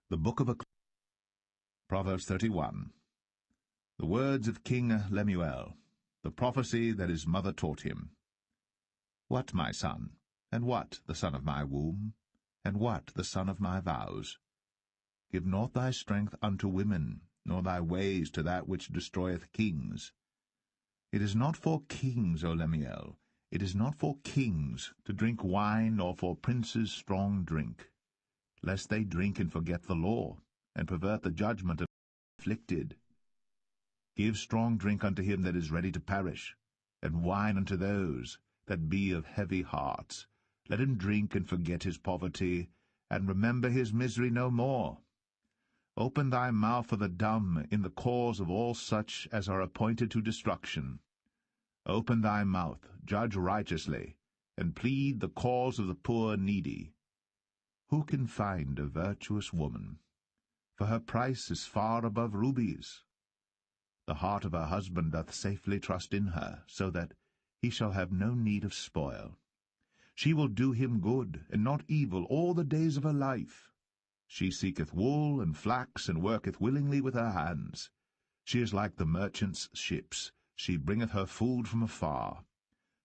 The Book of Proverbs 31. The words of King Lemuel, the prophecy that his mother taught him. What, my son, and what the son of my womb, and what the son of my vows? Give not thy strength unto women, nor thy ways to that which destroyeth kings. It is not for kings, O Lemuel, it is not for kings to drink wine, nor for princes strong drink, lest they drink and forget the law, and pervert the judgment of the afflicted. Give strong drink unto him that is ready to perish, and wine unto those that be of heavy hearts. Let him drink and forget his poverty, and remember his misery no more. Open thy mouth for the dumb in the cause of all such as are appointed to destruction. Open thy mouth, judge righteously, and plead the cause of the poor needy. Who can find a virtuous woman? For her price is far above rubies. The heart of her husband doth safely trust in her, so that he shall have no need of spoil. She will do him good, and not evil, all the days of her life. She seeketh wool and flax, and worketh willingly with her hands. She is like the merchant's ships. She bringeth her food from afar.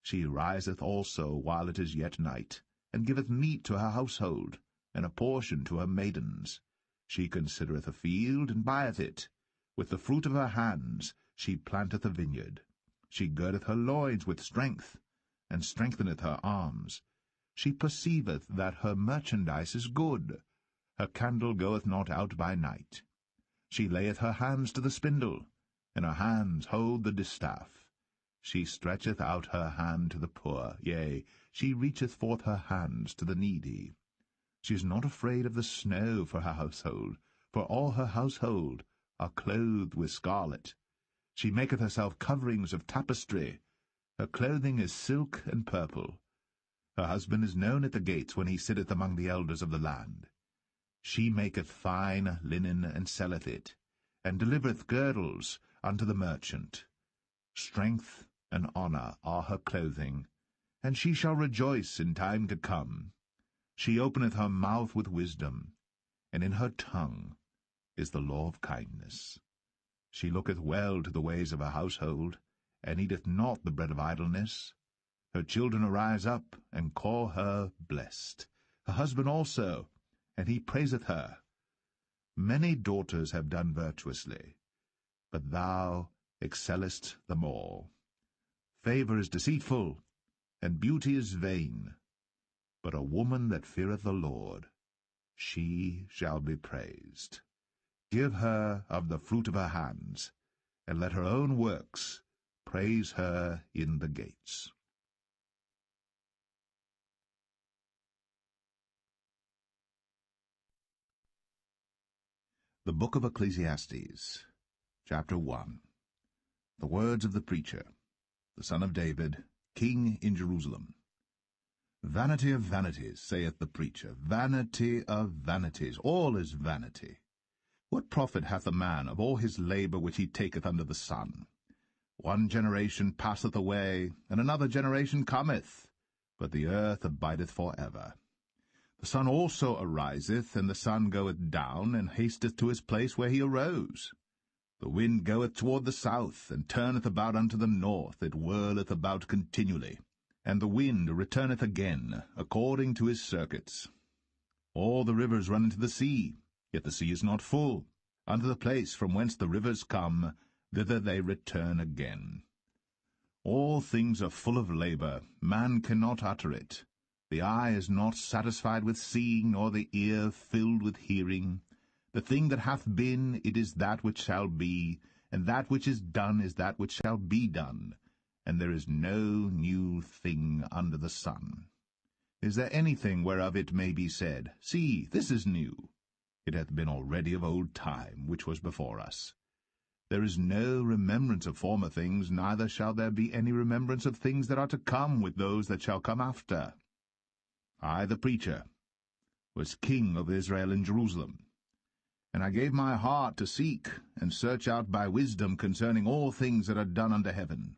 She riseth also while it is yet night, and giveth meat to her household, and a portion to her maidens. She considereth a field, and buyeth it. With the fruit of her hands she planteth a vineyard. She girdeth her loins with strength, and strengtheneth her arms. She perceiveth that her merchandise is good. Her candle goeth not out by night. She layeth her hands to the spindle, and her hands hold the distaff. She stretcheth out her hand to the poor, yea, she reacheth forth her hands to the needy. She is not afraid of the snow for her household, for all her household are clothed with scarlet. She maketh herself coverings of tapestry. Her clothing is silk and purple. Her husband is known at the gates when he sitteth among the elders of the land. She maketh fine linen, and selleth it, and delivereth girdles unto the merchant. Strength and honour are her clothing, and she shall rejoice in time to come. She openeth her mouth with wisdom, and in her tongue is the law of kindness. She looketh well to the ways of her household, and eateth not the bread of idleness. Her children arise up, and call her blessed. Her husband also, and he praiseth her. Many daughters have done virtuously, but thou excellest them all. Favour is deceitful, and beauty is vain, but a woman that feareth the Lord, she shall be praised. Give her of the fruit of her hands, and let her own works praise her in the gates. The Book of Ecclesiastes, Chapter 1. The words of the preacher, the son of David, king in Jerusalem. Vanity of vanities, saith the preacher, vanity of vanities, all is vanity. What profit hath a man of all his labour which he taketh under the sun? One generation passeth away, and another generation cometh, but the earth abideth for ever. The sun also ariseth, and the sun goeth down, and hasteth to his place where he arose. The wind goeth toward the south, and turneth about unto the north, it whirleth about continually. And the wind returneth again, according to his circuits. All the rivers run into the sea, yet the sea is not full. Unto the place from whence the rivers come, thither they return again. All things are full of labour, man cannot utter it. The eye is not satisfied with seeing, nor the ear filled with hearing. The thing that hath been, it is that which shall be, and that which is done is that which shall be done, and there is no new thing under the sun. Is there anything whereof it may be said, See, this is new? It hath been already of old time, which was before us. There is no remembrance of former things, neither shall there be any remembrance of things that are to come with those that shall come after. I, the preacher, was king of Israel in Jerusalem, and I gave my heart to seek and search out by wisdom concerning all things that are done under heaven.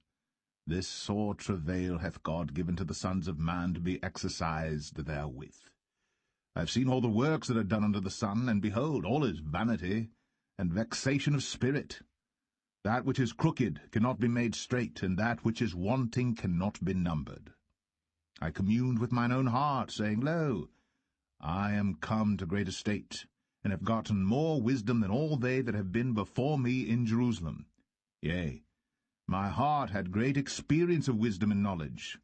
This sore travail hath God given to the sons of man to be exercised therewith. I have seen all the works that are done under the sun, and behold, all is vanity and vexation of spirit. That which is crooked cannot be made straight, and that which is wanting cannot be numbered. I communed with mine own heart, saying, Lo, I am come to great estate, and have gotten more wisdom than all they that have been before me in Jerusalem. Yea, my heart had great experience of wisdom and knowledge,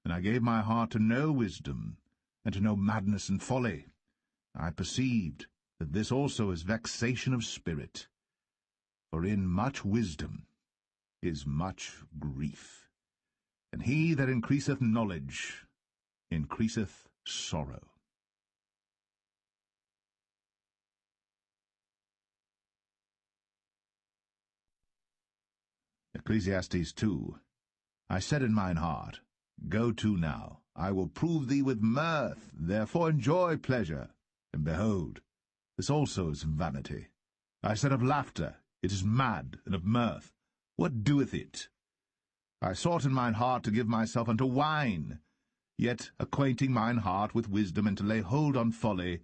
and I gave my heart to know wisdom, and to know madness and folly. I perceived that this also is vexation of spirit. For in much wisdom is much grief, and he that increaseth knowledge increaseth sorrow. Ecclesiastes 2. I said in mine heart, Go to now, I will prove thee with mirth, therefore enjoy pleasure. And behold, this also is vanity. I said of laughter, It is mad, and of mirth, what doeth it? I sought in mine heart to give myself unto wine, yet acquainting mine heart with wisdom, and to lay hold on folly,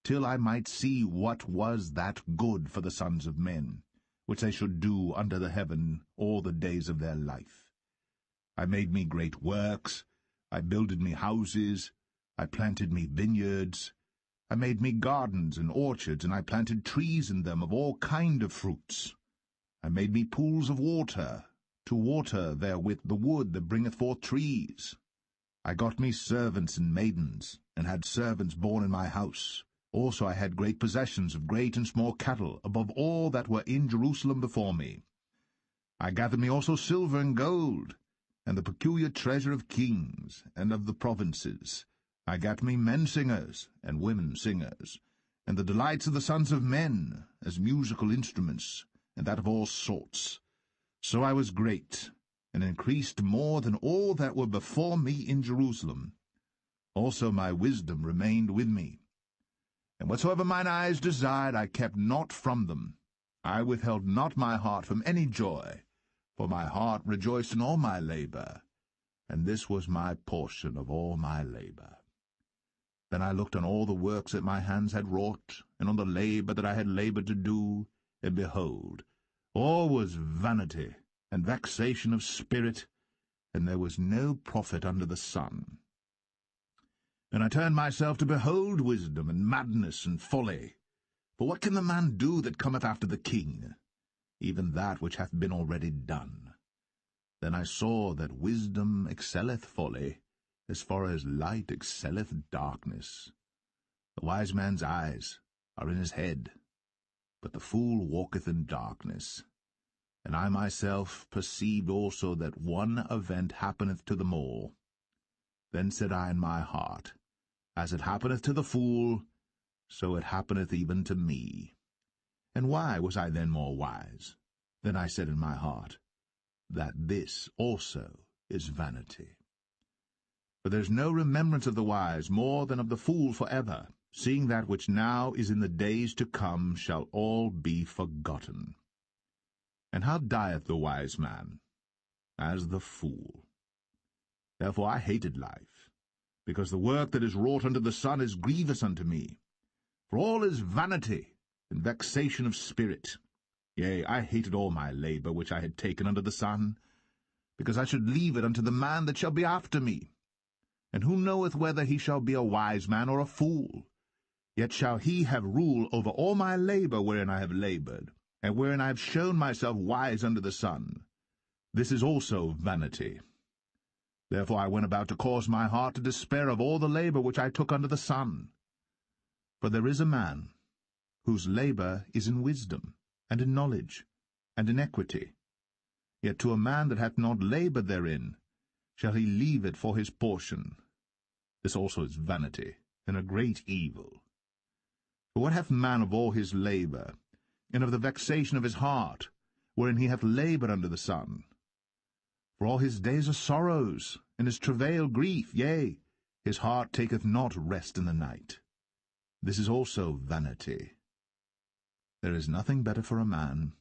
till I might see what was that good for the sons of men, which they should do under the heaven all the days of their life. I made me great works, I builded me houses, I planted me vineyards, I made me gardens and orchards, and I planted trees in them of all kind of fruits. I made me pools of water, to water therewith the wood that bringeth forth trees. I got me servants and maidens, and had servants born in my house. Also I had great possessions of great and small cattle, above all that were in Jerusalem before me. I gathered me also silver and gold, and the peculiar treasure of kings, and of the provinces. I gat me men singers, and women singers, and the delights of the sons of men, as musical instruments, and that of all sorts. So I was great, and increased more than all that were before me in Jerusalem. Also my wisdom remained with me. And whatsoever mine eyes desired, I kept not from them. I withheld not my heart from any joy, for my heart rejoiced in all my labor, and this was my portion of all my labor. Then I looked on all the works that my hands had wrought, and on the labor that I had labored to do, and behold, all was vanity and vexation of spirit, and there was no profit under the sun. And I turned myself to behold wisdom, and madness, and folly. For what can the man do that cometh after the king? Even that which hath been already done. Then I saw that wisdom excelleth folly, as far as light excelleth darkness. The wise man's eyes are in his head, but the fool walketh in darkness. And I myself perceived also that one event happeneth to them all. Then said I in my heart, As it happeneth to the fool, so it happeneth even to me. And why was I then more wise? Then I said in my heart, That this also is vanity. For there is no remembrance of the wise more than of the fool forever, seeing that which now is in the days to come shall all be forgotten. And how dieth the wise man? As the fool. Therefore I hated life, because the work that is wrought under the sun is grievous unto me. For all is vanity and vexation of spirit. Yea, I hated all my labor which I had taken under the sun, because I should leave it unto the man that shall be after me. And who knoweth whether he shall be a wise man or a fool? Yet shall he have rule over all my labor wherein I have labored, and wherein I have shown myself wise under the sun. This is also vanity. Therefore I went about to cause my heart to despair of all the labor which I took under the sun. For there is a man whose labor is in wisdom, and in knowledge, and in equity. Yet to a man that hath not labored therein shall he leave it for his portion. This also is vanity, and a great evil. For what hath man of all his labor, and of the vexation of his heart, wherein he hath labored under the sun? For all his days are sorrows, and his travail grief, yea, his heart taketh not rest in the night. This is also vanity. There is nothing better for a man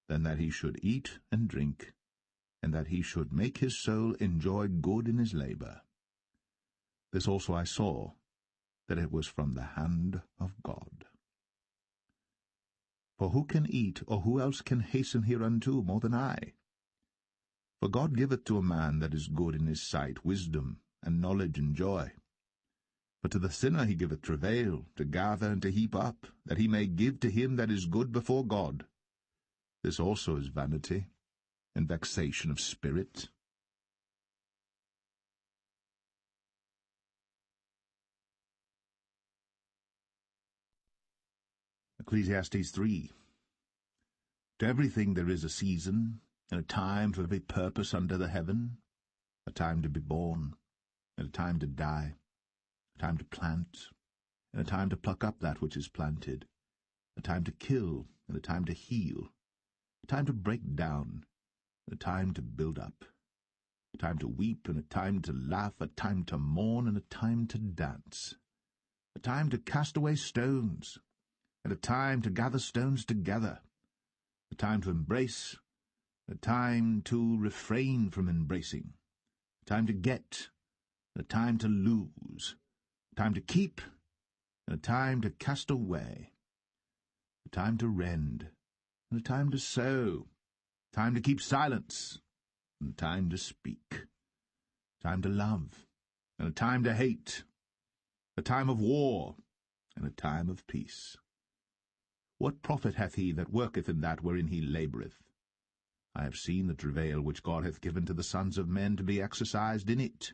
than that he should eat and drink, and that he should make his soul enjoy good in his labor. This also I saw, that it was from the hand of God. For who can eat, or who else can hasten hereunto more than I? For God giveth to a man that is good in his sight wisdom, and knowledge, and joy. But to the sinner he giveth travail, to gather and to heap up, that he may give to him that is good before God. This also is vanity, and vexation of spirit. Ecclesiastes 3. To everything there is a season, and a time for every purpose under the heaven, a time to be born, and a time to die, a time to plant, and a time to pluck up that which is planted, a time to kill, and a time to heal, a time to break down, and a time to build up, a time to weep, and a time to laugh, a time to mourn, and a time to dance, a time to cast away stones, and a time to gather stones together, a time to embrace, a time to refrain from embracing, a time to get, a time to lose, a time to keep, and a time to cast away, a time to rend, and a time to sow, a time to keep silence, and a time to speak, a time to love, and a time to hate, a time of war, and a time of peace. What profit hath he that worketh in that wherein he laboureth? I have seen the travail which God hath given to the sons of men to be exercised in it.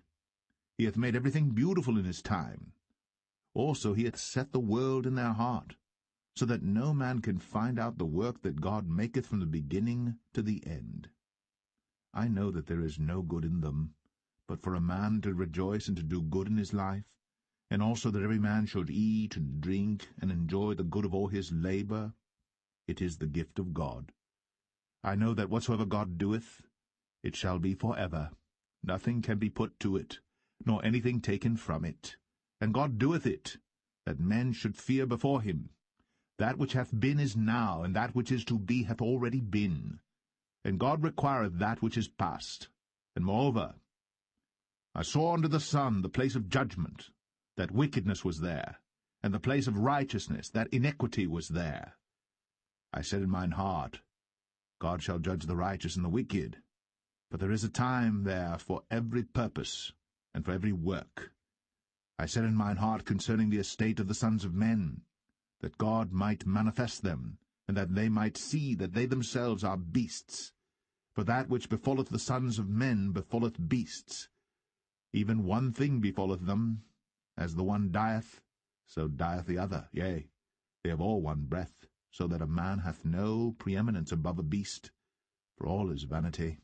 He hath made everything beautiful in his time. Also he hath set the world in their heart, so that no man can find out the work that God maketh from the beginning to the end. I know that there is no good in them, but for a man to rejoice and to do good in his life, and also that every man should eat and drink and enjoy the good of all his labour. It is the gift of God. I know that whatsoever God doeth, it shall be for ever. Nothing can be put to it, nor anything taken from it. And God doeth it, that men should fear before him. That which hath been is now, and that which is to be hath already been. And God requireth that which is past. And moreover, I saw under the sun the place of judgment, that wickedness was there, and the place of righteousness, that iniquity was there. I said in mine heart, God shall judge the righteous and the wicked, but there is a time there for every purpose, and for every work. I said in mine heart concerning the estate of the sons of men, that God might manifest them, and that they might see that they themselves are beasts. For that which befalleth the sons of men befalleth beasts. Even one thing befalleth them. As the one dieth, so dieth the other. Yea, they have all one breath, so that a man hath no preeminence above a beast, for all is vanity.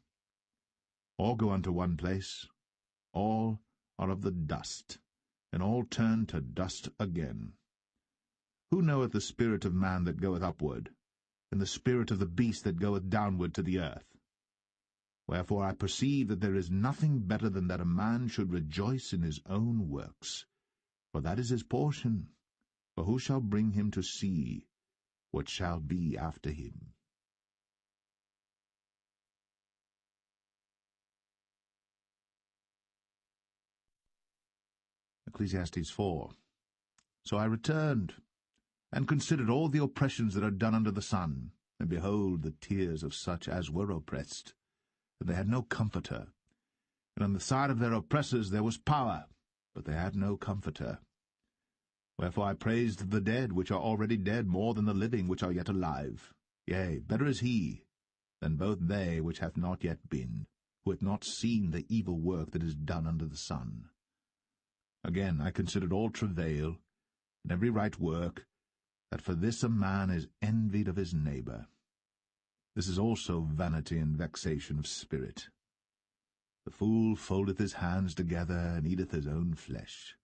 All go unto one place, all are of the dust, and all turn to dust again. Who knoweth the spirit of man that goeth upward, and the spirit of the beast that goeth downward to the earth? Wherefore I perceive that there is nothing better than that a man should rejoice in his own works, for that is his portion. For who shall bring him to see what shall be after him? Ecclesiastes 4. So I returned, and considered all the oppressions that are done under the sun, and behold, the tears of such as were oppressed, and they had no comforter. And on the side of their oppressors there was power, but they had no comforter. Wherefore I praised the dead which are already dead more than the living which are yet alive. Yea, better is he than both they which hath not yet been, who hath not seen the evil work that is done under the sun. Again I considered all travail, and every right work, that for this a man is envied of his neighbour. This is also vanity and vexation of spirit. The fool foldeth his hands together, and eateth his own flesh.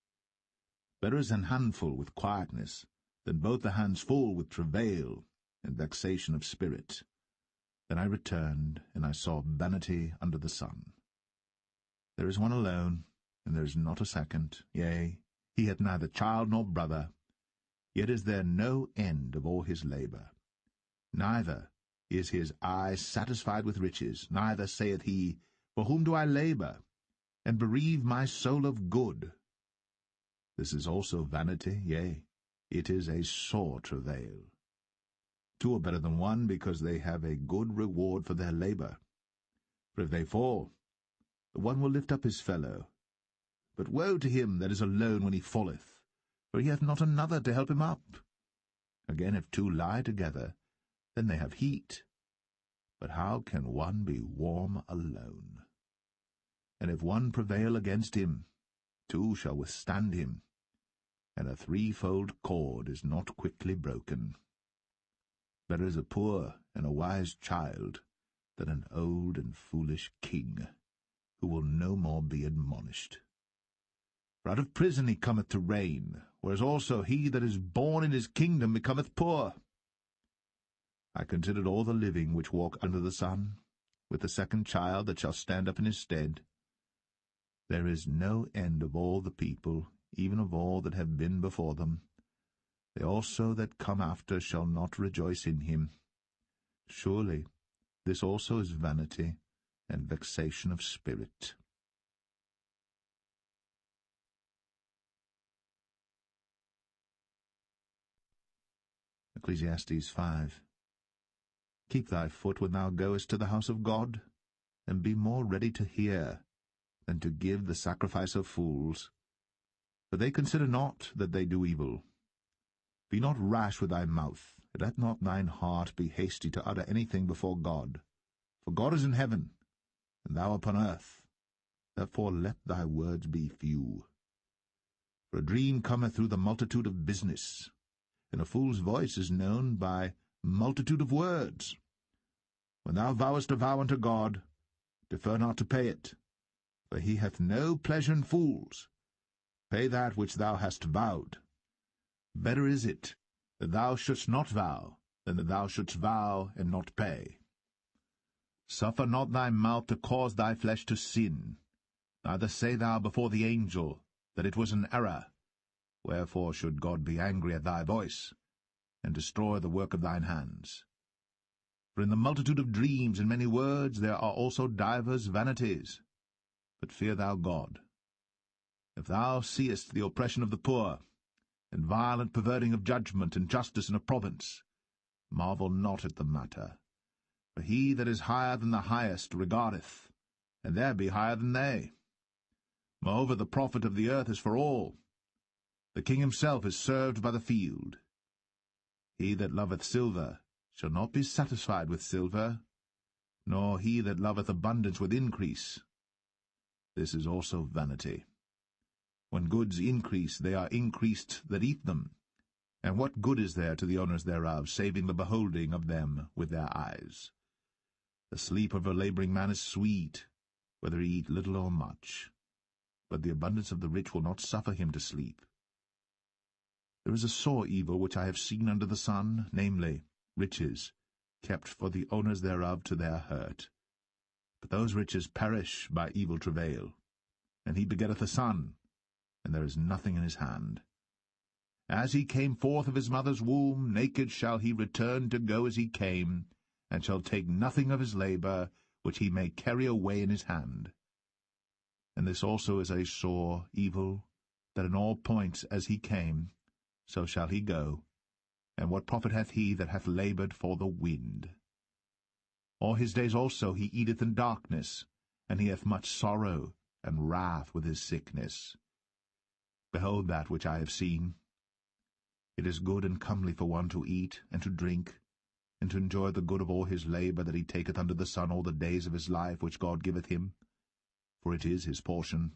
Better is an handful with quietness, than both the hands full with travail and vexation of spirit. Then I returned, and I saw vanity under the sun. There is one alone, and there is not a second. Yea, he hath neither child nor brother, yet is there no end of all his labour. Neither is his eye satisfied with riches, neither saith he, For whom do I labour, and bereave my soul of good? This is also vanity, yea, it is a sore travail. Two are better than one, because they have a good reward for their labor. For if they fall, the one will lift up his fellow. But woe to him that is alone when he falleth, for he hath not another to help him up. Again, if two lie together, then they have heat. But how can one be warm alone? And if one prevail against him, two shall withstand him, and a threefold cord is not quickly broken. Better is a poor and a wise child than an old and foolish king, who will no more be admonished. For out of prison he cometh to reign, whereas also he that is born in his kingdom becometh poor. I considered all the living which walk under the sun, with the second child that shall stand up in his stead. There is no end of all the people, even of all that have been before them. They also that come after shall not rejoice in him. Surely this also is vanity and vexation of spirit. Ecclesiastes 5. Keep thy foot when thou goest to the house of God, and be more ready to hear than to give the sacrifice of fools. For they consider not that they do evil. Be not rash with thy mouth, and let not thine heart be hasty to utter anything before God. For God is in heaven, and thou upon earth. Therefore let thy words be few. For a dream cometh through the multitude of business, and a fool's voice is known by multitude of words. When thou vowest a vow unto God, defer not to pay it, for he hath no pleasure in fools. Pay that which thou hast vowed. Better is it that thou shouldst not vow, than that thou shouldst vow and not pay. Suffer not thy mouth to cause thy flesh to sin, neither say thou before the angel that it was an error. Wherefore should God be angry at thy voice, and destroy the work of thine hands? For in the multitude of dreams and many words there are also divers vanities. But fear thou God. If thou seest the oppression of the poor, and violent perverting of judgment and justice in a province, marvel not at the matter. For he that is higher than the highest regardeth, and there be higher than they. Moreover, the profit of the earth is for all. The king himself is served by the field. He that loveth silver shall not be satisfied with silver, nor he that loveth abundance with increase. This is also vanity. When goods increase, they are increased that eat them. And what good is there to the owners thereof, saving the beholding of them with their eyes? The sleep of a labouring man is sweet, whether he eat little or much. But the abundance of the rich will not suffer him to sleep. There is a sore evil which I have seen under the sun, namely, riches, kept for the owners thereof to their hurt. But those riches perish by evil travail. And he begetteth a son, and there is nothing in his hand. As he came forth of his mother's womb, naked shall he return to go as he came, and shall take nothing of his labour, which he may carry away in his hand. And this also is a sore evil, that in all points as he came, so shall he go. And what profit hath he that hath laboured for the wind? All his days also he eateth in darkness, and he hath much sorrow and wrath with his sickness. Behold that which I have seen. It is good and comely for one to eat and to drink, and to enjoy the good of all his labour that he taketh under the sun all the days of his life which God giveth him, for it is his portion.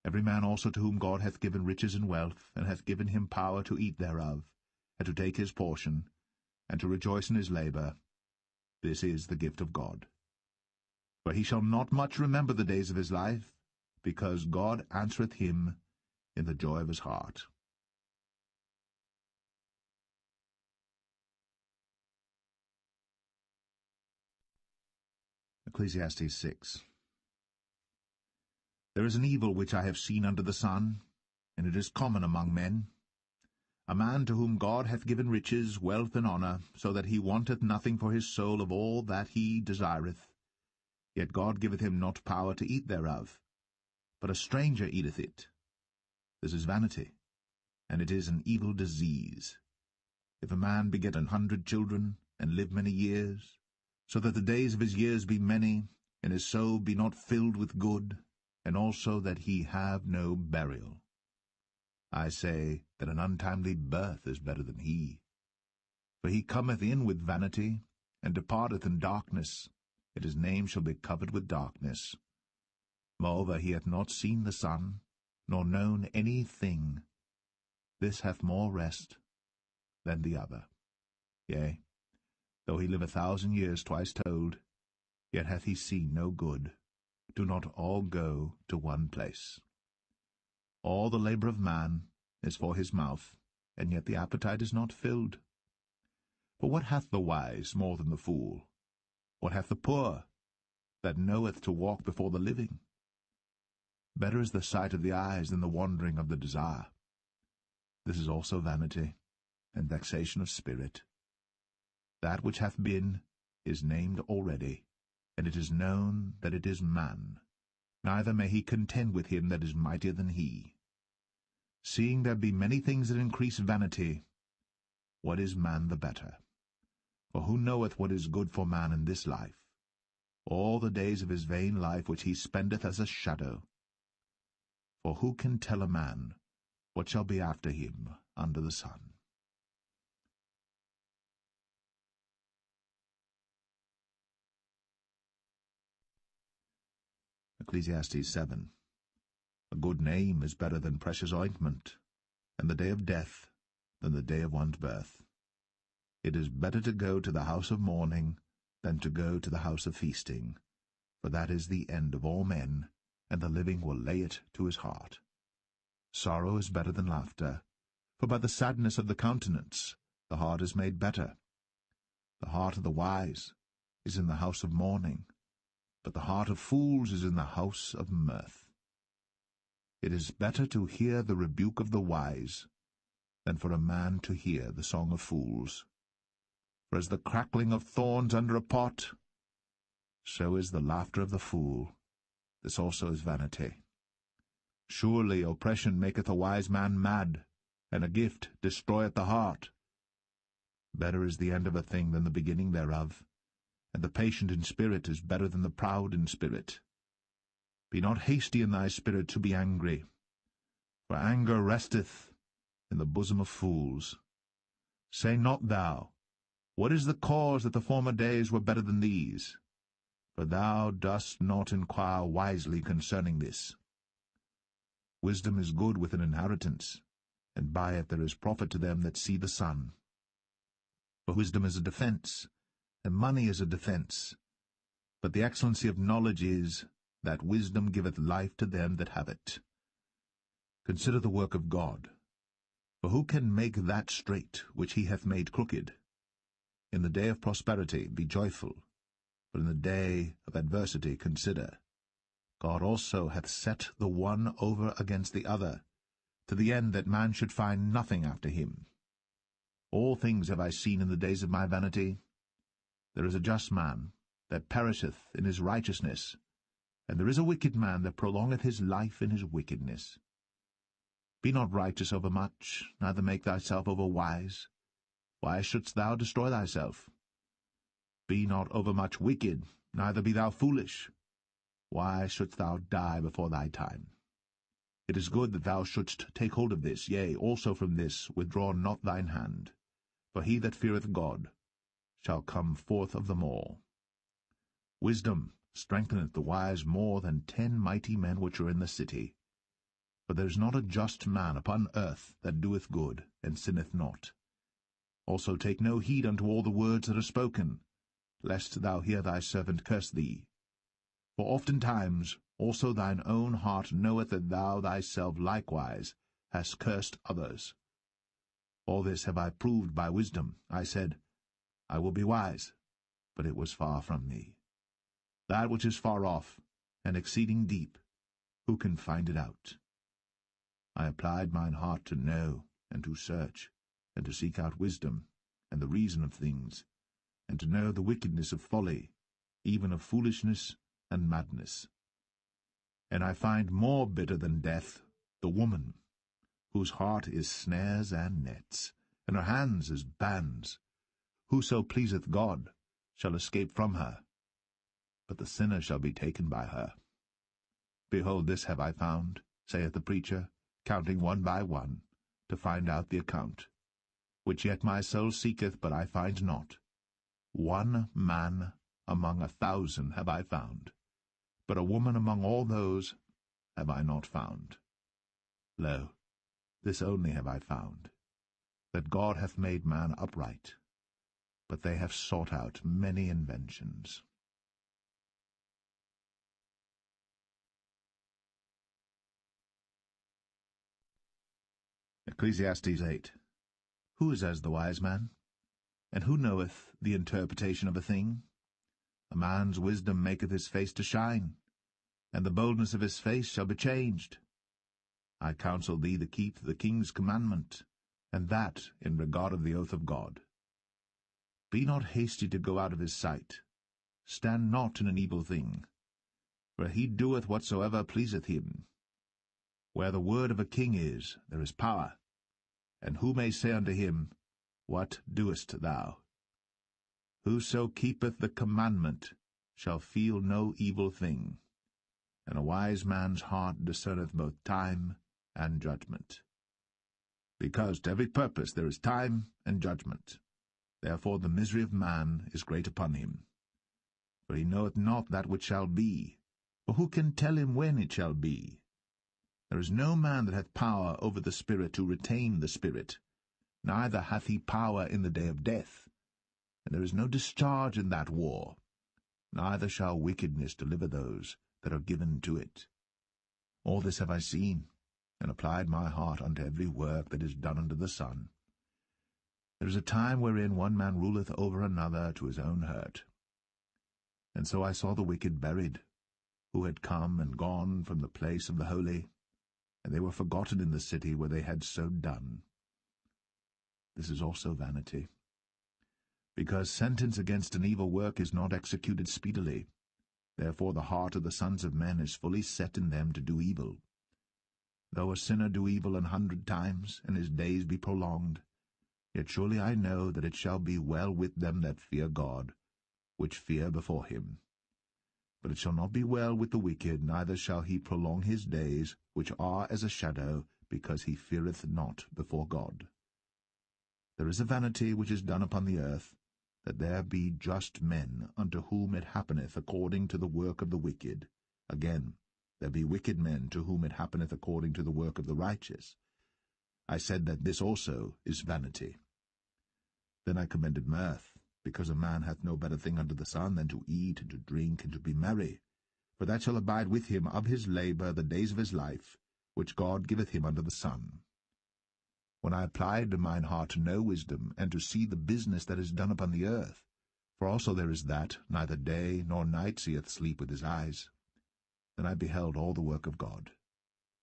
Every man also to whom God hath given riches and wealth, and hath given him power to eat thereof, and to take his portion, and to rejoice in his labour, this is the gift of God. For he shall not much remember the days of his life, because God answereth him in the joy of his heart. Ecclesiastes 6. There is an evil which I have seen under the sun, and it is common among men. A man to whom God hath given riches, wealth, and honour, so that he wanteth nothing for his soul of all that he desireth. Yet God giveth him not power to eat thereof, but a stranger eateth it. This is vanity, and it is an evil disease. If a man beget 100 children, and live many years, so that the days of his years be many, and his soul be not filled with good, and also that he have no burial. I say that an untimely birth is better than he. For he cometh in with vanity, and departeth in darkness, and his name shall be covered with darkness. Moreover, he hath not seen the sun, nor known any thing. This hath more rest than the other. Yea, though he live 1,000 years twice told, yet hath he seen no good. Do not all go to one place. All the labor of man is for his mouth, and yet the appetite is not filled. For what hath the wise more than the fool? What hath the poor, that knoweth to walk before the living? Better is the sight of the eyes than the wandering of the desire. This is also vanity, and vexation of spirit. That which hath been is named already, and it is known that it is man. Neither may he contend with him that is mightier than he. Seeing there be many things that increase vanity, what is man the better? For who knoweth what is good for man in this life? All the days of his vain life which he spendeth as a shadow. For who can tell a man what shall be after him under the sun? Ecclesiastes 7. A good name is better than precious ointment, and the day of death than the day of one's birth. It is better to go to the house of mourning than to go to the house of feasting, for that is the end of all men, and the living will lay it to his heart. Sorrow is better than laughter, for by the sadness of the countenance the heart is made better. The heart of the wise is in the house of mourning, but the heart of fools is in the house of mirth. It is better to hear the rebuke of the wise than for a man to hear the song of fools. For as the crackling of thorns under a pot, so is the laughter of the fool. This also is vanity. Surely oppression maketh a wise man mad, and a gift destroyeth the heart. Better is the end of a thing than the beginning thereof, and the patient in spirit is better than the proud in spirit. Be not hasty in thy spirit to be angry, for anger resteth in the bosom of fools. Say not thou, What is the cause that the former days were better than these? For thou dost not inquire wisely concerning this. Wisdom is good with an inheritance, and by it there is profit to them that see the sun. For wisdom is a defense, and money is a defense. But the excellency of knowledge is, that wisdom giveth life to them that have it. Consider the work of God. For who can make that straight which he hath made crooked? In the day of prosperity be joyful, but in the day of adversity consider. God also hath set the one over against the other, to the end that man should find nothing after him. All things have I seen in the days of my vanity. There is a just man that perisheth in his righteousness, and there is a wicked man that prolongeth his life in his wickedness. Be not righteous over much, neither make thyself over wise. Why shouldst thou destroy thyself? Be not overmuch wicked, neither be thou foolish. Why shouldst thou die before thy time? It is good that thou shouldst take hold of this, yea, also from this withdraw not thine hand. For he that feareth God shall come forth of them all. Wisdom strengtheneth the wise more than 10 mighty men which are in the city. For there is not a just man upon earth that doeth good, and sinneth not. Also take no heed unto all the words that are spoken, lest thou hear thy servant curse thee. For oftentimes also thine own heart knoweth that thou thyself likewise hast cursed others. All this have I proved by wisdom. I said, I will be wise, but it was far from me. That which is far off, and exceeding deep, who can find it out? I applied mine heart to know, and to search, and to seek out wisdom, and the reason of things, and to know the wickedness of folly, even of foolishness and madness. And I find more bitter than death, the woman, whose heart is snares and nets, and her hands as bands. Whoso pleaseth God shall escape from her, but the sinner shall be taken by her. Behold, this have I found, saith the preacher, counting one by one, to find out the account, which yet my soul seeketh, but I find not. One man among 1,000 have I found, but a woman among all those have I not found. Lo, this only have I found, that God hath made man upright, but they have sought out many inventions. Ecclesiastes 8. Who is as the wise man? And who knoweth the interpretation of a thing? A man's wisdom maketh his face to shine, and the boldness of his face shall be changed. I counsel thee to keep the king's commandment, and that in regard of the oath of God. Be not hasty to go out of his sight. Stand not in an evil thing, for he doeth whatsoever pleaseth him. Where the word of a king is, there is power. And who may say unto him, What doest thou? Whoso keepeth the commandment shall feel no evil thing, and a wise man's heart discerneth both time and judgment. Because to every purpose there is time and judgment. Therefore the misery of man is great upon him. For he knoweth not that which shall be, for who can tell him when it shall be? There is no man that hath power over the spirit to retain the spirit, neither hath he power in the day of death. And there is no discharge in that war, neither shall wickedness deliver those that are given to it. All this have I seen, and applied my heart unto every work that is done under the sun. There is a time wherein one man ruleth over another to his own hurt. And so I saw the wicked buried, who had come and gone from the place of the holy, and they were forgotten in the city where they had so done. This is also vanity. Because sentence against an evil work is not executed speedily, therefore the heart of the sons of men is fully set in them to do evil. Though a sinner do evil 100 times, and his days be prolonged, yet surely I know that it shall be well with them that fear God, which fear before him. But it shall not be well with the wicked, neither shall he prolong his days, which are as a shadow, because he feareth not before God. There is a vanity which is done upon the earth, that there be just men, unto whom it happeneth according to the work of the wicked. Again, there be wicked men, to whom it happeneth according to the work of the righteous. I said that this also is vanity. Then I commended mirth, because a man hath no better thing under the sun than to eat and to drink and to be merry, for that shall abide with him of his labour the days of his life, which God giveth him under the sun. When I applied mine heart to know wisdom, and to see the business that is done upon the earth, for also there is that, neither day nor night seeth sleep with his eyes, then I beheld all the work of God,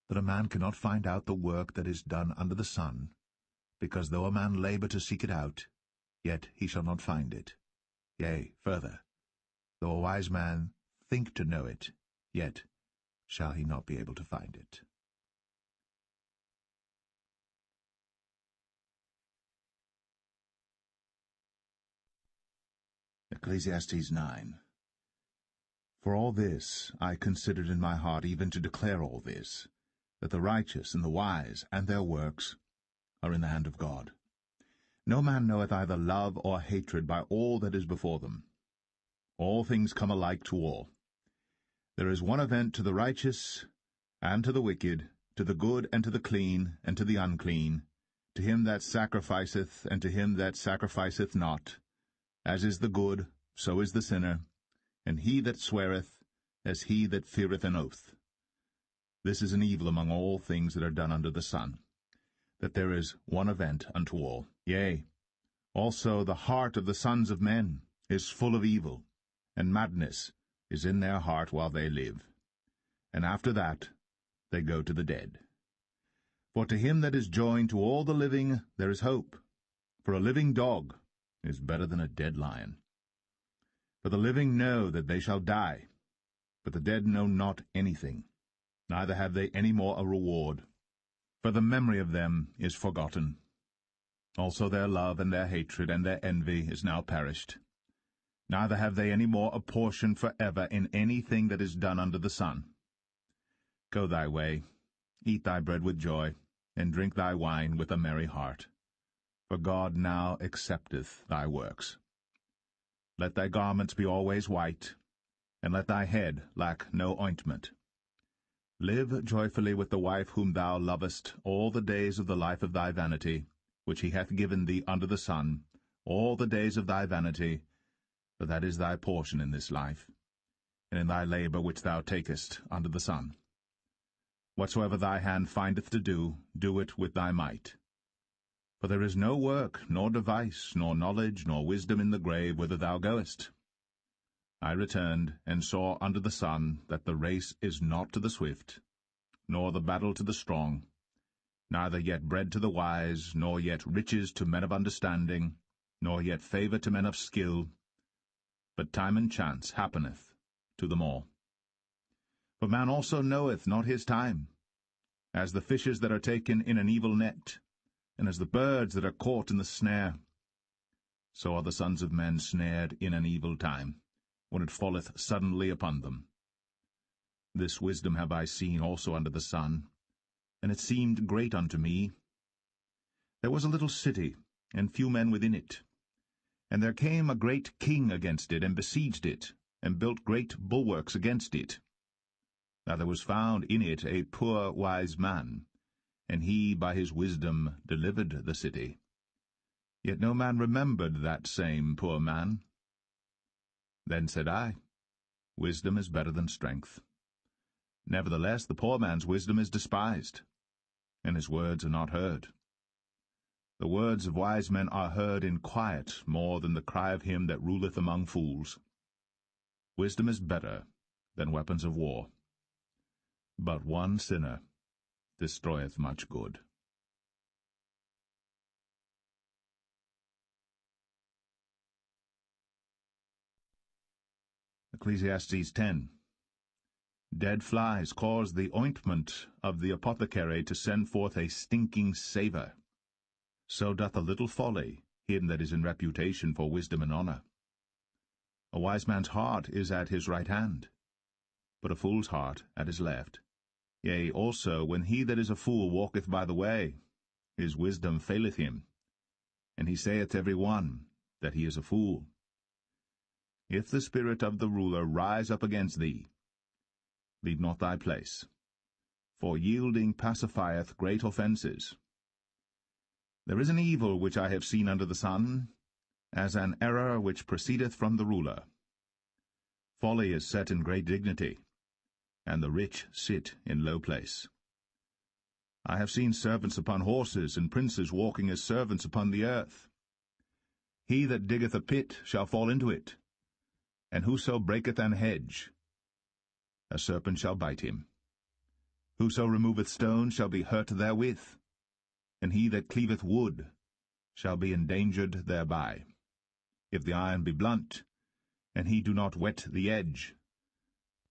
that a man cannot find out the work that is done under the sun, because though a man labour to seek it out, yet he shall not find it. Yea, further, though a wise man think to know it, yet shall he not be able to find it. Ecclesiastes 9. For all this I considered in my heart, even to declare all this, that the righteous and the wise and their works are in the hand of God. No man knoweth either love or hatred by all that is before them. All things come alike to all. There is one event to the righteous and to the wicked, to the good and to the clean and to the unclean, to him that sacrificeth and to him that sacrificeth not. As is the good, so is the sinner, and he that sweareth, as he that feareth an oath. This is an evil among all things that are done under the sun, that there is one event unto all. Yea, also the heart of the sons of men is full of evil, and madness is in their heart while they live. And after that they go to the dead. For to him that is joined to all the living there is hope. For a living dog is better than a dead lion. For the living know that they shall die, but the dead know not anything, neither have they any more a reward. For the memory of them is forgotten. Also their love and their hatred and their envy is now perished. Neither have they any more a portion forever in anything that is done under the sun. Go thy way, eat thy bread with joy, and drink thy wine with a merry heart. For God now accepteth thy works. Let thy garments be always white, and let thy head lack no ointment. Live joyfully with the wife whom thou lovest all the days of the life of thy vanity, which he hath given thee under the sun, all the days of thy vanity, for that is thy portion in this life, and in thy labor which thou takest under the sun. Whatsoever thy hand findeth to do, do it with thy might. For there is no work, nor device, nor knowledge, nor wisdom in the grave whither thou goest. I returned, and saw under the sun that the race is not to the swift, nor the battle to the strong, neither yet bread to the wise, nor yet riches to men of understanding, nor yet favour to men of skill, but time and chance happeneth to them all. For man also knoweth not his time, as the fishes that are taken in an evil net, and as the birds that are caught in the snare. So are the sons of men snared in an evil time, when it falleth suddenly upon them. This wisdom have I seen also under the sun, and it seemed great unto me. There was a little city, and few men within it. And there came a great king against it, and besieged it, and built great bulwarks against it. Now there was found in it a poor wise man, and he by his wisdom delivered the city. Yet no man remembered that same poor man. Then said I, Wisdom is better than strength. Nevertheless the poor man's wisdom is despised, and his words are not heard. The words of wise men are heard in quiet more than the cry of him that ruleth among fools. Wisdom is better than weapons of war. But one sinner destroyeth much good. Ecclesiastes 10. Dead flies cause the ointment of the apothecary to send forth a stinking savour. So doth a little folly him that is in reputation for wisdom and honour. A wise man's heart is at his right hand, but a fool's heart at his left. Yea, also, when he that is a fool walketh by the way, his wisdom faileth him, and he saith every one that he is a fool. If the spirit of the ruler rise up against thee, leave not thy place, for yielding pacifieth great offences. There is an evil which I have seen under the sun, as an error which proceedeth from the ruler. Folly is set in great dignity, and the rich sit in low place. I have seen servants upon horses, and princes walking as servants upon the earth. He that diggeth a pit shall fall into it, and whoso breaketh an hedge, a serpent shall bite him. Whoso removeth stones shall be hurt therewith, and he that cleaveth wood shall be endangered thereby. If the iron be blunt, and he do not whet the edge,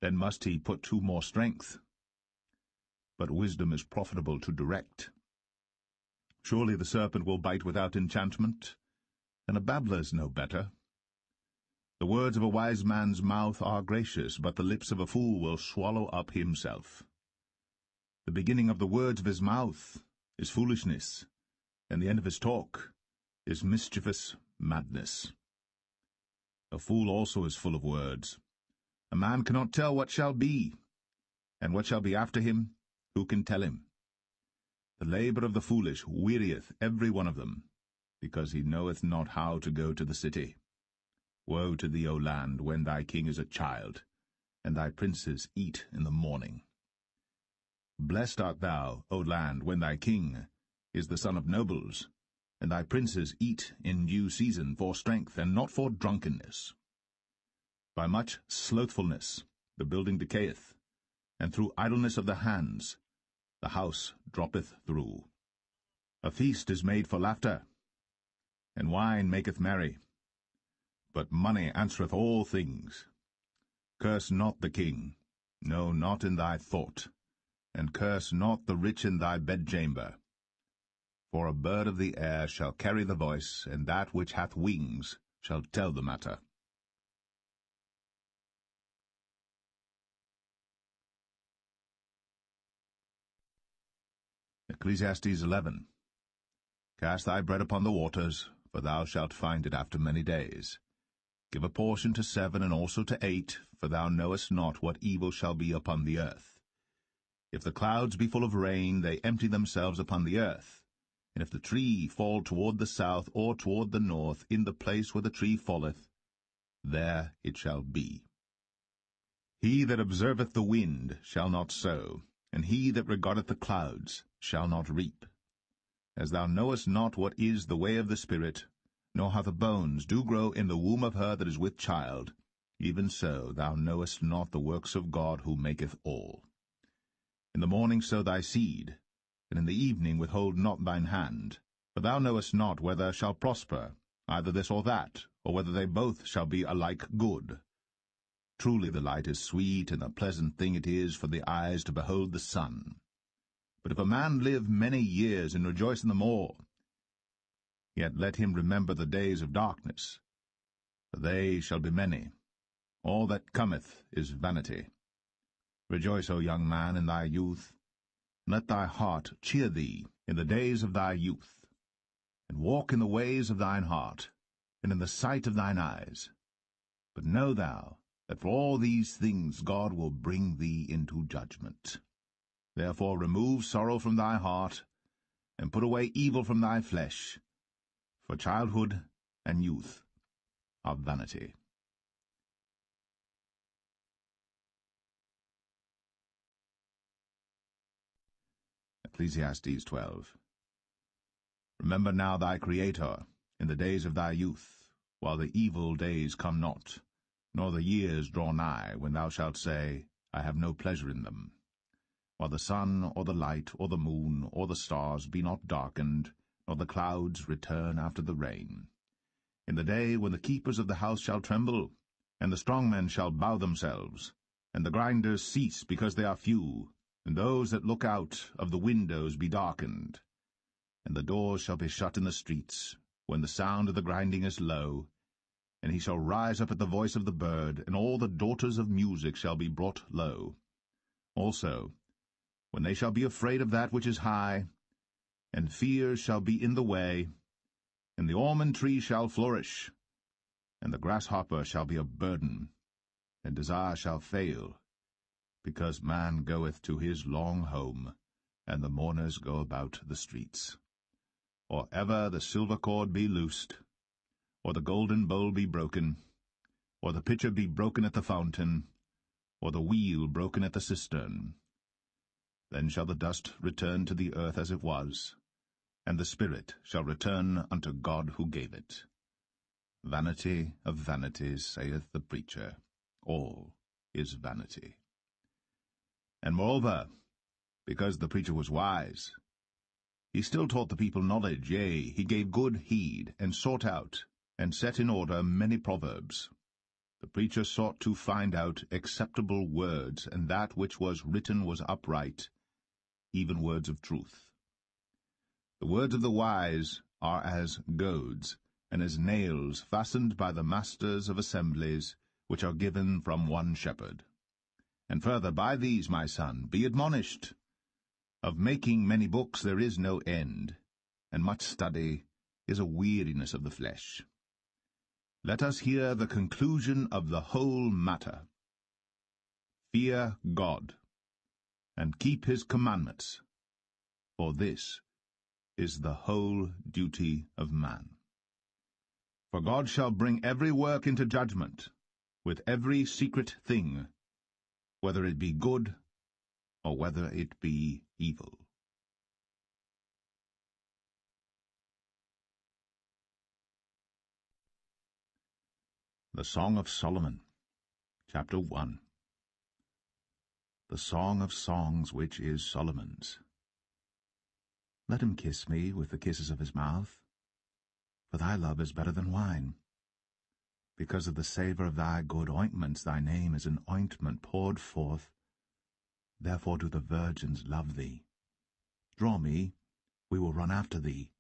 then must he put to more strength. But wisdom is profitable to direct. Surely the serpent will bite without enchantment, and a babbler's no better. The words of a wise man's mouth are gracious, but the lips of a fool will swallow up himself. The beginning of the words of his mouth is foolishness, and the end of his talk is mischievous madness. A fool also is full of words. A man cannot tell what shall be, and what shall be after him, who can tell him? The labour of the foolish wearieth every one of them, because he knoweth not how to go to the city. Woe to thee, O land, when thy king is a child, and thy princes eat in the morning. Blessed art thou, O land, when thy king is the son of nobles, and thy princes eat in due season for strength, and not for drunkenness. By much slothfulness the building decayeth, and through idleness of the hands the house droppeth through. A feast is made for laughter, and wine maketh merry, but money answereth all things. Curse not the king, no, not in thy thought, and curse not the rich in thy bedchamber. For a bird of the air shall carry the voice, and that which hath wings shall tell the matter. Ecclesiastes 11. Cast thy bread upon the waters, for thou shalt find it after many days. Give a portion to 7 and also to 8, for thou knowest not what evil shall be upon the earth. If the clouds be full of rain, they empty themselves upon the earth. And if the tree fall toward the south or toward the north, in the place where the tree falleth, there it shall be. He that observeth the wind shall not sow, and he that regardeth the clouds shall not reap. As thou knowest not what is the way of the Spirit, nor how the bones do grow in the womb of her that is with child, even so thou knowest not the works of God who maketh all. In the morning sow thy seed, and in the evening withhold not thine hand. For thou knowest not whether shall prosper, either this or that, or whether they both shall be alike good. Truly the light is sweet, and a pleasant thing it is for the eyes to behold the sun. But if a man live many years and rejoice in them all, yet let him remember the days of darkness, for they shall be many. All that cometh is vanity. Rejoice, O young man, in thy youth, and let thy heart cheer thee in the days of thy youth, and walk in the ways of thine heart, and in the sight of thine eyes. But know thou that for all these things God will bring thee into judgment. Therefore remove sorrow from thy heart, and put away evil from thy flesh, for childhood and youth are vanity. Ecclesiastes 12. Remember now thy Creator in the days of thy youth, while the evil days come not, nor the years draw nigh, when thou shalt say, I have no pleasure in them. While the sun, or the light, or the moon, or the stars be not darkened, nor the clouds return after the rain. In the day when the keepers of the house shall tremble, and the strong men shall bow themselves, and the grinders cease because they are few, and those that look out of the windows be darkened. And the doors shall be shut in the streets, when the sound of the grinding is low, and he shall rise up at the voice of the bird, and all the daughters of music shall be brought low. Also, when they shall be afraid of that which is high, and fear shall be in the way, and the almond tree shall flourish, and the grasshopper shall be a burden, and desire shall fail, because man goeth to his long home, and the mourners go about the streets. Or ever the silver cord be loosed, or the golden bowl be broken, or the pitcher be broken at the fountain, or the wheel broken at the cistern. Then shall the dust return to the earth as it was, and the spirit shall return unto God who gave it. Vanity of vanities, saith the preacher, all is vanity. And moreover, because the preacher was wise, he still taught the people knowledge, yea, he gave good heed, and sought out, and set in order many proverbs. The preacher sought to find out acceptable words, and that which was written was upright, even words of truth. The words of the wise are as goads, and as nails fastened by the masters of assemblies, which are given from one shepherd. And further, by these, my son, be admonished. Of making many books there is no end, and much study is a weariness of the flesh. Let us hear the conclusion of the whole matter. Fear God, and keep his commandments, for this is the whole duty of man. For God shall bring every work into judgment, with every secret thing, whether it be good or whether it be evil. The Song of Solomon, Chapter 1. The Song of Songs which is Solomon's. Let him kiss me with the kisses of his mouth, for thy love is better than wine. Because of the savour of thy good ointments, thy name is an ointment poured forth. Therefore do the virgins love thee. Draw me, we will run after thee.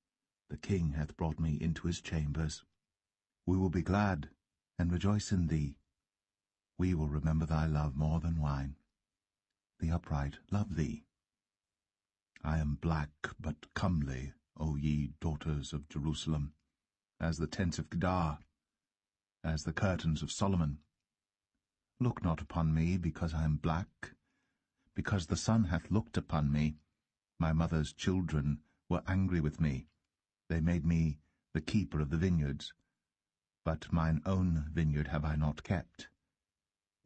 The king hath brought me into his chambers. We will be glad and rejoice in thee. We will remember thy love more than wine. The upright love thee. I am black but comely, O ye daughters of Jerusalem, as the tents of Kedar, as the curtains of Solomon. Look not upon me because I am black, because the sun hath looked upon me. My mother's children were angry with me. They made me the keeper of the vineyards. But mine own vineyard have I not kept.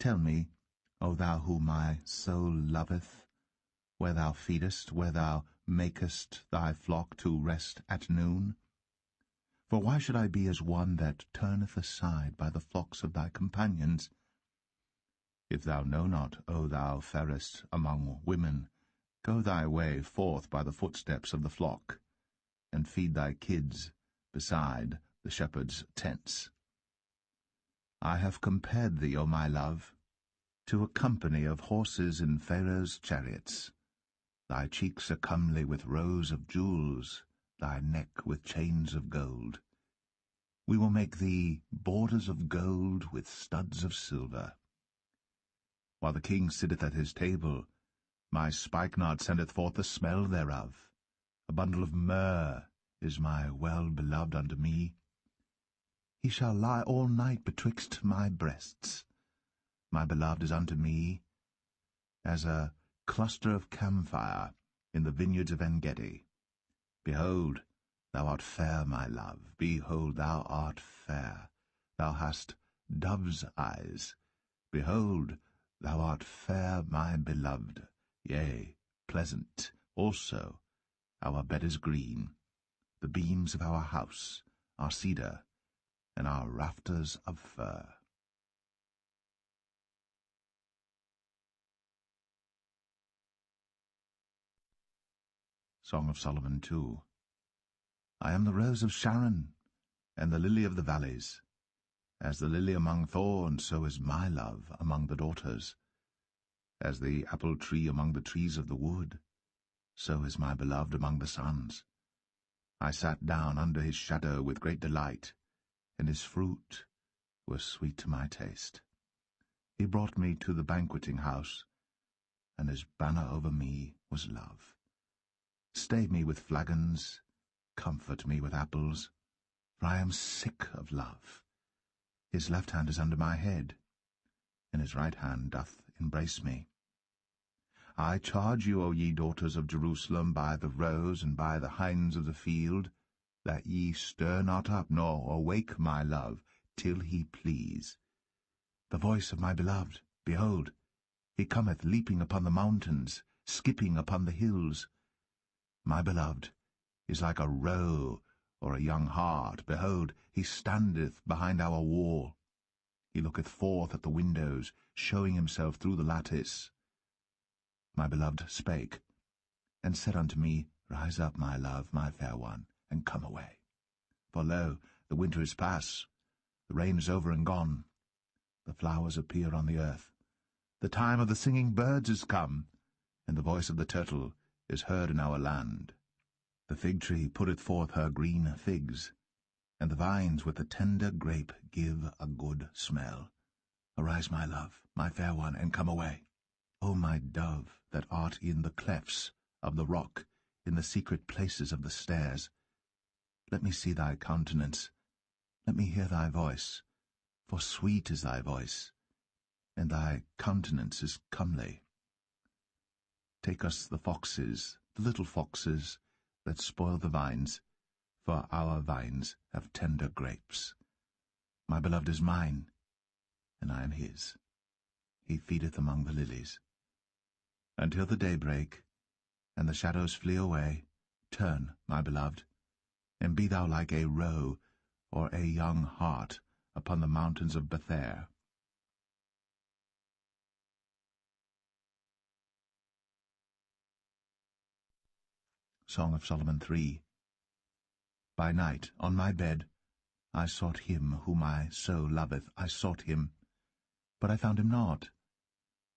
Tell me, O thou whom my soul loveth, where thou feedest, where thou makest thy flock to rest at noon? For why should I be as one that turneth aside by the flocks of thy companions? If thou know not, O thou fairest among women, go thy way forth by the footsteps of the flock, and feed thy kids beside the shepherds' tents. I have compared thee, O my love, to a company of horses in Pharaoh's chariots. Thy cheeks are comely with rows of jewels, thy neck with chains of gold. We will make thee borders of gold with studs of silver. While the king sitteth at his table, my spikenard sendeth forth the smell thereof. A bundle of myrrh is my well-beloved unto me. He shall lie all night betwixt my breasts. My beloved is unto me as a cluster of camphire in the vineyards of En-gedi. Behold, thou art fair, my love. Behold, thou art fair. Thou hast dove's eyes. Behold, thou art fair, my beloved. Yea, pleasant also. Our bed is green. The beams of our house are cedar, and our rafters of fir. Song of Solomon 2. I am the rose of Sharon, and the lily of the valleys. As the lily among thorns, so is my love among the daughters. As the apple tree among the trees of the wood, so is my beloved among the sons. I sat down under his shadow with great delight, and his fruit was sweet to my taste. He brought me to the banqueting house, and his banner over me was love. Stay me with flagons, comfort me with apples, for I am sick of love. His left hand is under my head, and his right hand doth embrace me. I charge you, O ye daughters of Jerusalem, by the roes and by the hinds of the field, that ye stir not up, nor awake my love, till he please. The voice of my beloved, behold, he cometh leaping upon the mountains, skipping upon the hills. My beloved is like a roe or a young hart. Behold, he standeth behind our wall. He looketh forth at the windows, showing himself through the lattice. My beloved spake, and said unto me, Rise up, my love, my fair one, and come away. For lo, the winter is past, the rain is over and gone. The flowers appear on the earth. The time of the singing birds is come, and the voice of the turtle is heard in our land. The fig tree putteth forth her green figs, and the vines with the tender grape give a good smell. Arise, my love, my fair one, and come away. O my dove, that art in the clefts of the rock, in the secret places of the stairs, let me see thy countenance, let me hear thy voice, for sweet is thy voice, and thy countenance is comely. Take us the foxes, the little foxes, that spoil the vines, for our vines have tender grapes. My beloved is mine, and I am his. He feedeth among the lilies. Until the day break, and the shadows flee away, turn, my beloved, and be thou like a roe or a young hart upon the mountains of Bether. Song of Solomon 3. By night, on my bed, I sought him whom my soul loveth. I sought him, but I found him not.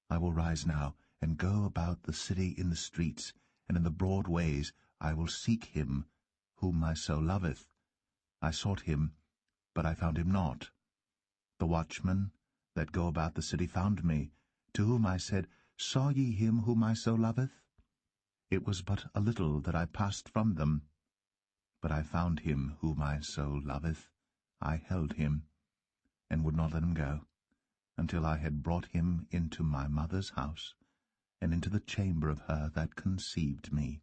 I will rise now and go about the city in the streets, and in the broad ways I will seek him whom my soul loveth. I sought him, but I found him not. The watchmen that go about the city found me, to whom I said, Saw ye him whom my soul loveth? It was but a little that I passed from them. But I found him whom my soul loveth. I held him, and would not let him go, until I had brought him into my mother's house, and into the chamber of her that conceived me.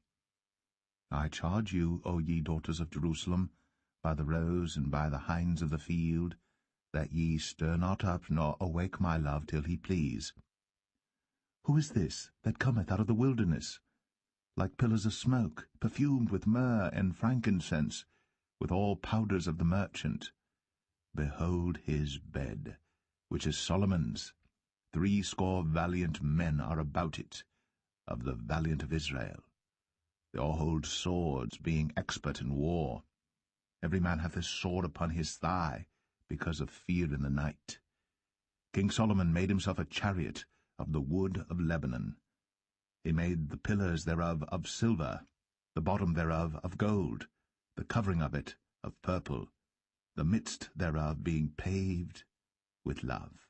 I charge you, O ye daughters of Jerusalem, by the roes and by the hinds of the field, that ye stir not up nor awake my love till he please. Who is this that cometh out of the wilderness, like pillars of smoke, perfumed with myrrh and frankincense, with all powders of the merchant? Behold his bed, which is Solomon's. 80 valiant men are about it, of the valiant of Israel. They all hold swords, being expert in war. Every man hath his sword upon his thigh, because of fear in the night. King Solomon made himself a chariot of the wood of Lebanon. He made the pillars thereof of silver, the bottom thereof of gold, the covering of it of purple, the midst thereof being paved with love,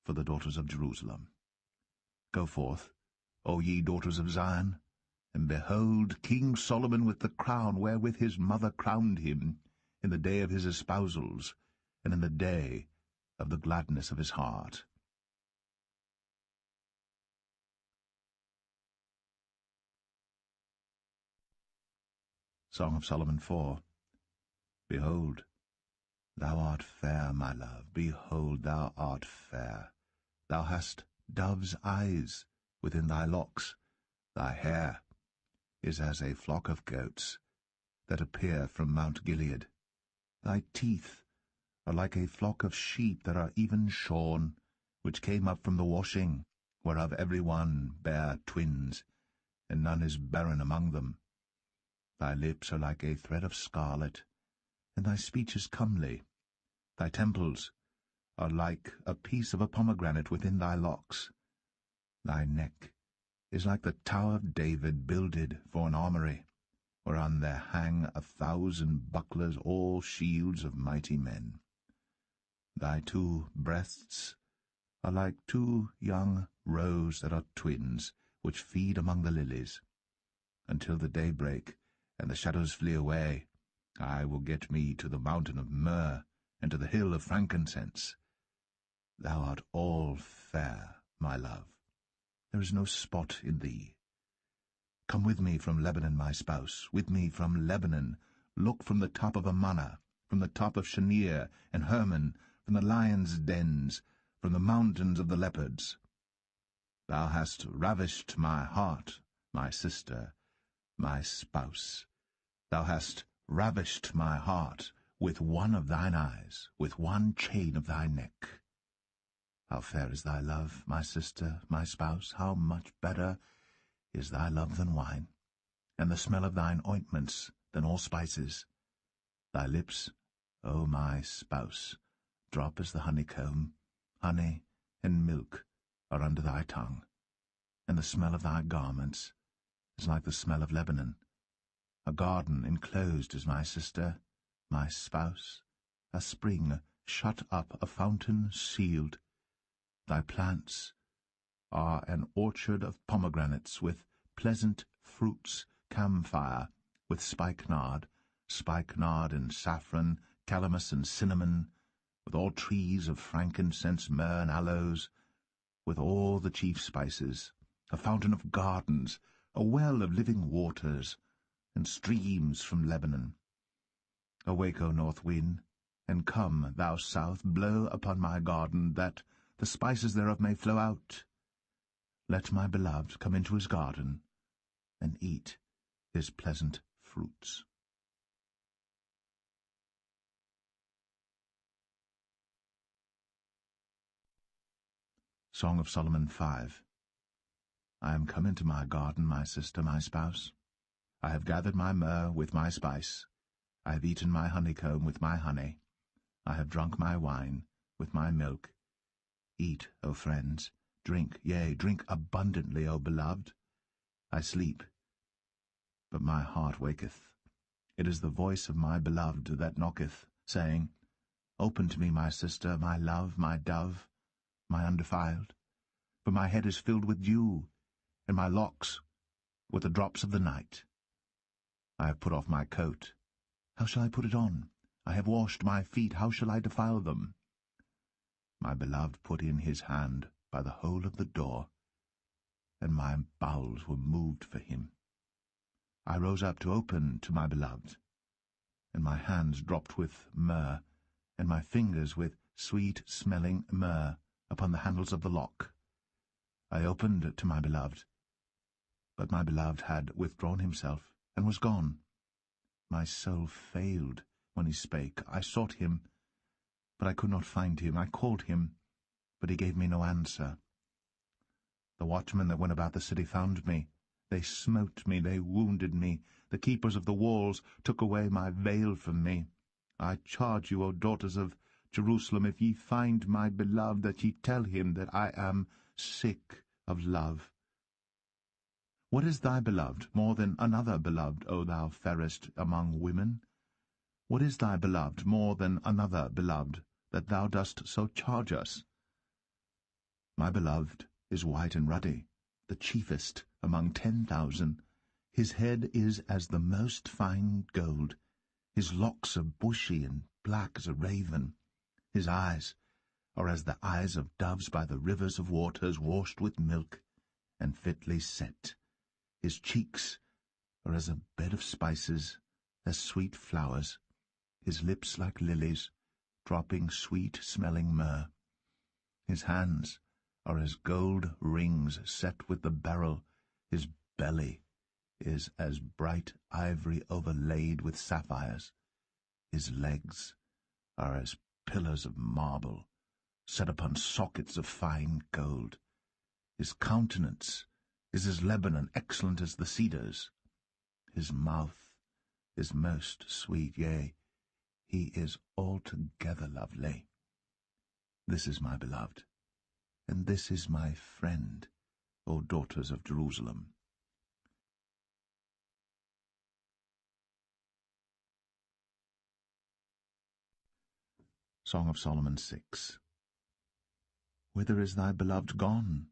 for the daughters of Jerusalem. Go forth, O ye daughters of Zion, and behold King Solomon with the crown wherewith his mother crowned him, in the day of his espousals, and in the day of the gladness of his heart. Song of Solomon 4. Behold, thou art fair, my love, behold, thou art fair. Thou hast dove's eyes within thy locks. Thy hair is as a flock of goats that appear from Mount Gilead. Thy teeth are like a flock of sheep that are even shorn, which came up from the washing, whereof every one bare twins, and none is barren among them. Thy lips are like a thread of scarlet, and thy speech is comely. Thy temples are like a piece of a pomegranate within thy locks. Thy neck is like the tower of David builded for an armoury, whereon there hang 1,000 bucklers, all shields of mighty men. Thy 2 breasts are like 2 young roes that are twins, which feed among the lilies. Until the day break, and the shadows flee away, I will get me to the mountain of myrrh, and to the hill of frankincense. Thou art all fair, my love. There is no spot in thee. Come with me from Lebanon, my spouse, with me from Lebanon. Look from the top of Amana, from the top of Shanir and Hermon, from the lions' dens, from the mountains of the leopards. Thou hast ravished my heart, my sister, my spouse. Thou hast ravished my heart with one of thine eyes, with one chain of thy neck. How fair is thy love, my sister, my spouse! How much better is thy love than wine, and the smell of thine ointments than all spices. Thy lips, O my spouse, drop as the honeycomb. Honey and milk are under thy tongue, and the smell of thy garments is like the smell of Lebanon. A garden enclosed is my sister, my spouse, a spring shut up, a fountain sealed. Thy plants are an orchard of pomegranates, with pleasant fruits, camphire, with spikenard and saffron, calamus and cinnamon, with all trees of frankincense, myrrh, and aloes, with all the chief spices, a fountain of gardens, a well of living waters, and streams from Lebanon. Awake, O north wind, and come, thou south, blow upon my garden, that the spices thereof may flow out. Let my beloved come into his garden, and eat his pleasant fruits. Song of Solomon 5. I am come into my garden, my sister, my spouse. I have gathered my myrrh with my spice. I have eaten my honeycomb with my honey. I have drunk my wine with my milk. Eat, O friends, Drink, yea, drink abundantly, O beloved. I sleep, but my heart waketh. It is the voice of my beloved that knocketh, saying, Open to me, my sister, my love, my dove, my undefiled. For my head is filled with dew, and my locks with the drops of the night. I have put off my coat. How shall I put it on? I have washed my feet. How shall I defile them? My beloved put in his hand by the hole of the door, and my bowels were moved for him. I rose up to open to my beloved, and my hands dropped with myrrh, and my fingers with sweet-smelling myrrh upon the handles of the lock. I opened to my beloved, but my beloved had withdrawn himself, and was gone. My soul failed when he spake. I sought him, but I could not find him. I called him, but he gave me no answer. The watchmen that went about the city found me. They smote me, they wounded me. The keepers of the walls took away my veil from me. I charge you, O daughters of Jerusalem, if ye find my beloved, that ye tell him that I am sick of love. What is thy beloved more than another beloved, O thou fairest among women? What is thy beloved more than another beloved, that thou dost so charge us? My beloved is white and ruddy, the chiefest among 10,000. His head is as the most fine gold. His locks are bushy and black as a raven. His eyes are as the eyes of doves by the rivers of waters, washed with milk and fitly set. His cheeks are as a bed of spices, as sweet flowers. His lips like lilies, dropping sweet-smelling myrrh. His hands are as gold rings set with the beryl. His belly is as bright ivory overlaid with sapphires. His legs are as pillars of marble, set upon sockets of fine gold. His countenance is as Lebanon, excellent as the cedars. His mouth is most sweet, yea, he is altogether lovely. This is my beloved, and this is my friend, O daughters of Jerusalem. Song of Solomon 6. Whither is thy beloved gone,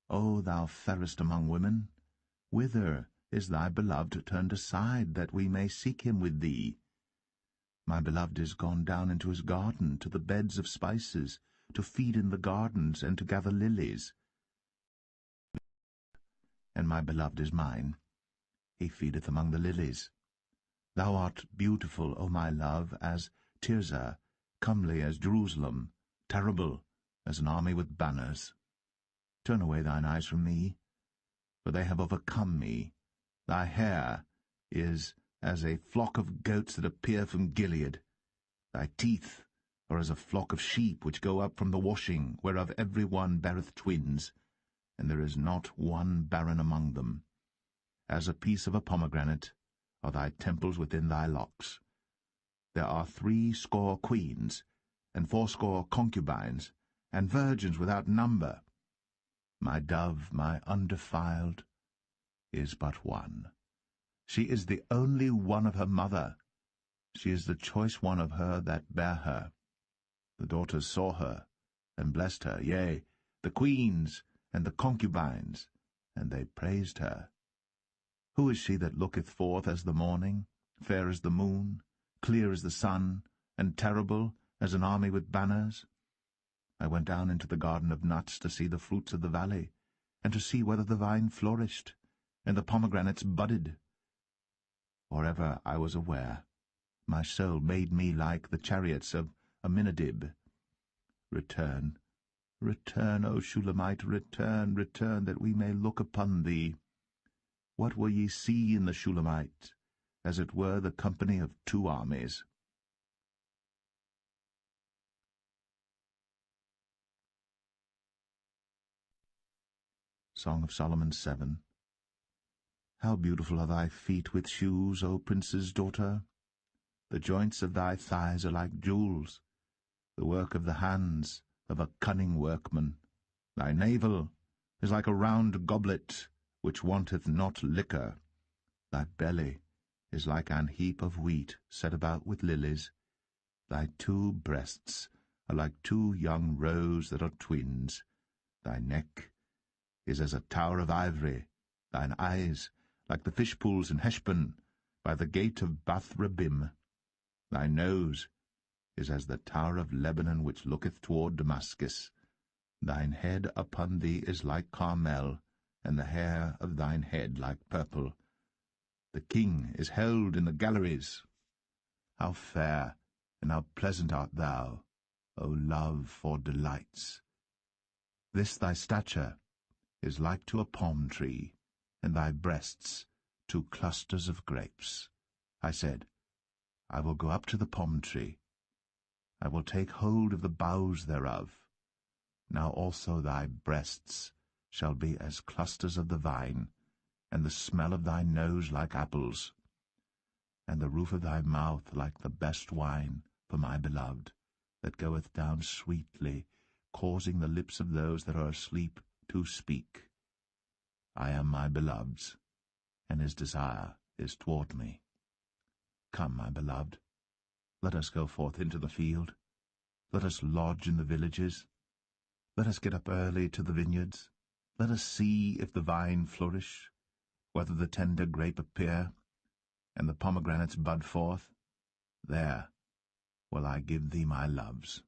O thou fairest among women? Whither is thy beloved turned aside, that we may seek him with thee? My beloved is gone down into his garden, to the beds of spices, to feed in the gardens, and to gather lilies. And my beloved is mine, he feedeth among the lilies. Thou art beautiful, O my love, as Tirzah, comely as Jerusalem, terrible as an army with banners. Turn away thine eyes from me, for they have overcome me. Thy hair is as a flock of goats that appear from Gilead. Thy teeth are as a flock of sheep which go up from the washing, whereof every one beareth twins, and there is not one barren among them. As a piece of a pomegranate are thy temples within thy locks. There are 80 queens, and 80 concubines, and virgins without number. My dove, my undefiled, is but one. She is the only one of her mother. She is the choice one of her that bare her. The daughters saw her, and blessed her, yea, the queens and the concubines, and they praised her. Who is she that looketh forth as the morning, fair as the moon, clear as the sun, and terrible as an army with banners? I went down into the garden of nuts to see the fruits of the valley, and to see whether the vine flourished, and the pomegranates budded. Or ever I was aware, my soul made me like the chariots of Aminadab. Return, return, O Shulamite, return, return, that we may look upon thee. What will ye see in the Shulamite? As it were the company of 2 armies. Song of Solomon 7. How beautiful are thy feet with shoes, O prince's daughter! The joints of thy thighs are like jewels, the work of the hands of a cunning workman. Thy navel is like a round goblet which wanteth not liquor. Thy belly is like an heap of wheat set about with lilies. Thy 2 breasts are like 2 young roes that are twins. Thy neck is as a tower of ivory, thine eyes like the fish pools in Heshbon, by the gate of Bath-rabbim. Thy nose is as the tower of Lebanon which looketh toward Damascus. Thine head upon thee is like Carmel, and the hair of thine head like purple. The king is held in the galleries. How fair and how pleasant art thou, O love for delights! This thy stature is like to a palm tree, and thy breasts to clusters of grapes. I said, I will go up to the palm tree. I will take hold of the boughs thereof. Now also thy breasts shall be as clusters of the vine, and the smell of thy nose like apples, and the roof of thy mouth like the best wine for my beloved, that goeth down sweetly, causing the lips of those that are asleep to speak. I am my beloved's, and his desire is toward me. Come, my beloved, let us go forth into the field. Let us lodge in the villages. Let us get up early to the vineyards. Let us see if the vine flourish, whether the tender grape appear, and the pomegranates bud forth. There will I give thee my loves.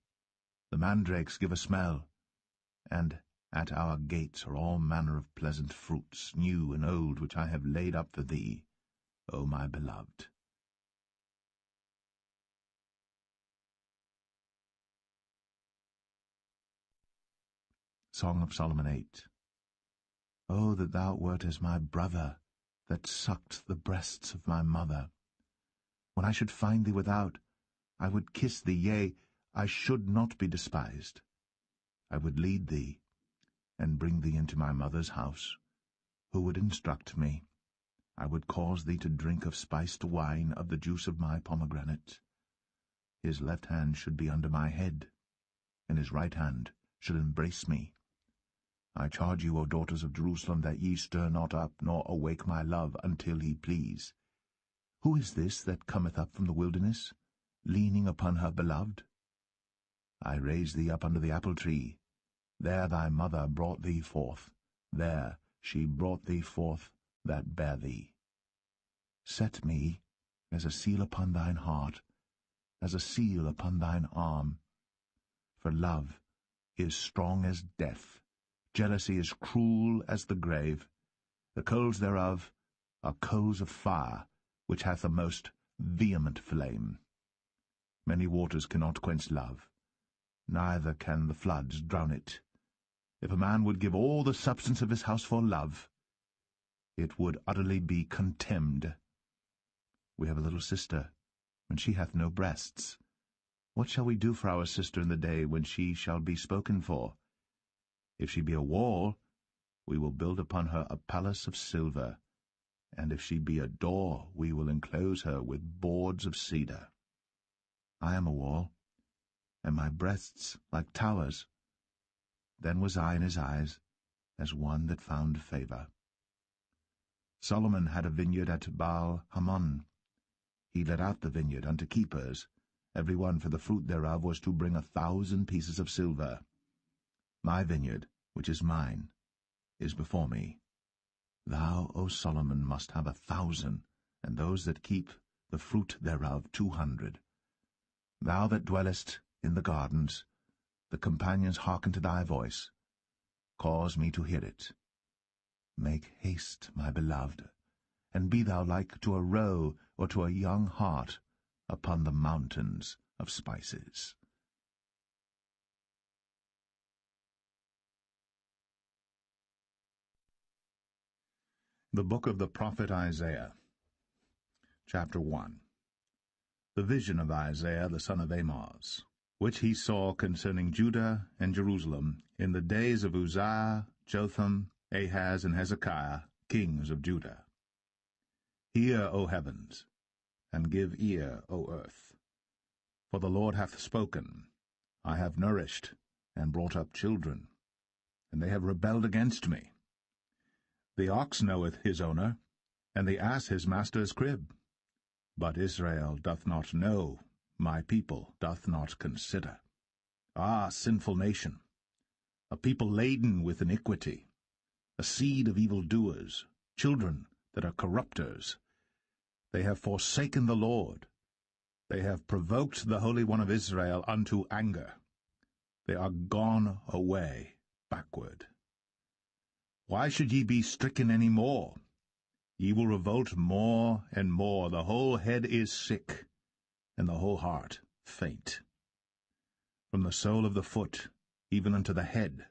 The mandrakes give a smell, and at our gates are all manner of pleasant fruits, new and old, which I have laid up for thee, O my beloved. Song of Solomon 8. O that thou wert as my brother, that sucked the breasts of my mother! When I should find thee without, I would kiss thee, yea, I should not be despised. I would lead thee, and bring thee into my mother's house. Who would instruct me? I would cause thee to drink of spiced wine, of the juice of my pomegranate. His left hand should be under my head, and his right hand should embrace me. I charge you, O daughters of Jerusalem, that ye stir not up, nor awake my love, until he please. Who is this that cometh up from the wilderness, leaning upon her beloved? I raise thee up under the apple tree. There thy mother brought thee forth. There she brought thee forth that bare thee. Set me as a seal upon thine heart, as a seal upon thine arm. For love is strong as death. Jealousy is cruel as the grave. The coals thereof are coals of fire, which hath a most vehement flame. Many waters cannot quench love, neither can the floods drown it. If a man would give all the substance of his house for love, it would utterly be contemned. We have a little sister, and she hath no breasts. What shall we do for our sister in the day when she shall be spoken for? If she be a wall, we will build upon her a palace of silver, and if she be a door, we will enclose her with boards of cedar. I am a wall, and my breasts like towers. Then was I in his eyes as one that found favour. Solomon had a vineyard at Baal-Hamon. He let out the vineyard unto keepers. Every one for the fruit thereof was to bring 1,000 pieces of silver. My vineyard, which is mine, is before me. Thou, O Solomon, must have 1,000, and those that keep the fruit thereof 200. Thou that dwellest in the gardens, the companions hearken to thy voice. Cause me to hear it. Make haste, my beloved, and be thou like to a roe or to a young hart upon the mountains of spices. The Book of the Prophet Isaiah, Chapter 1. The vision of Isaiah the son of Amos, which he saw concerning Judah and Jerusalem in the days of Uzziah, Jotham, Ahaz, and Hezekiah, kings of Judah. Hear, O heavens, and give ear, O earth. For the Lord hath spoken, I have nourished and brought up children. and they have rebelled against me. The ox knoweth his owner, and the ass his master's crib. But Israel doth not know, my people doth not consider. Ah, sinful nation, a people laden with iniquity, a seed of evildoers, children that are corrupters. They have forsaken the Lord. They have provoked the Holy One of Israel unto anger. They are gone away backward. Why should ye be stricken any more? Ye will revolt more and more. The whole head is sick, and the whole heart faint. From the sole of the foot even unto the head,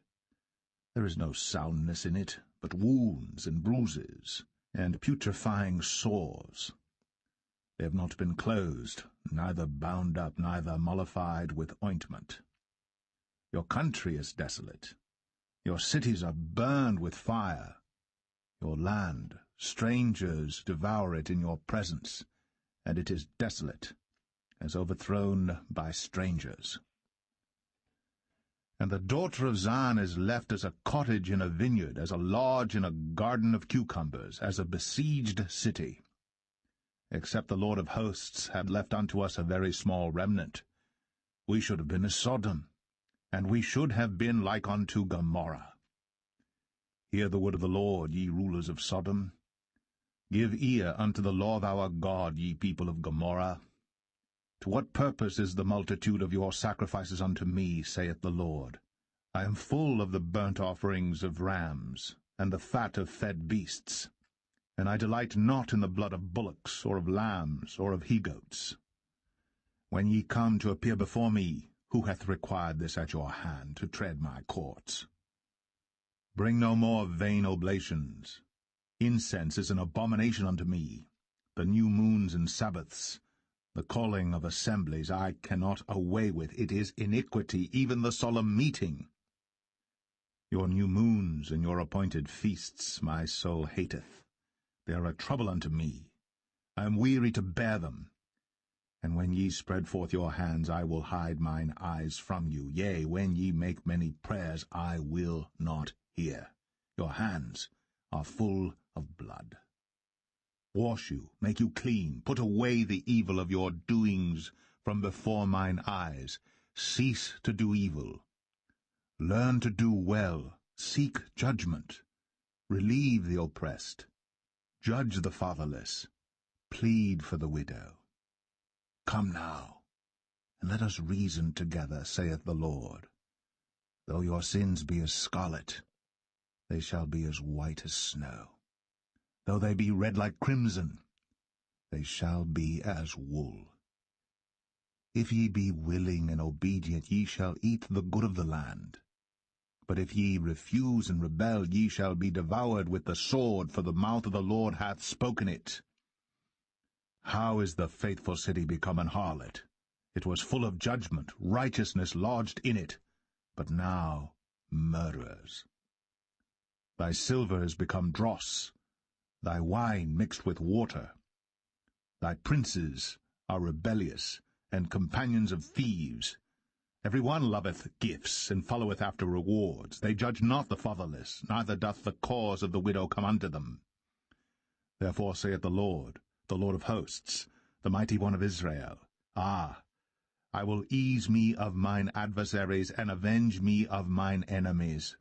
there is no soundness in it, but wounds and bruises, and putrefying sores. They have not been closed, neither bound up, neither mollified with ointment. Your country is desolate. Your cities are burned with fire. Your land, strangers devour it in your presence, and it is desolate, as overthrown by strangers. And the daughter of Zion is left as a cottage in a vineyard, as a lodge in a garden of cucumbers, as a besieged city. Except the Lord of hosts had left unto us a very small remnant, we should have been as Sodom, and we should have been like unto Gomorrah. Hear the word of the Lord, ye rulers of Sodom. Give ear unto the law of our God, ye people of Gomorrah. To what purpose is the multitude of your sacrifices unto me, saith the Lord? I am full of the burnt offerings of rams, and the fat of fed beasts, and I delight not in the blood of bullocks, or of lambs, or of he-goats. When ye come to appear before me, who hath required this at your hand, to tread my courts? Bring no more vain oblations. Incense is an abomination unto me. The new moons and Sabbaths, the calling of assemblies, I cannot away with. It is iniquity, even the solemn meeting. Your new moons and your appointed feasts my soul hateth. They are a trouble unto me. I am weary to bear them. And when ye spread forth your hands, I will hide mine eyes from you. Yea, when ye make many prayers, I will not hear. Your hands are full of blood. Wash you, make you clean, put away the evil of your doings from before mine eyes. Cease to do evil. Learn to do well, seek judgment. Relieve the oppressed. Judge the fatherless. Plead for the widow. Come now, and let us reason together, saith the Lord. Though your sins be as scarlet, they shall be as white as snow. Though they be red like crimson, they shall be as wool. If ye be willing and obedient, ye shall eat the good of the land. But if ye refuse and rebel, ye shall be devoured with the sword, for the mouth of the Lord hath spoken it. How is the faithful city become an harlot? It was full of judgment, righteousness lodged in it, but now murderers. Thy silver is become dross, thy wine mixed with water. Thy princes are rebellious, and companions of thieves. Every one loveth gifts, and followeth after rewards. They judge not the fatherless, neither doth the cause of the widow come unto them. Therefore saith the Lord of hosts, the mighty one of Israel, Ah, I will ease me of mine adversaries, and avenge me of mine enemies.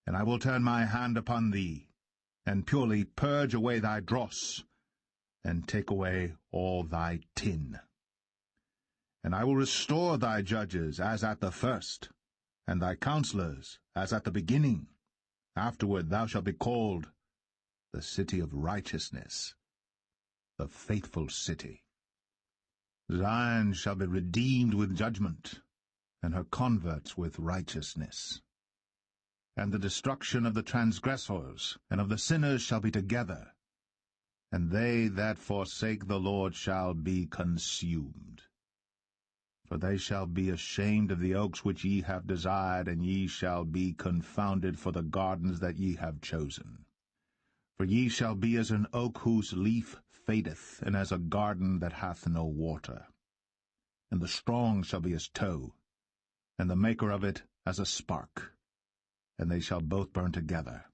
And I will turn my hand upon thee, and purely purge away thy dross, and take away all thy tin. And I will restore thy judges as at the first, and thy counselors as at the beginning. Afterward thou shalt be called the city of righteousness, the faithful city. Zion shall be redeemed with judgment, and her converts with righteousness. And the destruction of the transgressors and of the sinners shall be together, and they that forsake the Lord shall be consumed. For they shall be ashamed of the oaks which ye have desired, and ye shall be confounded for the gardens that ye have chosen. For ye shall be as an oak whose leaf fadeth, and as a garden that hath no water. And the strong shall be as tow, and the maker of it as a spark. and they shall both burn together,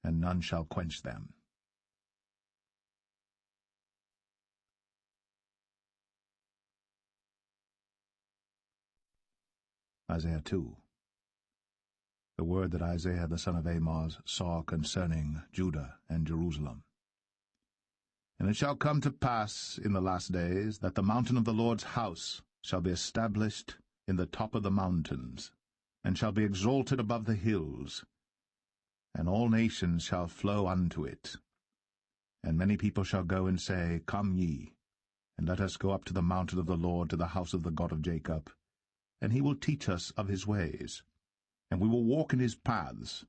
and none shall quench them. Isaiah 2. The word that Isaiah the son of Amos saw concerning Judah and Jerusalem. And it shall come to pass in the last days that the mountain of the Lord's house shall be established in the top of the mountains, and shall be exalted above the hills, and all nations shall flow unto it. And many people shall go and say, Come ye, and let us go up to the mountain of the Lord, to the house of the God of Jacob, and he will teach us of his ways, and we will walk in his paths.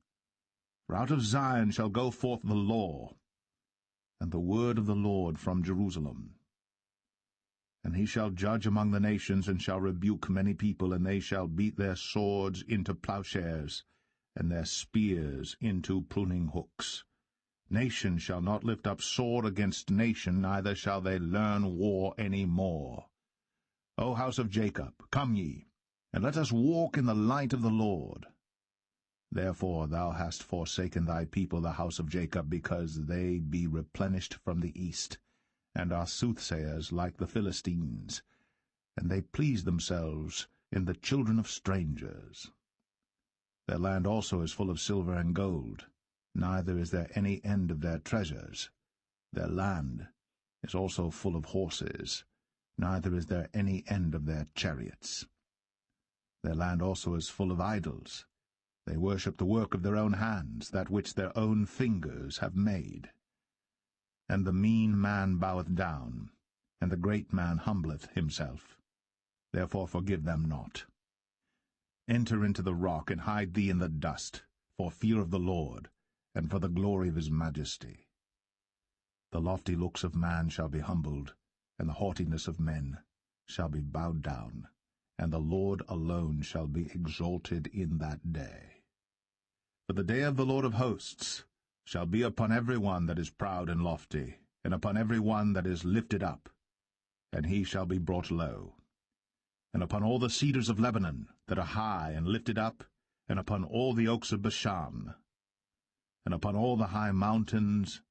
For out of Zion shall go forth the law, and the word of the Lord from Jerusalem. And he shall judge among the nations, and shall rebuke many people, and they shall beat their swords into plowshares, and their spears into pruning hooks. Nation shall not lift up sword against nation, neither shall they learn war any more. O house of Jacob, come ye, and let us walk in the light of the Lord. Therefore thou hast forsaken thy people, the house of Jacob, because they be replenished from the east, and are soothsayers like the Philistines, and they please themselves in the children of strangers. Their land also is full of silver and gold, neither is there any end of their treasures. Their land is also full of horses, neither is there any end of their chariots. Their land also is full of idols. They worship the work of their own hands, that which their own fingers have made. And the mean man boweth down, and the great man humbleth himself. Therefore forgive them not. Enter into the rock, and hide thee in the dust, for fear of the Lord, and for the glory of his majesty. The lofty looks of man shall be humbled, and the haughtiness of men shall be bowed down, and the Lord alone shall be exalted in that day. For the day of the Lord of hosts shall be upon every one that is proud and lofty, and upon every one that is lifted up, and he shall be brought low. And upon all the cedars of Lebanon that are high and lifted up, and upon all the oaks of Bashan, and upon all the high mountains,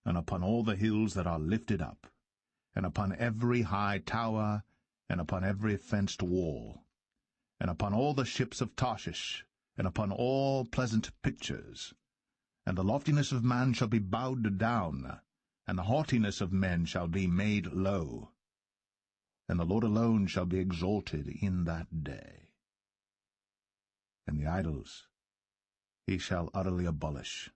and upon all the hills that are lifted up, and upon every high tower, and upon every fenced wall, and upon all the ships of Tarshish, and upon all pleasant pictures. And the loftiness of man shall be bowed down, and the haughtiness of men shall be made low. And the Lord alone shall be exalted in that day. And the idols he shall utterly abolish.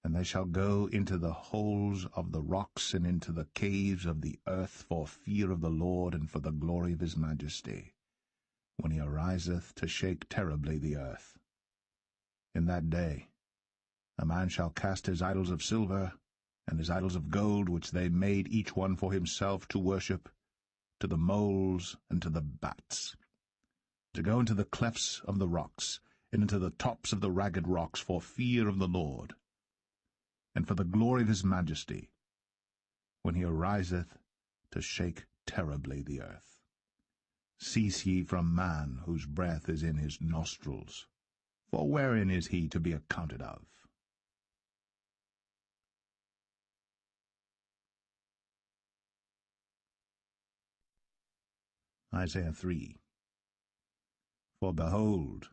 And they shall go into the holes of the rocks, and into the caves of the earth, for fear of the Lord, and for the glory of his majesty, when he ariseth to shake terribly the earth. In that day a man shall cast his idols of silver, and his idols of gold, which they made each one for himself to worship, to the moles and to the bats, to go into the clefts of the rocks, and into the tops of the ragged rocks, for fear of the Lord, and for the glory of his majesty, when he ariseth to shake terribly the earth. Cease ye from man, whose breath is in his nostrils, for wherein is he to be accounted of? Isaiah 3. For behold,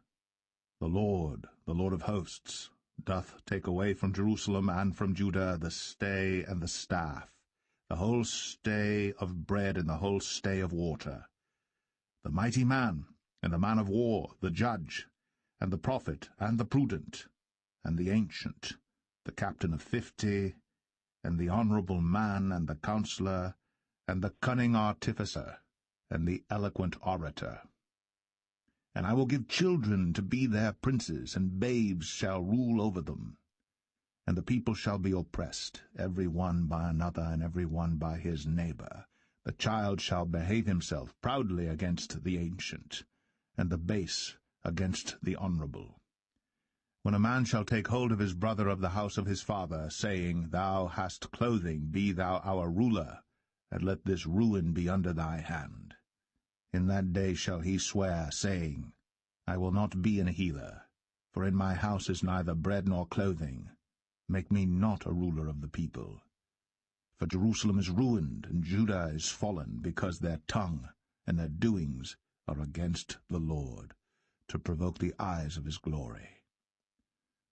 the Lord of hosts, doth take away from Jerusalem and from Judah the stay and the staff, the whole stay of bread and the whole stay of water, the mighty man, and the man of war, the judge, and the prophet, and the prudent, and the ancient, the captain of 50, and the honorable man, and the counselor, and the cunning artificer, and the eloquent orator. And I will give children to be their princes, and babes shall rule over them. And the people shall be oppressed, every one by another, and every one by his neighbor. The child shall behave himself proudly against the ancient, and the base against the honorable. When a man shall take hold of his brother of the house of his father, saying, Thou hast clothing, be thou our ruler, and let this ruin be under thy hand. In that day shall he swear, saying, I will not be an healer, For in my house is neither bread nor clothing. Make me not a ruler of the people. For Jerusalem is ruined, and Judah is fallen, because their tongue and their doings are against the Lord, to provoke the eyes of his glory.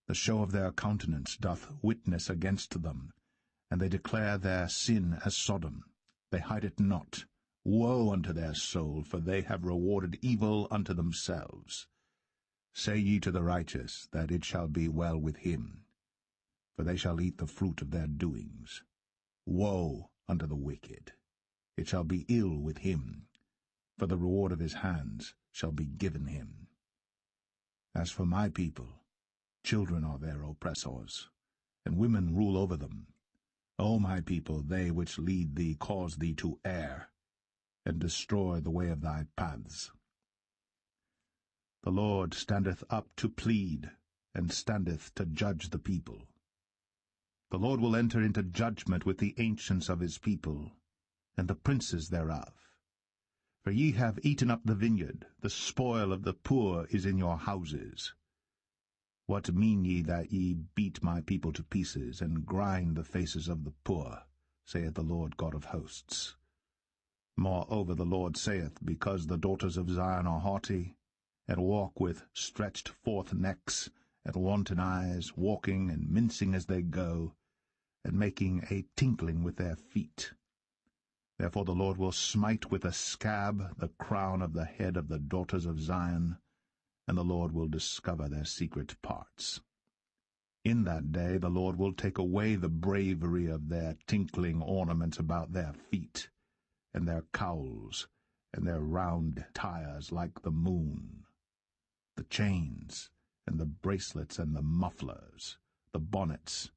The show of their countenance doth witness against them, and they declare their sin as Sodom. They hide it not. Woe unto their soul, for they have rewarded evil unto themselves. Say ye to the righteous, that it shall be well with him, for they shall eat the fruit of their doings. Woe unto the wicked! It shall be ill with him, for the reward of his hands shall be given him. As for my people, children are their oppressors, and women rule over them. O my people, they which lead thee cause thee to err, and destroy the way of thy paths. The Lord standeth up to plead, and standeth to judge the people. The Lord will enter into judgment with the ancients of his people, and the princes thereof. For ye have eaten up the vineyard, the spoil of the poor is in your houses. What mean ye that ye beat my people to pieces, and grind the faces of the poor, saith the Lord God of hosts? Moreover the Lord saith, because the daughters of Zion are haughty, and walk with stretched forth necks, and wanton eyes, walking and mincing as they go, and making a tinkling with their feet. Therefore the Lord will smite with a scab the crown of the head of the daughters of Zion, and the Lord will discover their secret parts. In that day the Lord will take away the bravery of their tinkling ornaments about their feet, and their cowls, and their round tires like the moon, the chains, and the bracelets, and the mufflers, the bonnets,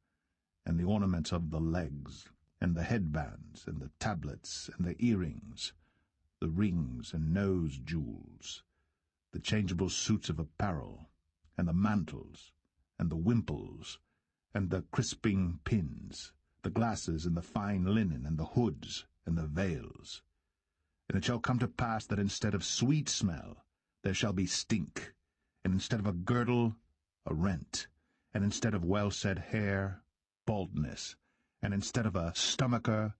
and the ornaments of the legs, and the headbands, and the tablets, and the earrings, the rings and nose jewels, the changeable suits of apparel, and the mantles, and the wimples, and the crisping pins, the glasses, and the fine linen, and the hoods, and the veils. And it shall come to pass that instead of sweet smell there shall be stink, and instead of a girdle, a rent, and instead of well-set hair, baldness, and instead of a stomacher,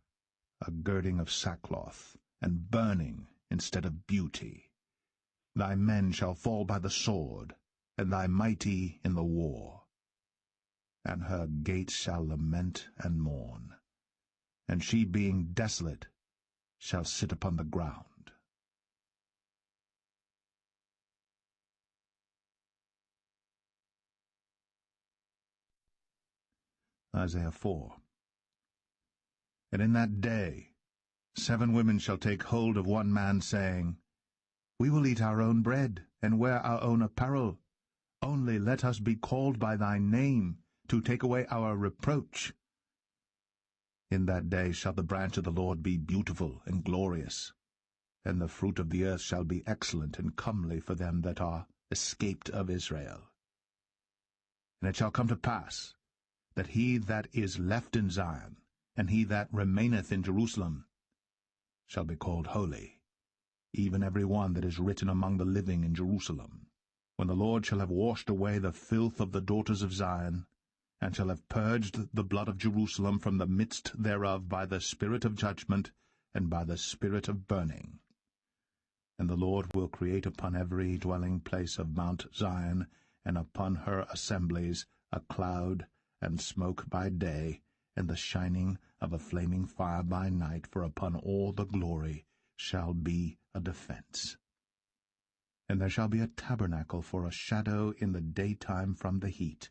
a girding of sackcloth, and burning instead of beauty. Thy men shall fall by the sword, and thy mighty in the war. And her gates shall lament and mourn, and she being desolate shall sit upon the ground. Isaiah 4. And in that day 7 women shall take hold of one man, saying, We will eat our own bread, and wear our own apparel. Only let us be called by thy name, to take away our reproach. In that day shall the branch of the Lord be beautiful and glorious, and the fruit of the earth shall be excellent and comely for them that are escaped of Israel. And it shall come to pass, that he that is left in Zion, and he that remaineth in Jerusalem, shall be called holy, even every one that is written among the living in Jerusalem, when the Lord shall have washed away the filth of the daughters of Zion, and shall have purged the blood of Jerusalem from the midst thereof by the spirit of judgment, and by the spirit of burning. And the Lord will create upon every dwelling place of Mount Zion, and upon her assemblies, a cloud and smoke by day, and the shining of a flaming fire by night, for upon all the glory shall be a defense. And there shall be a tabernacle for a shadow in the daytime from the heat,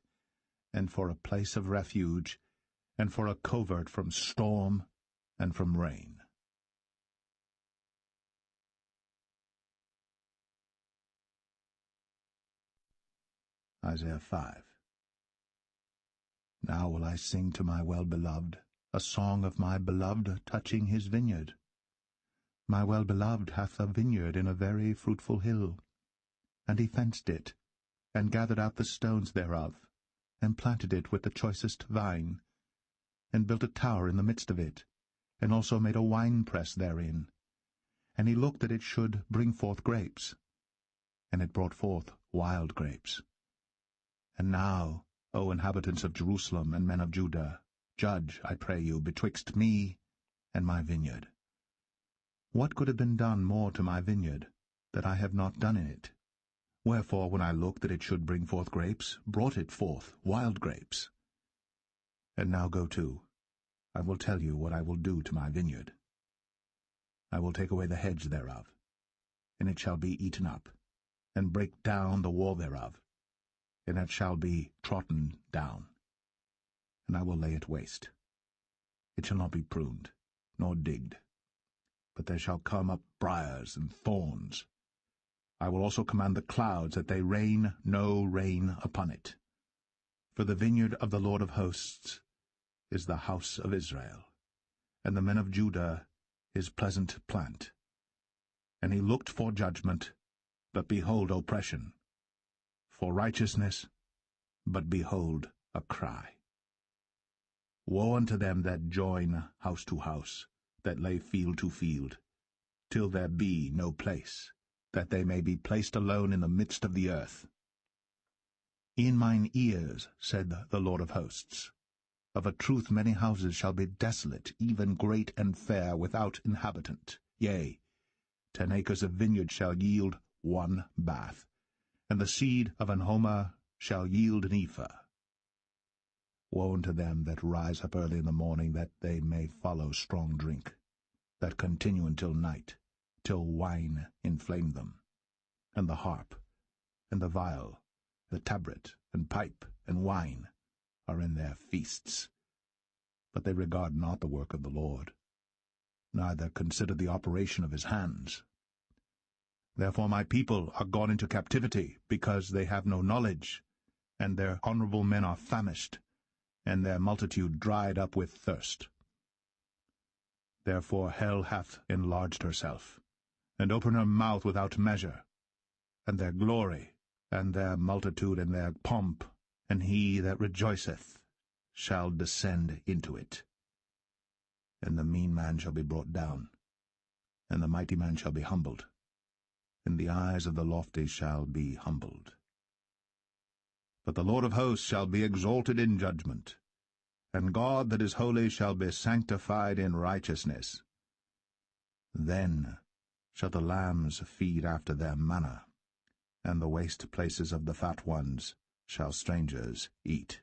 and for a place of refuge, and for a covert from storm and from rain. Isaiah 5. Now will I sing to my well-beloved a song of my beloved touching his vineyard. My well-beloved hath a vineyard in a very fruitful hill, and he fenced it, and gathered out the stones thereof, and planted it with the choicest vine, and built a tower in the midst of it, and also made a winepress therein. And he looked that it should bring forth grapes, and it brought forth wild grapes. And now, O inhabitants of Jerusalem and men of Judah, judge, I pray you, betwixt me and my vineyard. What could have been done more to my vineyard, that I have not done in it? Wherefore, when I looked that it should bring forth grapes, brought it forth wild grapes. And now go to, I will tell you what I will do to my vineyard. I will take away the hedge thereof, and it shall be eaten up, and break down the wall thereof, and it shall be trodden down. And I will lay it waste. It shall not be pruned, nor digged, but there shall come up briars and thorns. I will also command the clouds that they rain no rain upon it. For the vineyard of the Lord of hosts is the house of Israel, and the men of Judah his pleasant plant. And he looked for judgment, but behold oppression, for righteousness, but behold a cry. Woe unto them that join house to house, that lay field to field, till there be no place, that they may be placed alone in the midst of the earth. In mine ears, said the Lord of hosts, of a truth many houses shall be desolate, even great and fair, without inhabitant. Yea, 10 acres of vineyard shall yield 1 bath, and the seed of an homer shall yield an ephah. Woe unto them that rise up early in the morning, that they may follow strong drink, that continue until night, till wine inflame them, and the harp, and the viol, the tabret, and pipe, and wine are in their feasts. But they regard not the work of the Lord, neither consider the operation of his hands. Therefore my people are gone into captivity, because they have no knowledge, and their honorable men are famished, and their multitude dried up with thirst. Therefore hell hath enlarged herself, and opened her mouth without measure, and their glory, and their multitude, and their pomp, and he that rejoiceth shall descend into it. And the mean man shall be brought down, and the mighty man shall be humbled, and the eyes of the lofty shall be humbled. But the Lord of hosts shall be exalted in judgment, and God that is holy shall be sanctified in righteousness. Then shall the lambs feed after their manner, and the waste places of the fat ones shall strangers eat.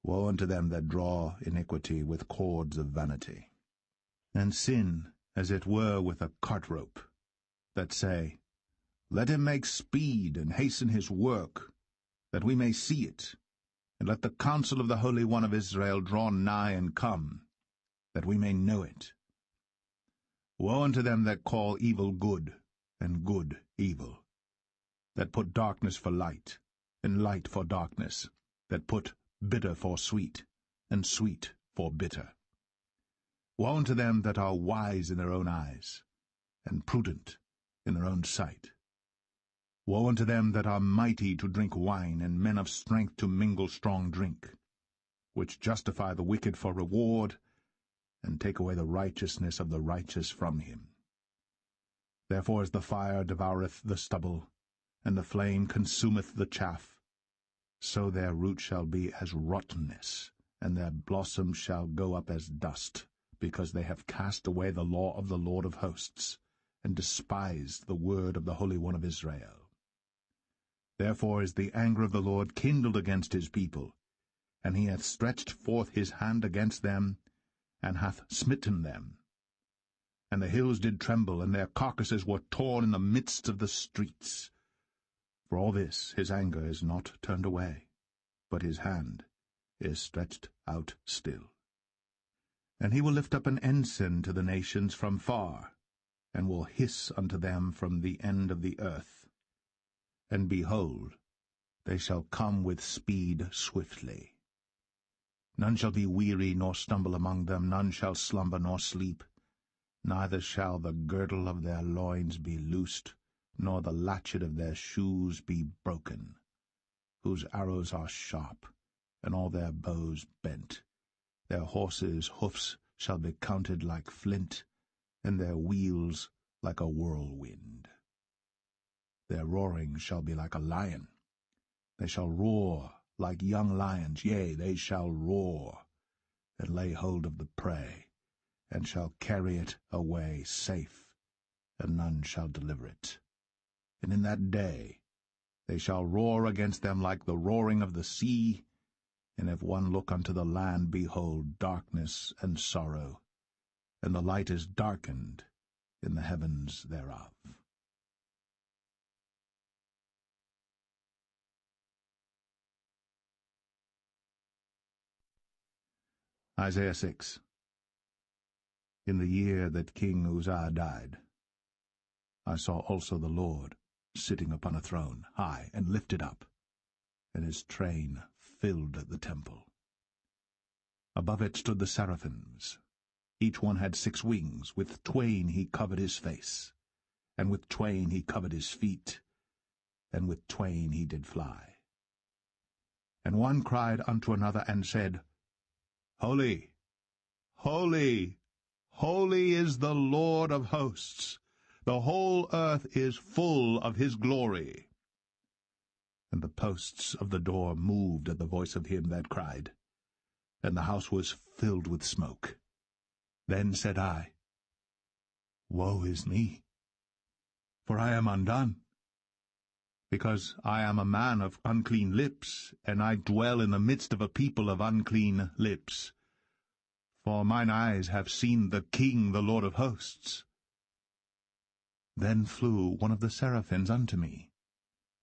Woe unto them that draw iniquity with cords of vanity, and sin as it were with a cart rope, that say, Let him make speed and hasten his work, that we may see it, and let the counsel of the Holy One of Israel draw nigh and come, that we may know it. Woe unto them that call evil good, and good evil, that put darkness for light, and light for darkness, that put bitter for sweet, and sweet for bitter. Woe unto them that are wise in their own eyes, and prudent in their own sight. Woe unto them that are mighty to drink wine, and men of strength to mingle strong drink, which justify the wicked for reward, and take away the righteousness of the righteous from him. Therefore as the fire devoureth the stubble, and the flame consumeth the chaff, so their root shall be as rottenness, and their blossom shall go up as dust, because they have cast away the law of the Lord of hosts, and despised the word of the Holy One of Israel. Therefore is the anger of the Lord kindled against his people, and he hath stretched forth his hand against them, and hath smitten them. And the hills did tremble, and their carcasses were torn in the midst of the streets. For all this his anger is not turned away, but his hand is stretched out still. And he will lift up an ensign to the nations from far, and will hiss unto them from the end of the earth. And behold, they shall come with speed swiftly. None shall be weary nor stumble among them, none shall slumber nor sleep, neither shall the girdle of their loins be loosed, nor the latchet of their shoes be broken, whose arrows are sharp, and all their bows bent. Their horses' hoofs shall be counted like flint, and their wheels like a whirlwind. Their roaring shall be like a lion, They shall roar like young lions, yea, they shall roar, and lay hold of the prey, and shall carry it away safe, and none shall deliver it. And in that day they shall roar against them like the roaring of the sea, and if one look unto the land, behold, darkness and sorrow, and the light is darkened in the heavens thereof. Isaiah 6. In the year that King Uzziah died, I saw also the Lord sitting upon a throne, high and lifted up, and his train filled the temple. Above it stood the seraphims. Each one had 6 wings. With twain he covered his face, and with twain he covered his feet, and with twain he did fly. And one cried unto another, and said, Holy, holy, holy is the Lord of hosts. The whole earth is full of his glory. And the posts of the door moved at the voice of him that cried, and the house was filled with smoke. Then said I, Woe is me, for I am undone, because I am a man of unclean lips, and I dwell in the midst of a people of unclean lips. For mine eyes have seen the King, the Lord of hosts. Then flew one of the seraphims unto me,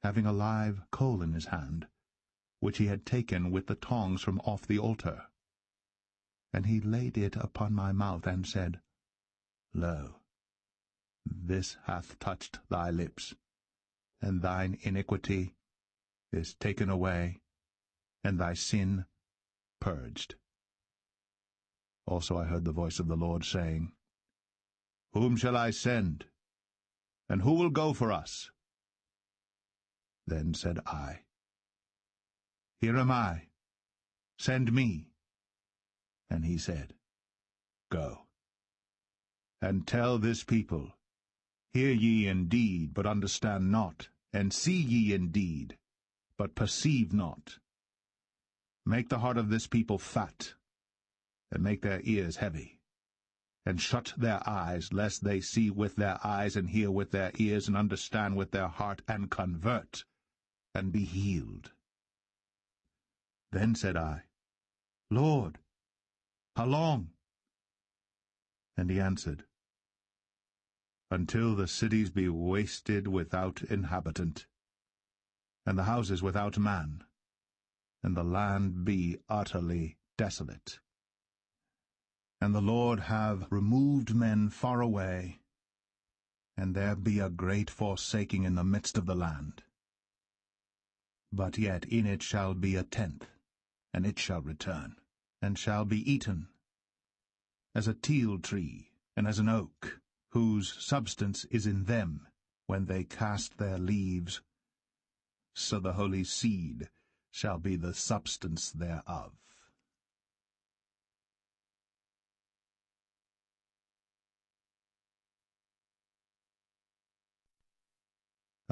having a live coal in his hand, which he had taken with the tongs from off the altar. And he laid it upon my mouth, and said, Lo, this hath touched thy lips, and thine iniquity is taken away, and thy sin purged. Also I heard the voice of the Lord saying, Whom shall I send? And who will go for us? Then said I, Here am I, send me. And he said, Go, and tell this people, Hear ye indeed, but understand not, and see ye indeed, but perceive not. Make the heart of this people fat, and make their ears heavy, and shut their eyes, lest they see with their eyes, and hear with their ears, and understand with their heart, and convert, and be healed. Then said I, Lord, how long? And he answered, Until the cities be wasted without inhabitant, and the houses without man, and the land be utterly desolate. And the Lord have removed men far away, and there be a great forsaking in the midst of the land. But yet in it shall be a tenth, and it shall return, and shall be eaten, as a teil tree, and as an oak, whose substance is in them when they cast their leaves, so the holy seed shall be the substance thereof.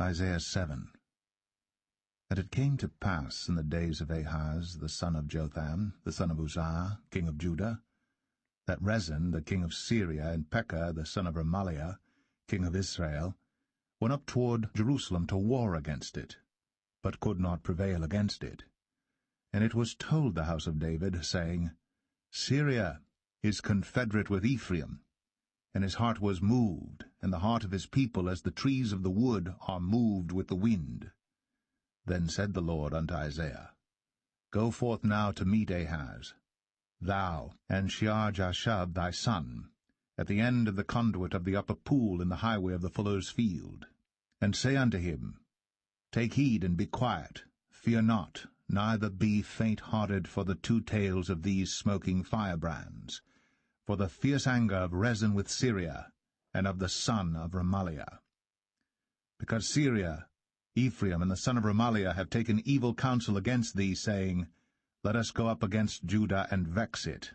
Isaiah 7. And it came to pass in the days of Ahaz, the son of Jotham, the son of Uzziah, king of Judah, that Rezin, the king of Syria, and Pekah, the son of Remaliah, king of Israel, went up toward Jerusalem to war against it, but could not prevail against it. And it was told the house of David, saying, Syria is confederate with Ephraim, and his heart was moved, and the heart of his people as the trees of the wood are moved with the wind. Then said the Lord unto Isaiah, Go forth now to meet Ahaz, thou and Shear-Jashub thy son, at the end of the conduit of the upper pool in the highway of the fuller's field, and say unto him, Take heed and be quiet, fear not, neither be faint-hearted for the 2 tails of these smoking firebrands, for the fierce anger of Rezin with Syria, and of the son of Remaliah. Because Syria, Ephraim, and the son of Remaliah have taken evil counsel against thee, saying, Let us go up against Judah and vex it,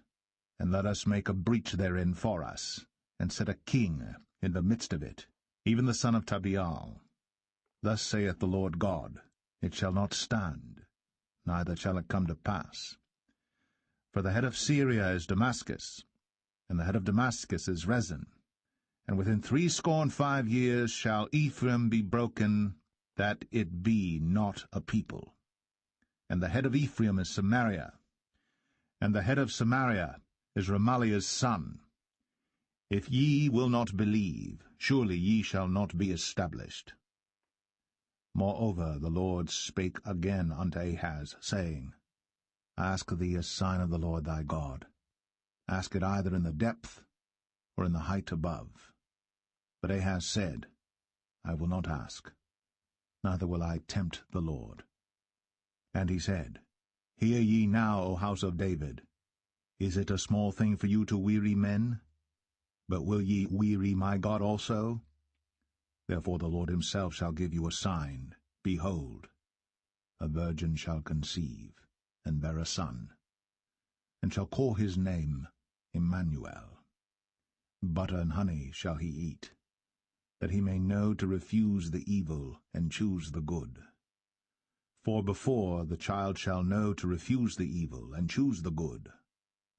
and let us make a breach therein for us, and set a king in the midst of it, even the son of Tabeal. Thus saith the Lord God, it shall not stand, neither shall it come to pass. For the head of Syria is Damascus, and the head of Damascus is Rezin. And within 65 years shall Ephraim be broken, that it be not a people. And the head of Ephraim is Samaria, and the head of Samaria is Remaliah's son. If ye will not believe, surely ye shall not be established. Moreover the Lord spake again unto Ahaz, saying, Ask thee a sign of the Lord thy God. Ask it either in the depth or in the height above. But Ahaz said, I will not ask, neither will I tempt the Lord. And he said, Hear ye now, O house of David. Is it a small thing for you to weary men? But will ye weary my God also? Therefore the Lord himself shall give you a sign. Behold, a virgin shall conceive, and bear a son, and shall call his name Emmanuel. Butter and honey shall he eat, that he may know to refuse the evil and choose the good. For before the child shall know to refuse the evil and choose the good,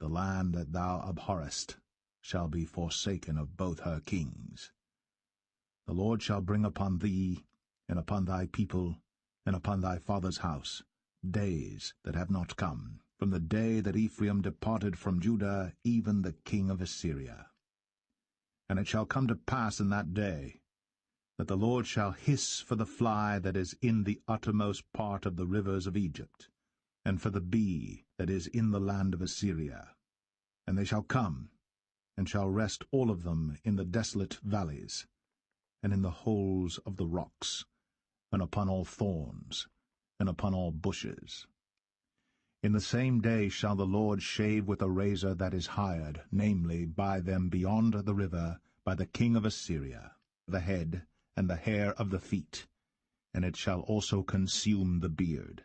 the land that thou abhorrest shall be forsaken of both her kings. The Lord shall bring upon thee, and upon thy people, and upon thy father's house, days that have not come, from the day that Ephraim departed from Judah, even the king of Assyria. And it shall come to pass in that day, that the Lord shall hiss for the fly that is in the uttermost part of the rivers of Egypt, and for the bee that is in the land of Assyria. And they shall come, and shall rest all of them in the desolate valleys, and in the holes of the rocks, and upon all thorns, and upon all bushes. In the same day shall the Lord shave with a razor that is hired, namely, by them beyond the river, by the king of Assyria, the head and the hair of the feet, and it shall also consume the beard.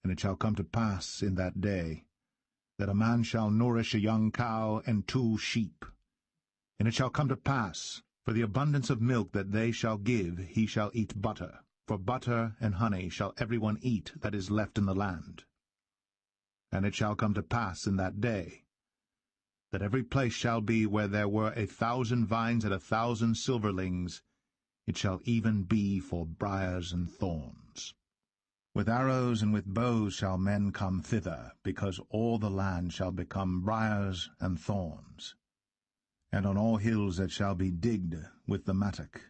And it shall come to pass in that day, that a man shall nourish a young cow and 2 sheep. And it shall come to pass, for the abundance of milk that they shall give, he shall eat butter. For butter and honey shall every one eat that is left in the land. And it shall come to pass in that day, that every place shall be where there were 1,000 vines and 1,000 silverlings, it shall even be for briars and thorns. With arrows and with bows shall men come thither, because all the land shall become briars and thorns. And on all hills that shall be digged with the mattock,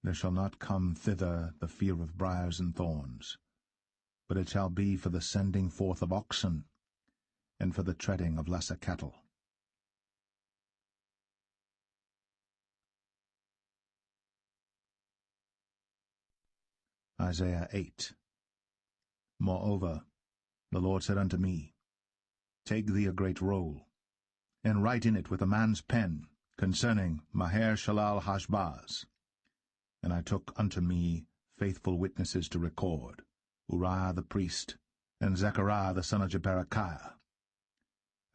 there shall not come thither the fear of briars and thorns, but it shall be for the sending forth of oxen, and for the treading of lesser cattle. Isaiah 8. Moreover, the Lord said unto me, Take thee a great roll, and write in it with a man's pen, concerning Maher-shalal-Hashbaz. And I took unto me faithful witnesses to record, Uriah the priest, and Zechariah the son of Jeberechiah.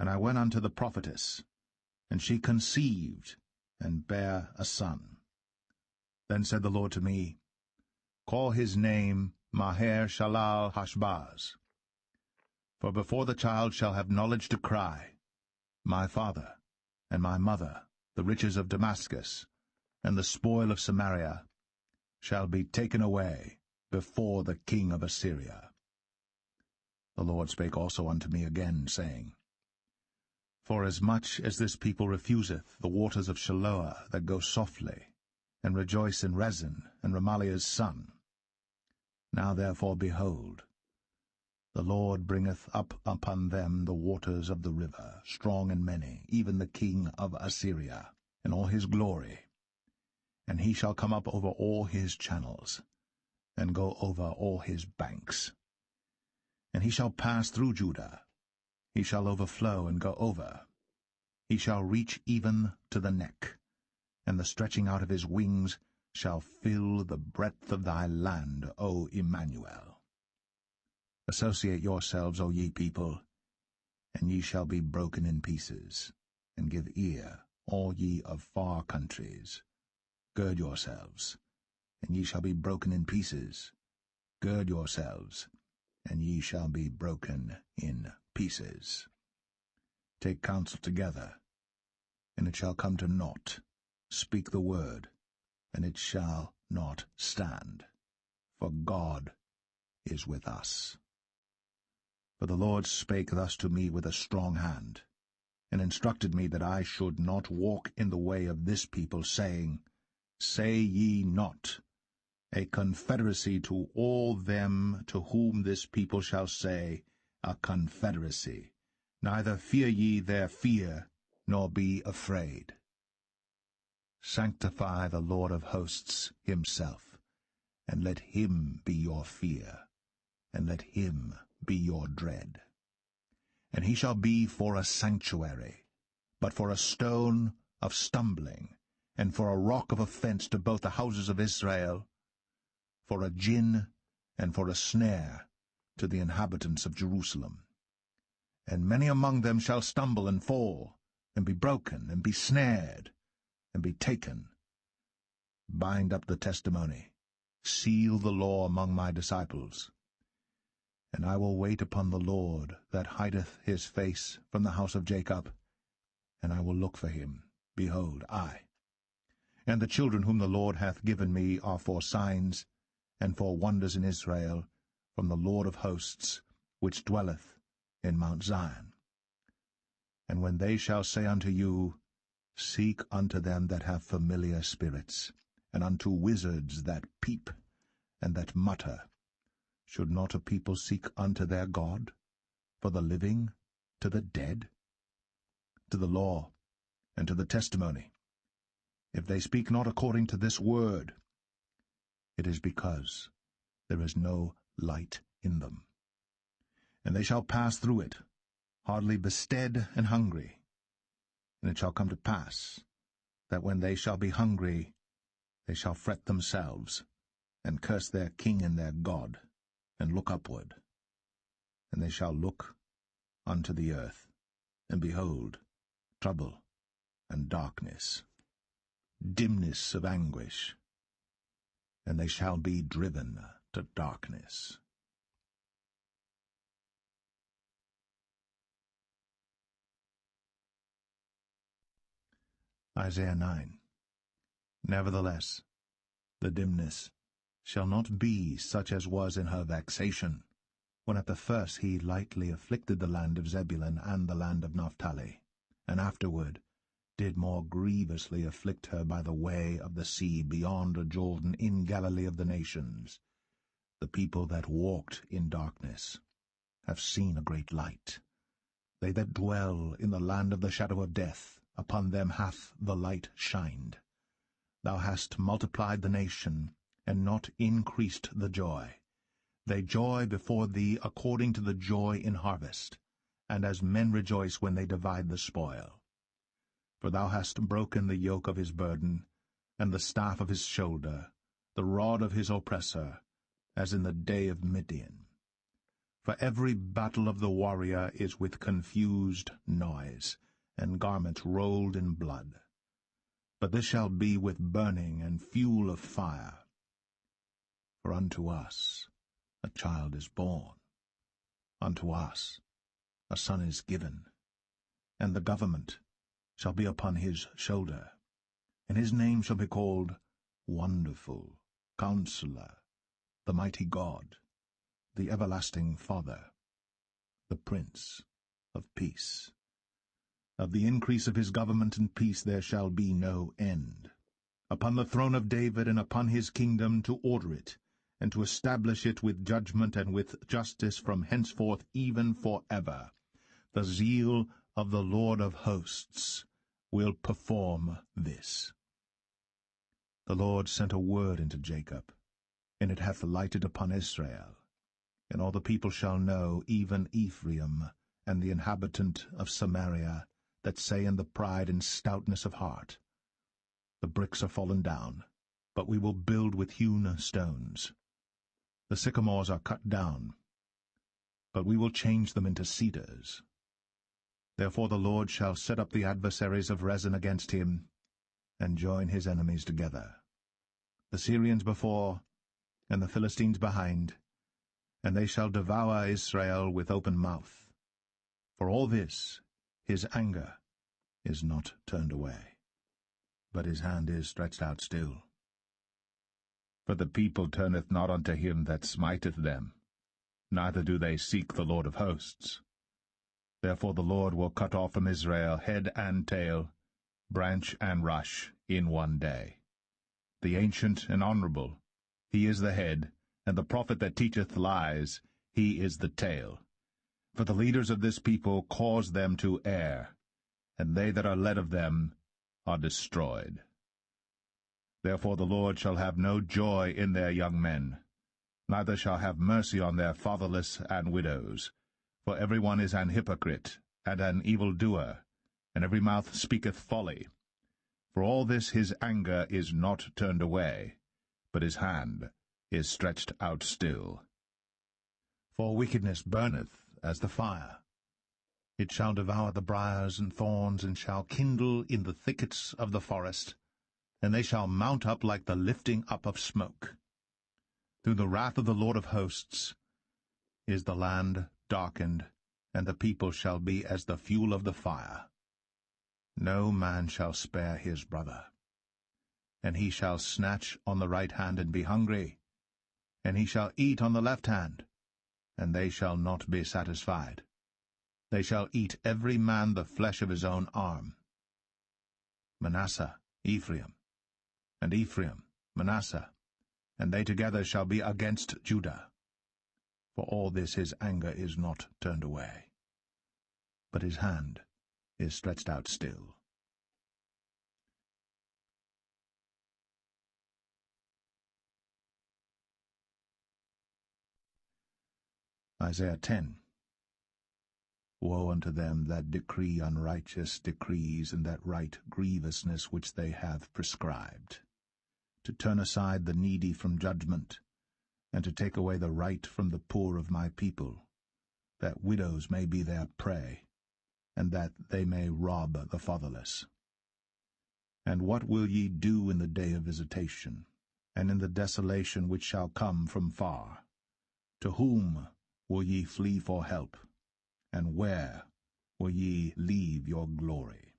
And I went unto the prophetess, and she conceived, and bare a son. Then said the Lord to me, Call his name Maher-shalal-Hashbaz. For before the child shall have knowledge to cry, My father, and my mother, the riches of Damascus, and the spoil of Samaria, shall be taken away before the king of Assyria. The Lord spake also unto me again, saying, Forasmuch as this people refuseth the waters of Shiloah that go softly, and rejoice in Rezin and Remaliah's son, now therefore, behold, the Lord bringeth up upon them the waters of the river, strong and many, even the king of Assyria, in all his glory. And he shall come up over all his channels, and go over all his banks. And he shall pass through Judah, he shall overflow and go over. He shall reach even to the neck, and the stretching out of his wings shall fill the breadth of thy land, O Emmanuel. Associate yourselves, O ye people, and ye shall be broken in pieces, and give ear, all ye of far countries. Gird yourselves, and ye shall be broken in pieces, Gird yourselves, and ye shall be broken in pieces. Take counsel together, and it shall come to naught. Speak the word, and it shall not stand. For God is with us. For the Lord spake thus to me with a strong hand, and instructed me that I should not walk in the way of this people, saying, Say ye not, a confederacy to all them to whom this people shall say, a confederacy. Neither fear ye their fear, nor be afraid. Sanctify the Lord of hosts himself, and let him be your fear, and let him be your dread. And he shall be for a sanctuary, but for a stone of stumbling, and for a rock of offense to both the houses of Israel, for a gin and for a snare to the inhabitants of Jerusalem. And many among them shall stumble and fall, and be broken, and be snared, and be taken. Bind up the testimony, seal the law among my disciples. And I will wait upon the Lord that hideth his face from the house of Jacob, and I will look for him. Behold, I. And the children whom the Lord hath given me are for signs and for wonders in Israel, from the Lord of hosts, which dwelleth in Mount Zion. And when they shall say unto you, Seek unto them that have familiar spirits, and unto wizards that peep, and that mutter, should not a people seek unto their God, for the living to the dead? To the law and to the testimony, if they speak not according to this word, it is because there is no light in them. And they shall pass through it, hardly bestead and hungry. And it shall come to pass, that when they shall be hungry, they shall fret themselves, and curse their king and their God, and look upward. And they shall look unto the earth, and behold, trouble and darkness, dimness of anguish, and they shall be driven to darkness. Isaiah 9. Nevertheless, the dimness shall not be such as was in her vexation, when at the first he lightly afflicted the land of Zebulun and the land of Naphtali, and afterward did more grievously afflict her by the way of the sea beyond Jordan in Galilee of the nations. The people that walked in darkness have seen a great light. They that dwell in the land of the shadow of death, upon them hath the light shined. Thou hast multiplied the nation, and not increased the joy. They joy before thee according to the joy in harvest, and as men rejoice when they divide the spoil. For thou hast broken the yoke of his burden, and the staff of his shoulder, the rod of his oppressor, as in the day of Midian. For every battle of the warrior is with confused noise, and garments rolled in blood. But this shall be with burning and fuel of fire. For unto us a child is born, unto us a son is given, and the government shall be upon his shoulder, and his name shall be called Wonderful, Counselor, the Mighty God, the Everlasting Father, the Prince of Peace. Of the increase of his government and peace there shall be no end, upon the throne of David and upon his kingdom, to order it, and to establish it with judgment and with justice from henceforth even forever. The zeal of the Lord of hosts will perform this. The Lord sent a word into Jacob, and it hath lighted upon Israel. And all the people shall know, even Ephraim, and the inhabitant of Samaria, that say in the pride and stoutness of heart, The bricks are fallen down, but we will build with hewn stones. The sycamores are cut down, but we will change them into cedars. Therefore the Lord shall set up the adversaries of Rezin against him, and join his enemies together. The Syrians before, and the Philistines behind, and they shall devour Israel with open mouth. For all this his anger is not turned away, but his hand is stretched out still. For the people turneth not unto him that smiteth them, neither do they seek the Lord of hosts. Therefore the Lord will cut off from Israel head and tail, branch and rush, in one day. The ancient and honorable, he is the head, and the prophet that teacheth lies, he is the tail. For the leaders of this people cause them to err, and they that are led of them are destroyed. Therefore the Lord shall have no joy in their young men, neither shall have mercy on their fatherless and widows. For every one is an hypocrite, and an evildoer, and every mouth speaketh folly. For all this his anger is not turned away, but his hand is stretched out still. For wickedness burneth as the fire. It shall devour the briars and thorns, and shall kindle in the thickets of the forest, and they shall mount up like the lifting up of smoke. Through the wrath of the Lord of hosts is the land darkened, and the people shall be as the fuel of the fire. No man shall spare his brother. And he shall snatch on the right hand and be hungry, and he shall eat on the left hand, and they shall not be satisfied. They shall eat every man the flesh of his own arm. Manasseh, Ephraim, and Ephraim, Manasseh, and they together shall be against Judah. For all this his anger is not turned away, but his hand is stretched out still. Isaiah 10. Woe unto them that decree unrighteous decrees, and that write grievousness which they have prescribed, to turn aside the needy from judgment, and to take away the right from the poor of my people, that widows may be their prey, and that they may rob the fatherless. And what will ye do in the day of visitation, and in the desolation which shall come from far? To whom will ye flee for help? And where will ye leave your glory?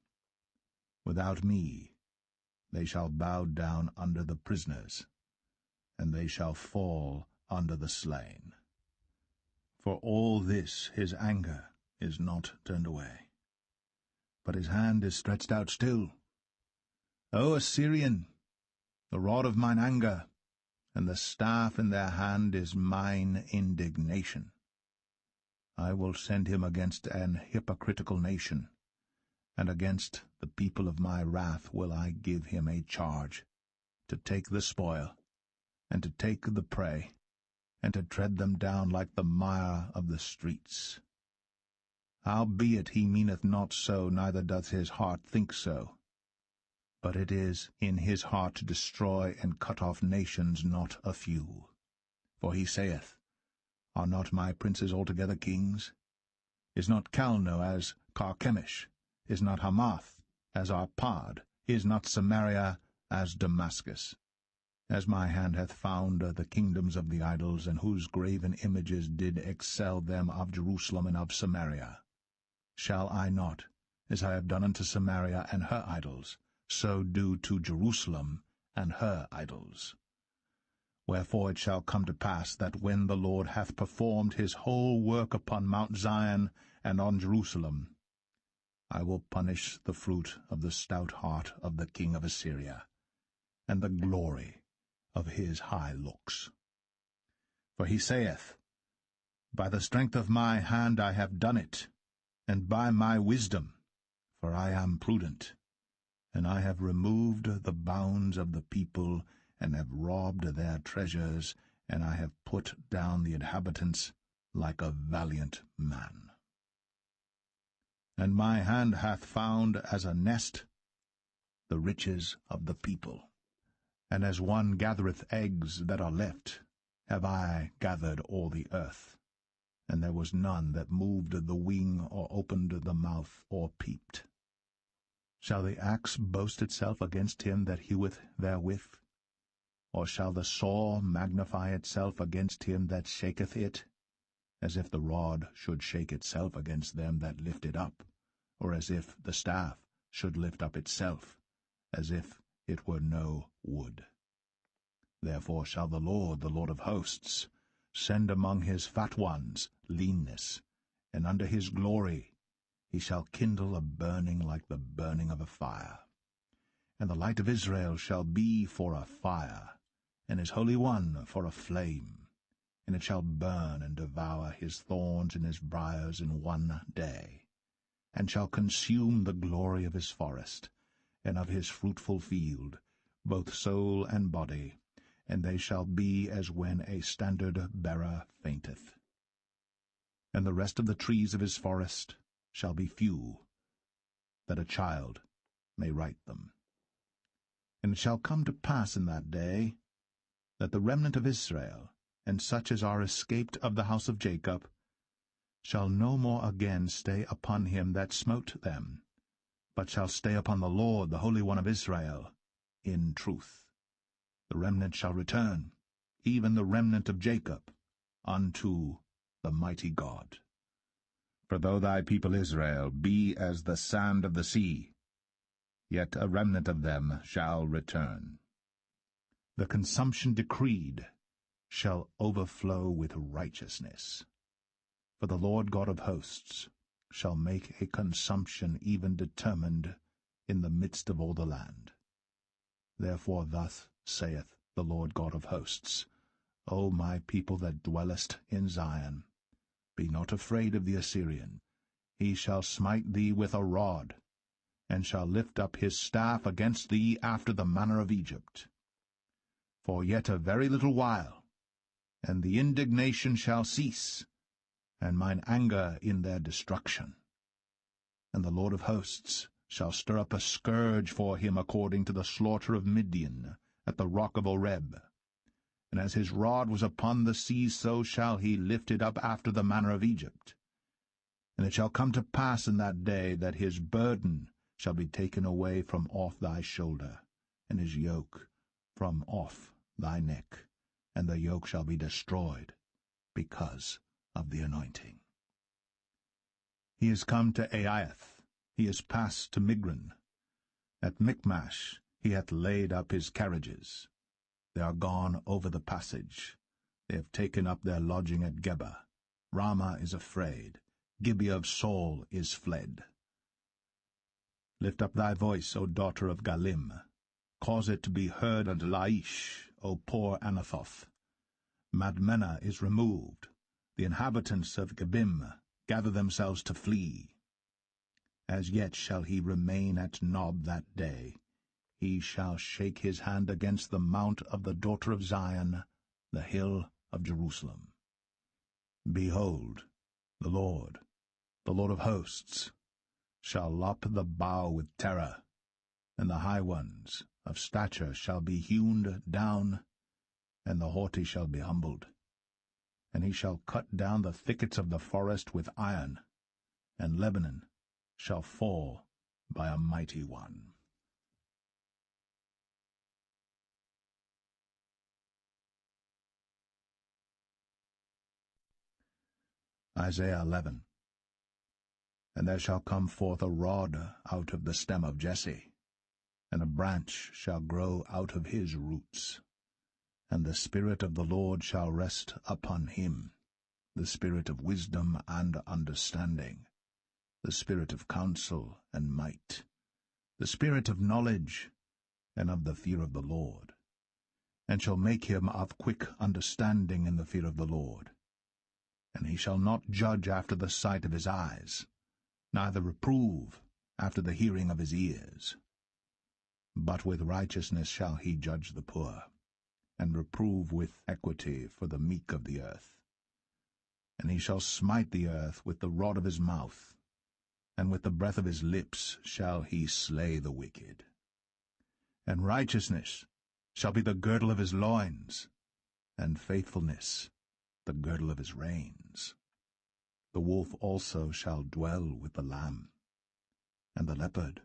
Without me they shall bow down under the prisoners, and they shall fall under the slain. For all this his anger is not turned away, but his hand is stretched out still. O Assyrian, the rod of mine anger, and the staff in their hand is mine indignation. I will send him against an hypocritical nation, and against the people of my wrath will I give him a charge, to take the spoil, and to take the prey, and to tread them down like the mire of the streets. Howbeit he meaneth not so, neither doth his heart think so. But it is in his heart to destroy and cut off nations, not a few. For he saith, Are not my princes altogether kings? Is not Calno as Carchemish? Is not Hamath as Arpad? Is not Samaria as Damascus? As my hand hath found the kingdoms of the idols, and whose graven images did excel them of Jerusalem and of Samaria, shall I not, as I have done unto Samaria and her idols, so do to Jerusalem and her idols? Wherefore it shall come to pass that when the Lord hath performed his whole work upon Mount Zion and on Jerusalem, I will punish the fruit of the stout heart of the king of Assyria, and the glory of his high looks. For he saith, By the strength of my hand I have done it, and by my wisdom, for I am prudent, and I have removed the bounds of the people, and have robbed their treasures, and I have put down the inhabitants like a valiant man. And my hand hath found as a nest the riches of the people, and as one gathereth eggs that are left, have I gathered all the earth, and there was none that moved the wing, or opened the mouth, or peeped. Shall the axe boast itself against him that heweth therewith? Or shall the saw magnify itself against him that shaketh it? as if the rod should shake itself against them that lift it up, or as if the staff should lift up itself, as if it were no wood. Therefore shall the Lord of hosts, send among his fat ones leanness, and under his glory he shall kindle a burning like the burning of a fire. And the light of Israel shall be for a fire, and his Holy One for a flame, and it shall burn and devour his thorns and his briars in one day, and shall consume the glory of his forest, and of his fruitful field, both soul and body, and they shall be as when a standard-bearer fainteth. And the rest of the trees of his forest shall be few, that a child may write them. And it shall come to pass in that day, that the remnant of Israel, and such as are escaped of the house of Jacob, shall no more again stay upon him that smote them, but shall stay upon the Lord, the Holy One of Israel, in truth. The remnant shall return, even the remnant of Jacob, unto the mighty God. For though thy people Israel be as the sand of the sea, yet a remnant of them shall return. The consumption decreed shall overflow with righteousness. For the Lord God of hosts shall make a consumption even determined in the midst of all the land. Therefore thus saith the Lord God of hosts, O my people that dwellest in Zion, be not afraid of the Assyrian. He shall smite thee with a rod, and shall lift up his staff against thee after the manner of Egypt. For yet a very little while, and the indignation shall cease, and mine anger in their destruction. And the Lord of hosts shall stir up a scourge for him according to the slaughter of Midian at the rock of Oreb. And as his rod was upon the sea, so shall he lift it up after the manner of Egypt. And it shall come to pass in that day that his burden shall be taken away from off thy shoulder, and his yoke from off thy neck, and the yoke shall be destroyed because of the anointing. He is come to Aiath, he is passed to Migron. At Michmash he hath laid up his carriages. They are gone over the passage. They have taken up their lodging at Geba. Ramah is afraid. Gibeah of Saul is fled. Lift up thy voice, O daughter of Galim. Cause it to be heard unto Laish, O poor Anathoth. Madmenah is removed. The inhabitants of Gebim gather themselves to flee. As yet shall he remain at Nob that day. He shall shake his hand against the mount of the daughter of Zion, the hill of Jerusalem. Behold, the Lord of hosts, shall lop the bough with terror, and the high ones of stature shall be hewn down, and the haughty shall be humbled. And he shall cut down the thickets of the forest with iron, and Lebanon shall fall by a mighty one. Isaiah 11. And there shall come forth a rod out of the stem of Jesse, and a branch shall grow out of his roots. And the Spirit of the Lord shall rest upon him, the Spirit of wisdom and understanding, the Spirit of counsel and might, the Spirit of knowledge and of the fear of the Lord, and shall make him of quick understanding in the fear of the Lord. And he shall not judge after the sight of his eyes, neither reprove after the hearing of his ears. But with righteousness shall he judge the poor, and reprove with equity for the meek of the earth. And he shall smite the earth with the rod of his mouth, and with the breath of his lips shall he slay the wicked. And righteousness shall be the girdle of his loins, and faithfulness the girdle of his reins. The wolf also shall dwell with the lamb, and the leopard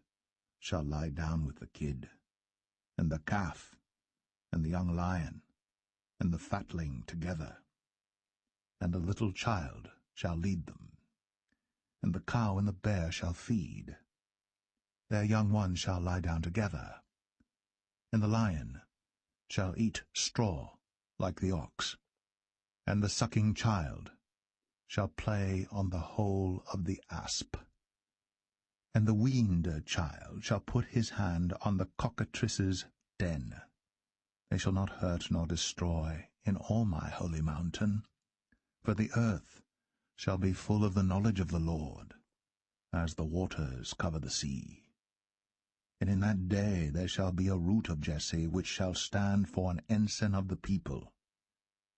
shall lie down with the kid, and the calf, and the young lion, and the fatling together. and the little child shall lead them. And the cow and the bear shall feed. Their young ones shall lie down together. And the lion shall eat straw like the ox. And the sucking child shall play on the hole of the asp. And the weaned child shall put his hand on the cockatrice's den. They shall not hurt nor destroy in all my holy mountain, for the earth shall be full of the knowledge of the Lord, as the waters cover the sea. And in that day there shall be a root of Jesse, which shall stand for an ensign of the people.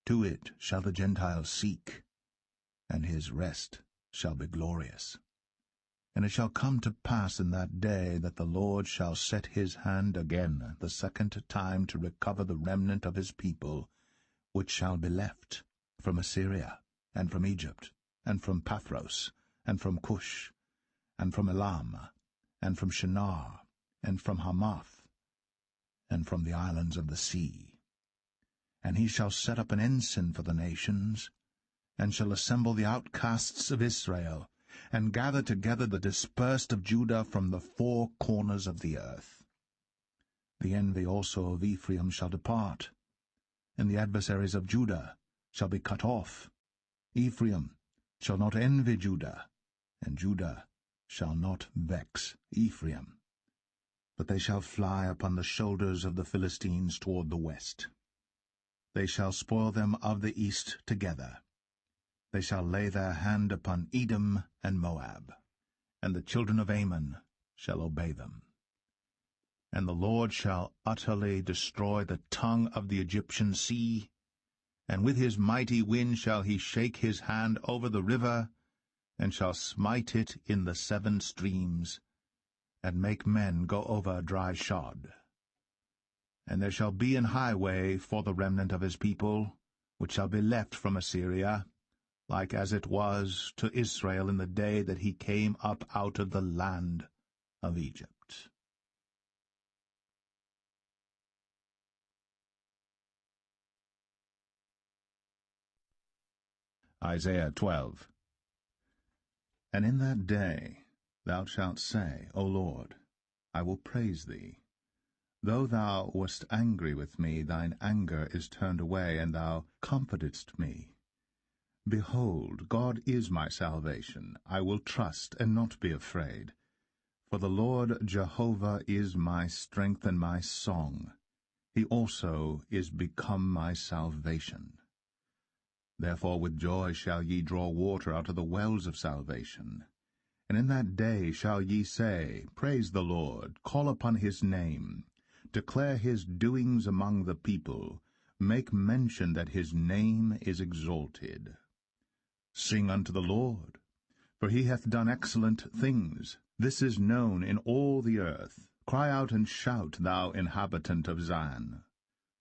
To it shall the Gentiles seek, and his rest shall be glorious. And it shall come to pass in that day that the Lord shall set his hand again the second time to recover the remnant of his people, which shall be left, from Assyria, and from Egypt, and from Pathros, and from Cush, and from Elam, and from Shinar, and from Hamath, and from the islands of the sea. And he shall set up an ensign for the nations, and shall assemble the outcasts of Israel, and gather together the dispersed of Judah from the four corners of the earth. The envy also of Ephraim shall depart, and the adversaries of Judah shall be cut off. Ephraim shall not envy Judah, and Judah shall not vex Ephraim. But they shall fly upon the shoulders of the Philistines toward the west. They shall spoil them of the east together. They shall lay their hand upon Edom and Moab, and the children of Ammon shall obey them. And the Lord shall utterly destroy the tongue of the Egyptian sea, and with his mighty wind shall he shake his hand over the river, and shall smite it in the 7 streams, and make men go over dry shod. And there shall be an highway for the remnant of his people, which shall be left from Assyria, like as it was to Israel in the day that he came up out of the land of Egypt. Isaiah 12. And in that day thou shalt say, O Lord, I will praise thee. Though thou wast angry with me, thine anger is turned away, and thou comfortedst me. Behold, God is my salvation. I will trust and not be afraid. For the Lord Jehovah is my strength and my song. He also is become my salvation. Therefore with joy shall ye draw water out of the wells of salvation. And in that day shall ye say, Praise the Lord, call upon his name, declare his doings among the people, make mention that his name is exalted. Sing unto the Lord, for he hath done excellent things. This is known in all the earth. Cry out and shout, thou inhabitant of Zion.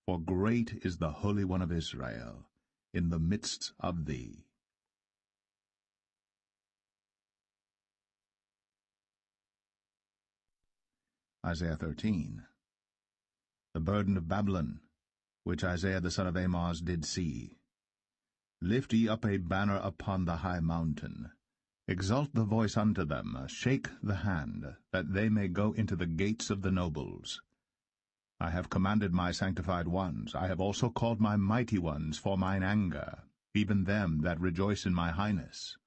For great is the Holy One of Israel in the midst of thee. Isaiah 13. The burden of Babylon, which Isaiah the son of Amos did see. Lift ye up a banner upon the high mountain. Exalt the voice unto them, shake the hand, that they may go into the gates of the nobles. I have commanded my sanctified ones, I have also called my mighty ones for mine anger, even them that rejoice in my highness.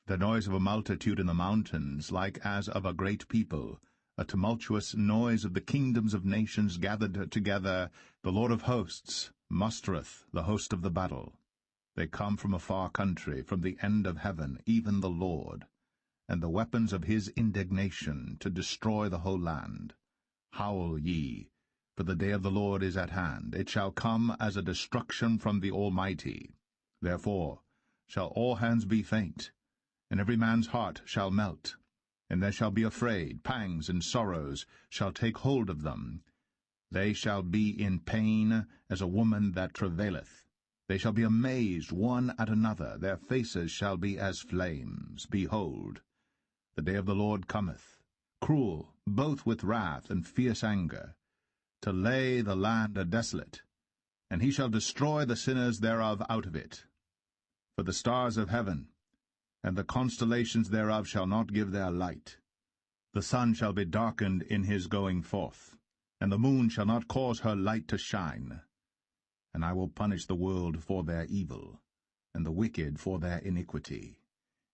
The noise of a multitude in the mountains, like as of a great people, a tumultuous noise of the kingdoms of nations gathered together, the Lord of hosts mustereth the host of the battle. They come from a far country, from the end of heaven, even the Lord, and the weapons of his indignation to destroy the whole land. Howl ye, for the day of the Lord is at hand. It shall come as a destruction from the Almighty. Therefore shall all hands be faint, and every man's heart shall melt. And they shall be afraid, pangs and sorrows shall take hold of them. They shall be in pain as a woman that travaileth. They shall be amazed one at another, their faces shall be as flames. Behold, the day of the Lord cometh, cruel, both with wrath and fierce anger, to lay the land desolate, and he shall destroy the sinners thereof out of it. For the stars of heaven and the constellations thereof shall not give their light. The sun shall be darkened in his going forth, and the moon shall not cause her light to shine. And I will punish the world for their evil, and the wicked for their iniquity.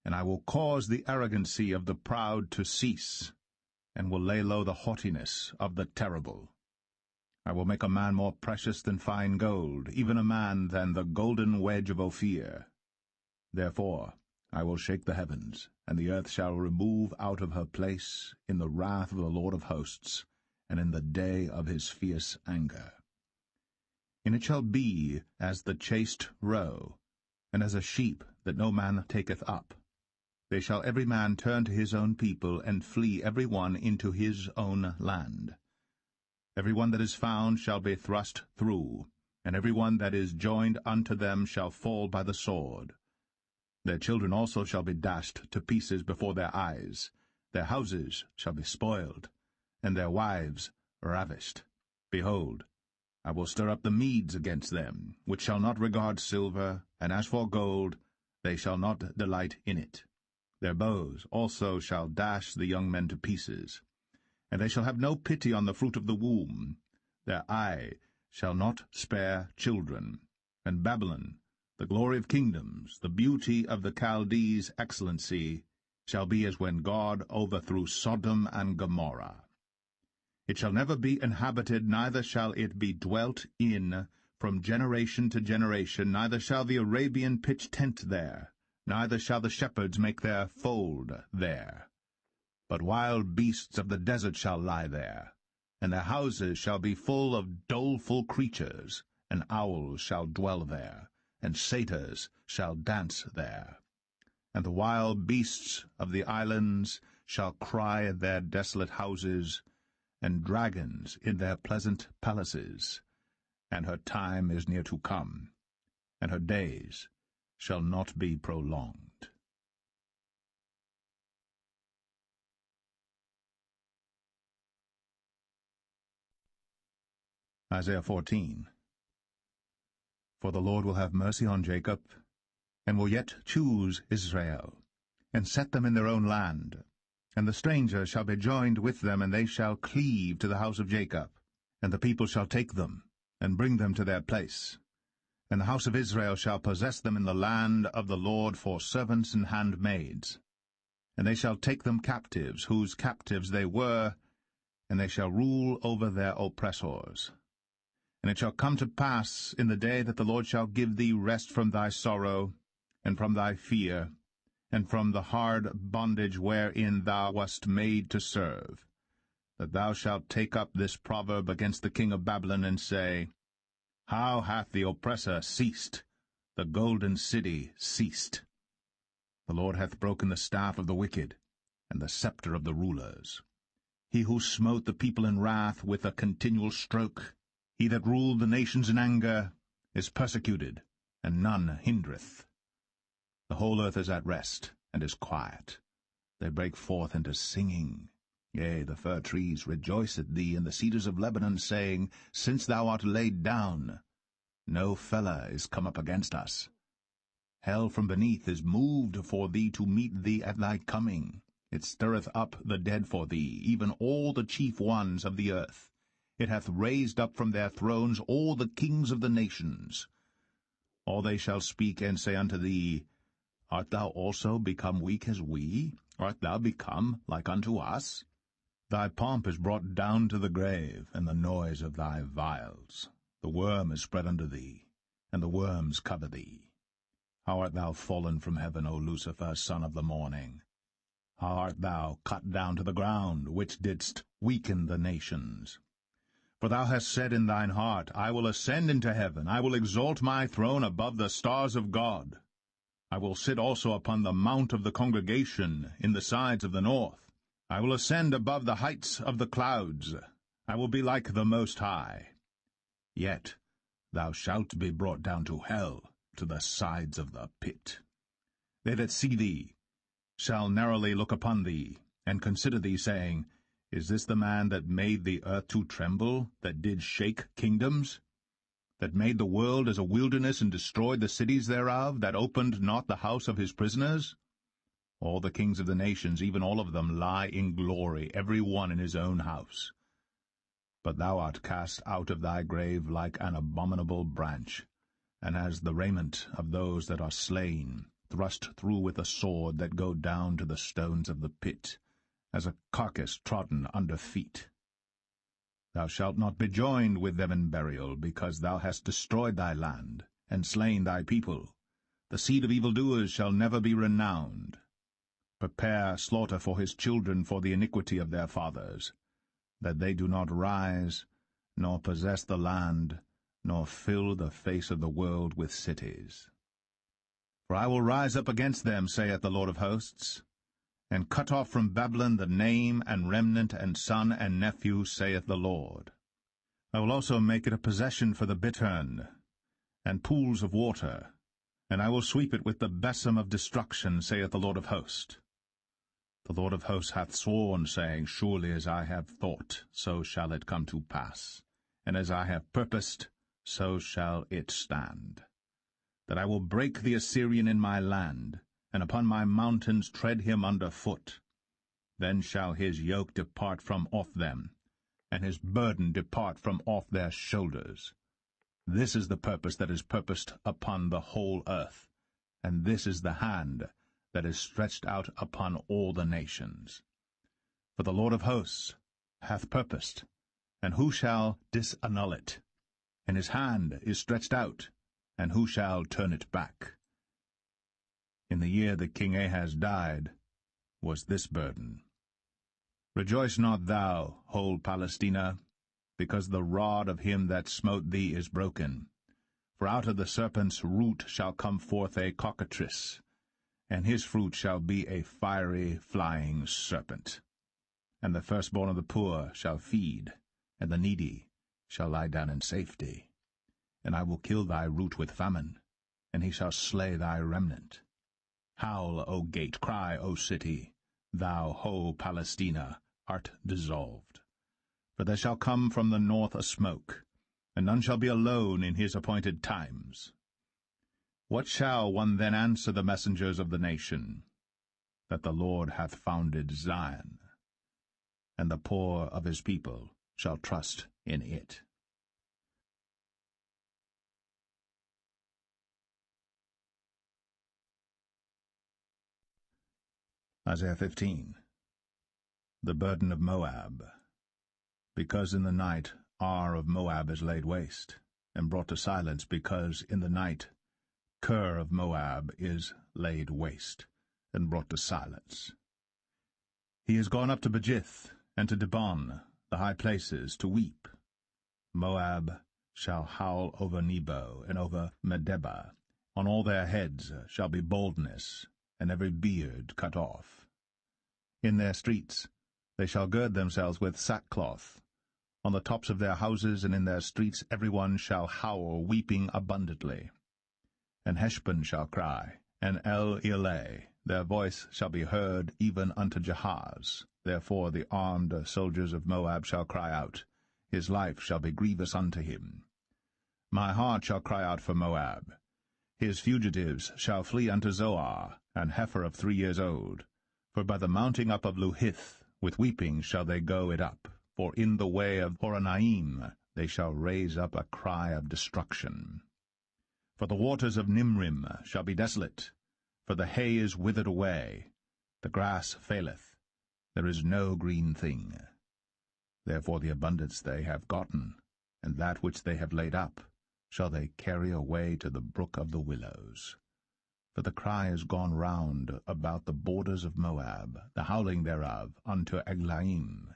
And I will cause the arrogancy of the proud to cease, and will lay low the haughtiness of the terrible. I will make a man more precious than fine gold, even a man than the golden wedge of Ophir. Therefore I will shake the heavens, and the earth shall remove out of her place in the wrath of the Lord of hosts, and in the day of his fierce anger. And it shall be as the chased roe, and as a sheep that no man taketh up. They shall every man turn to his own people, and flee every one into his own land. Every one that is found shall be thrust through, and every one that is joined unto them shall fall by the sword. Their children also shall be dashed to pieces before their eyes. Their houses shall be spoiled, and their wives ravished. Behold, I will stir up the Medes against them, which shall not regard silver, and as for gold, they shall not delight in it. Their bows also shall dash the young men to pieces. And they shall have no pity on the fruit of the womb. Their eye shall not spare children. And Babylon, the glory of kingdoms, the beauty of the Chaldees' excellency, shall be as when God overthrew Sodom and Gomorrah. It shall never be inhabited, neither shall it be dwelt in from generation to generation, neither shall the Arabian pitch tent there, neither shall the shepherds make their fold there. But wild beasts of the desert shall lie there, and their houses shall be full of doleful creatures, and owls shall dwell there, and satyrs shall dance there. And the wild beasts of the islands shall cry in their desolate houses, and dragons in their pleasant palaces. And her time is near to come, and her days shall not be prolonged. Isaiah 14. For the Lord will have mercy on Jacob, and will yet choose Israel, and set them in their own land. And the stranger shall be joined with them, and they shall cleave to the house of Jacob. And the people shall take them, and bring them to their place. And the house of Israel shall possess them in the land of the Lord for servants and handmaids. And they shall take them captives, whose captives they were, and they shall rule over their oppressors. And it shall come to pass in the day that the Lord shall give thee rest from thy sorrow, and from thy fear, and from the hard bondage wherein thou wast made to serve, that thou shalt take up this proverb against the king of Babylon, and say, How hath the oppressor ceased, the golden city ceased? The Lord hath broken the staff of the wicked, and the scepter of the rulers. He who smote the people in wrath with a continual stroke, he that ruled the nations in anger, is persecuted, and none hindereth. The whole earth is at rest, and is quiet. They break forth into singing. Yea, the fir trees rejoice at thee, and the cedars of Lebanon, saying, Since thou art laid down, no fellow is come up against us. Hell from beneath is moved for thee to meet thee at thy coming. It stirreth up the dead for thee, even all the chief ones of the earth. It hath raised up from their thrones all the kings of the nations. All they shall speak and say unto thee, Art thou also become weak as we? Art thou become like unto us? Thy pomp is brought down to the grave, and the noise of thy vials. The worm is spread under thee, and the worms cover thee. How art thou fallen from heaven, O Lucifer, son of the morning? How art thou cut down to the ground, which didst weaken the nations? For thou hast said in thine heart, I will ascend into heaven, I will exalt my throne above the stars of God. I will sit also upon the mount of the congregation in the sides of the north. I will ascend above the heights of the clouds. I will be like the Most High. Yet thou shalt be brought down to hell, to the sides of the pit. They that see thee shall narrowly look upon thee, and consider thee, saying, Is this the man that made the earth to tremble, that did shake kingdoms? that made the world as a wilderness and destroyed the cities thereof, that opened not the house of his prisoners? All the kings of the nations, even all of them, lie in glory, every one in his own house. But thou art cast out of thy grave like an abominable branch, and as the raiment of those that are slain, thrust through with a sword that go down to the stones of the pit, as a carcass trodden under feet. Thou shalt not be joined with them in burial, because thou hast destroyed thy land, and slain thy people. The seed of evildoers shall never be renowned. Prepare slaughter for his children for the iniquity of their fathers, that they do not rise, nor possess the land, nor fill the face of the world with cities. For I will rise up against them, saith the Lord of hosts, and cut off from Babylon the name and remnant and son and nephew, saith the Lord. I will also make it a possession for the bittern, and pools of water, and I will sweep it with the besom of destruction, saith the Lord of hosts. The Lord of hosts hath sworn, saying, Surely as I have thought, so shall it come to pass, and as I have purposed, so shall it stand, that I will break the Assyrian in my land, and upon my mountains tread him under foot. Then shall his yoke depart from off them, and his burden depart from off their shoulders. This is the purpose that is purposed upon the whole earth, and this is the hand that is stretched out upon all the nations. For the Lord of hosts hath purposed, and who shall disannul it? And his hand is stretched out, and who shall turn it back? In the year that King Ahaz died was this burden. Rejoice not thou, whole Palestina, because the rod of him that smote thee is broken. For out of the serpent's root shall come forth a cockatrice, and his fruit shall be a fiery flying serpent. And the firstborn of the poor shall feed, and the needy shall lie down in safety. And I will kill thy root with famine, and he shall slay thy remnant. Howl, O gate, cry, O city, thou, whole Palestina, art dissolved. For there shall come from the north a smoke, and none shall be alone in his appointed times. What shall one then answer the messengers of the nation? That the Lord hath founded Zion, and the poor of his people shall trust in it. Isaiah 15. The burden of Moab. Because in the night Ar of Moab is laid waste, and brought to silence, because in the night Ker of Moab is laid waste, and brought to silence. He is gone up to Bajith, and to Dibon, the high places, to weep. Moab shall howl over Nebo, and over Medeba. On all their heads shall be baldness, and every beard cut off. In their streets they shall gird themselves with sackcloth. On the tops of their houses and in their streets every one shall howl, weeping abundantly. And Heshbon shall cry, and El-Eleh, their voice shall be heard even unto Jahaz. Therefore the armed soldiers of Moab shall cry out, his life shall be grievous unto him. My heart shall cry out for Moab. His fugitives shall flee unto Zoar, an heifer of 3 years old. For by the mounting up of Luhith, with weeping shall they go it up. For in the way of Horonaim they shall raise up a cry of destruction. For the waters of Nimrim shall be desolate, for the hay is withered away, the grass faileth, there is no green thing. Therefore the abundance they have gotten, and that which they have laid up, shall they carry away to the brook of the willows. For the cry is gone round about the borders of Moab, the howling thereof unto Eglaim,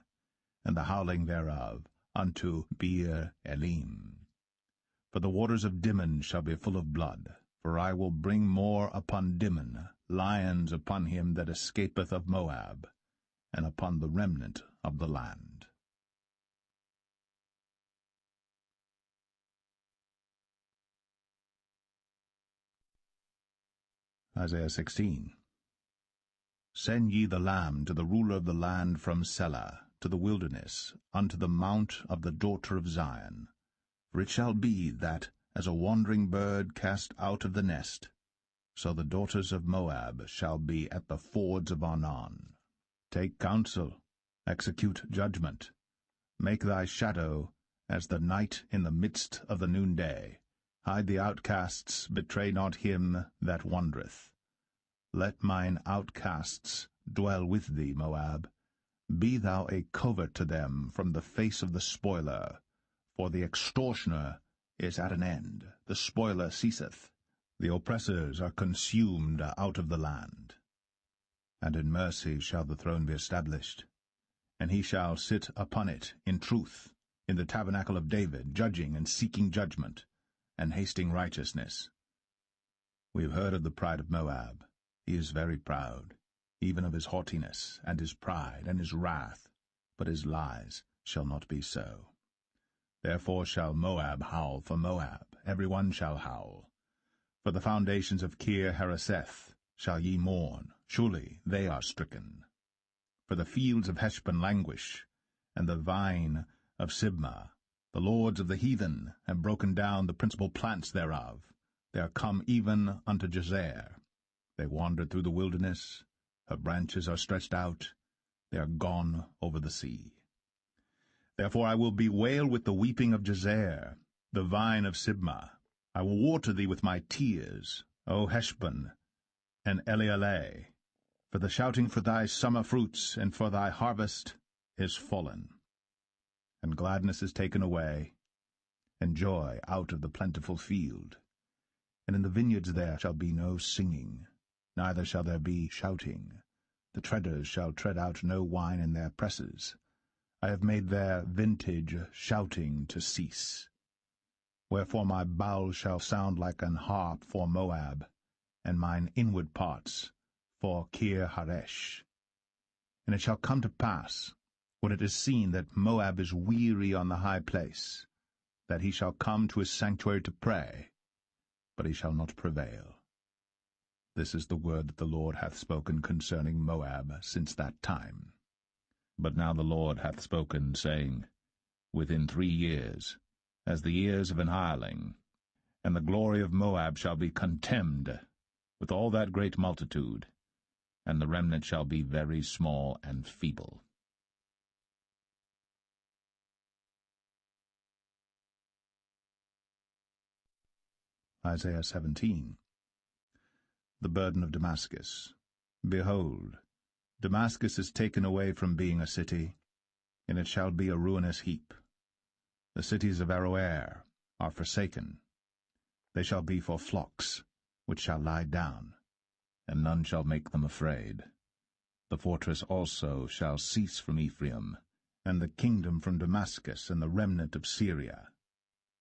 and the howling thereof unto Beer Elim. For the waters of Dimon shall be full of blood, for I will bring more upon Dimon, lions upon him that escapeth of Moab, and upon the remnant of the land. Isaiah 16. Send ye the lamb to the ruler of the land from Selah, to the wilderness, unto the mount of the daughter of Zion. For it shall be that, as a wandering bird cast out of the nest, so the daughters of Moab shall be at the fords of Arnon. Take counsel, execute judgment. Make thy shadow as the night in the midst of the noonday. Hide the outcasts, betray not him that wandereth. Let mine outcasts dwell with thee, Moab. Be thou a covert to them from the face of the spoiler. For the extortioner is at an end, the spoiler ceaseth. The oppressors are consumed out of the land. And in mercy shall the throne be established, and he shall sit upon it in truth, in the tabernacle of David, judging and seeking judgment, and hasting righteousness. We have heard of the pride of Moab. He is very proud, even of his haughtiness, and his pride, and his wrath, but his lies shall not be so. Therefore shall Moab howl for Moab, every one shall howl. For the foundations of Kir-Hareseth shall ye mourn, surely they are stricken. For the fields of Heshbon languish, and the vine of Sibmah. The lords of the heathen have broken down the principal plants thereof. They are come even unto Jazer. They wandered through the wilderness. Her branches are stretched out. They are gone over the sea. Therefore I will bewail with the weeping of Jazer, the vine of Sibmah. I will water thee with my tears, O Heshbon and Elealeh. For the shouting for thy summer fruits and for thy harvest is fallen. And gladness is taken away, and joy out of the plentiful field. And in the vineyards there shall be no singing, neither shall there be shouting. The treaders shall tread out no wine in their presses. I have made their vintage shouting to cease. Wherefore my bowels shall sound like an harp for Moab, and mine inward parts for Kir-Haresh. And it shall come to pass, when it is seen that Moab is weary on the high place, that he shall come to his sanctuary to pray, but he shall not prevail. This is the word that the Lord hath spoken concerning Moab since that time. But now the Lord hath spoken, saying, Within 3 years, as the years of an hireling, and the glory of Moab shall be contemned with all that great multitude, and the remnant shall be very small and feeble. Isaiah 17. The burden of Damascus. Behold, Damascus is taken away from being a city, and it shall be a ruinous heap. The cities of Aroer are forsaken. They shall be for flocks, which shall lie down, and none shall make them afraid. The fortress also shall cease from Ephraim, and the kingdom from Damascus, and the remnant of Syria.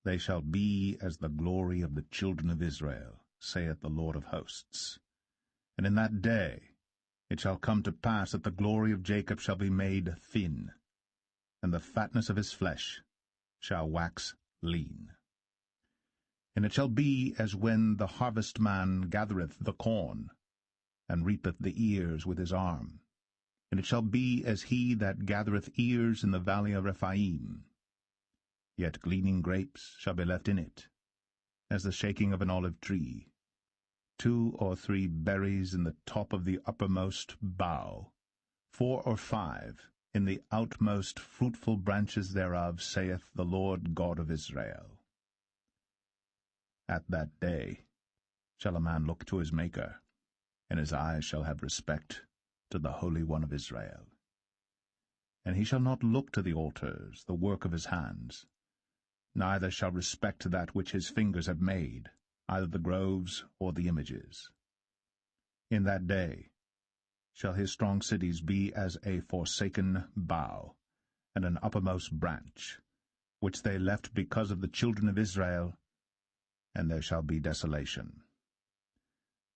They shall be as the glory of the children of Israel, saith the Lord of hosts. And in that day it shall come to pass that the glory of Jacob shall be made thin, and the fatness of his flesh shall wax lean. And it shall be as when the harvestman gathereth the corn, and reapeth the ears with his arm. And it shall be as he that gathereth ears in the valley of Rephaim. Yet gleaning grapes shall be left in it, as the shaking of an olive tree. 2 or 3 berries in the top of the uppermost bough, 4 or 5 in the outmost fruitful branches thereof, saith the Lord God of Israel. At that day shall a man look to his Maker, and his eyes shall have respect to the Holy One of Israel. And he shall not look to the altars, the work of his hands, neither shall respect that which his fingers have made, either the groves or the images. In that day shall his strong cities be as a forsaken bough, and an uppermost branch, which they left because of the children of Israel, and there shall be desolation.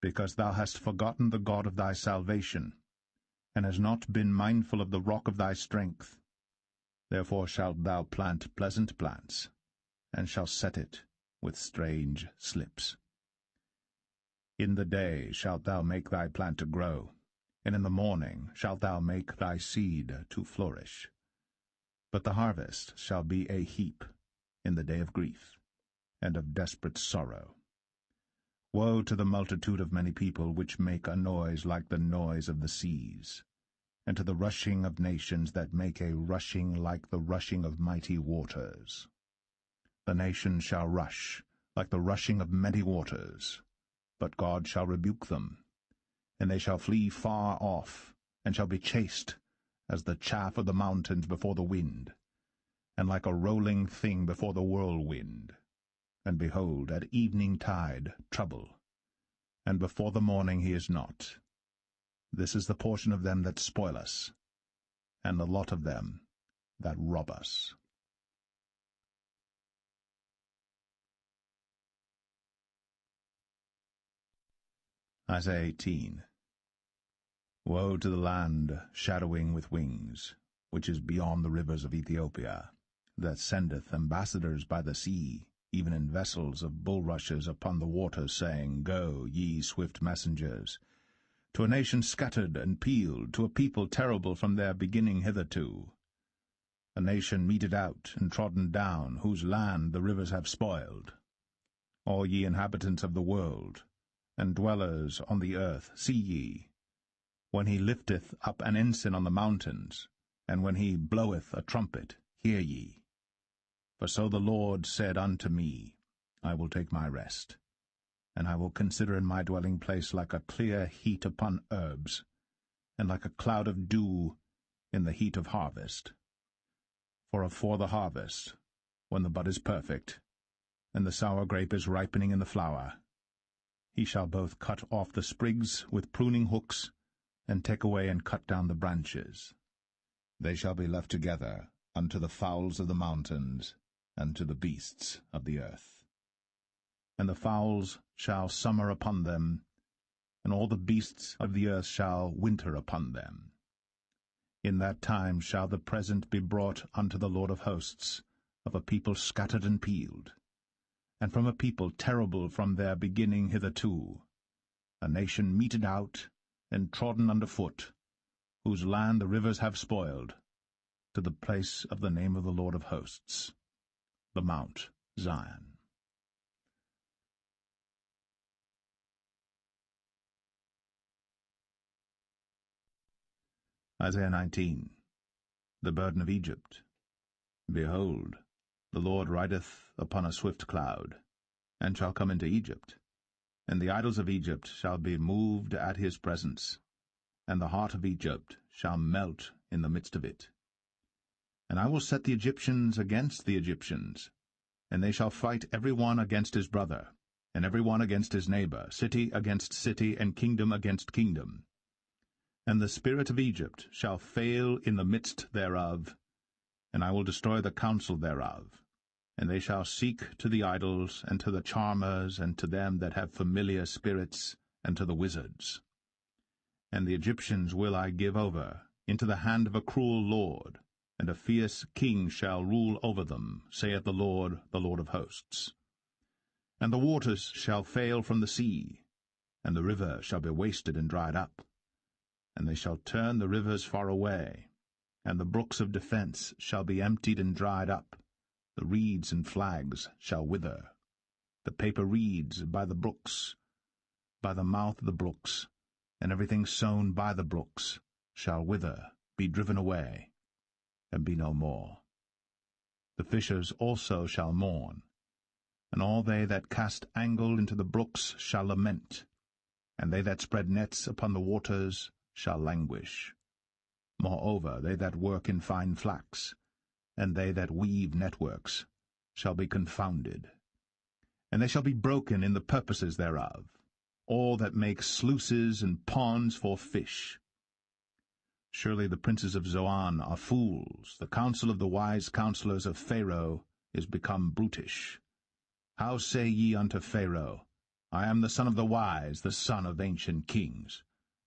Because thou hast forgotten the God of thy salvation, and hast not been mindful of the rock of thy strength, therefore shalt thou plant pleasant plants, and shalt set it with strange slips. In the day shalt thou make thy plant to grow, and in the morning shalt thou make thy seed to flourish. But the harvest shall be a heap, in the day of grief, and of desperate sorrow. Woe to the multitude of many people which make a noise like the noise of the seas, and to the rushing of nations that make a rushing like the rushing of mighty waters. The nations shall rush like the rushing of many waters, but God shall rebuke them, and they shall flee far off, and shall be chased as the chaff of the mountains before the wind, and like a rolling thing before the whirlwind. And behold, at evening tide trouble, and before the morning he is not. This is the portion of them that spoil us, and the lot of them that rob us. Isaiah 18. Woe to the land shadowing with wings, which is beyond the rivers of Ethiopia, that sendeth ambassadors by the sea, even in vessels of bulrushes upon the waters, saying, Go, ye swift messengers, to a nation scattered and peeled, to a people terrible from their beginning hitherto, a nation meted out and trodden down, whose land the rivers have spoiled. All ye inhabitants of the world, and dwellers on the earth, see ye, when he lifteth up an ensign on the mountains, and when he bloweth a trumpet, hear ye. For so the Lord said unto me, I will take my rest, and I will consider in my dwelling place like a clear heat upon herbs, and like a cloud of dew in the heat of harvest. For afore the harvest, when the bud is perfect, and the sour grape is ripening in the flower, he shall both cut off the sprigs with pruning hooks, and take away and cut down the branches. They shall be left together unto the fowls of the mountains, and to the beasts of the earth. And the fowls shall summer upon them, and all the beasts of the earth shall winter upon them. In that time shall the present be brought unto the Lord of hosts, of a people scattered and peeled, and from a people terrible from their beginning hitherto, a nation meted out and trodden under foot, whose land the rivers have spoiled, to the place of the name of the Lord of hosts, the Mount Zion. Isaiah 19. The burden of Egypt. Behold, the Lord rideth upon a swift cloud, and shall come into Egypt, and the idols of Egypt shall be moved at his presence, and the heart of Egypt shall melt in the midst of it. And I will set the Egyptians against the Egyptians, and they shall fight every one against his brother, and every one against his neighbor, city against city, and kingdom against kingdom. And the spirit of Egypt shall fail in the midst thereof, and I will destroy the counsel thereof. And they shall seek to the idols, and to the charmers, and to them that have familiar spirits, and to the wizards. And the Egyptians will I give over into the hand of a cruel lord, and a fierce king shall rule over them, saith the Lord of hosts. And the waters shall fail from the sea, and the river shall be wasted and dried up. And they shall turn the rivers far away, and the brooks of defence shall be emptied and dried up. The reeds and flags shall wither. The paper reeds by the brooks, by the mouth of the brooks, and everything sown by the brooks shall wither, be driven away, and be no more. The fishers also shall mourn, and all they that cast angle into the brooks shall lament, and they that spread nets upon the waters shall languish. Moreover, they that work in fine flax, and they that weave networks, shall be confounded. And they shall be broken in the purposes thereof, all that make sluices and ponds for fish. Surely the princes of Zoan are fools, the counsel of the wise counselors of Pharaoh is become brutish. How say ye unto Pharaoh, I am the son of the wise, the son of ancient kings?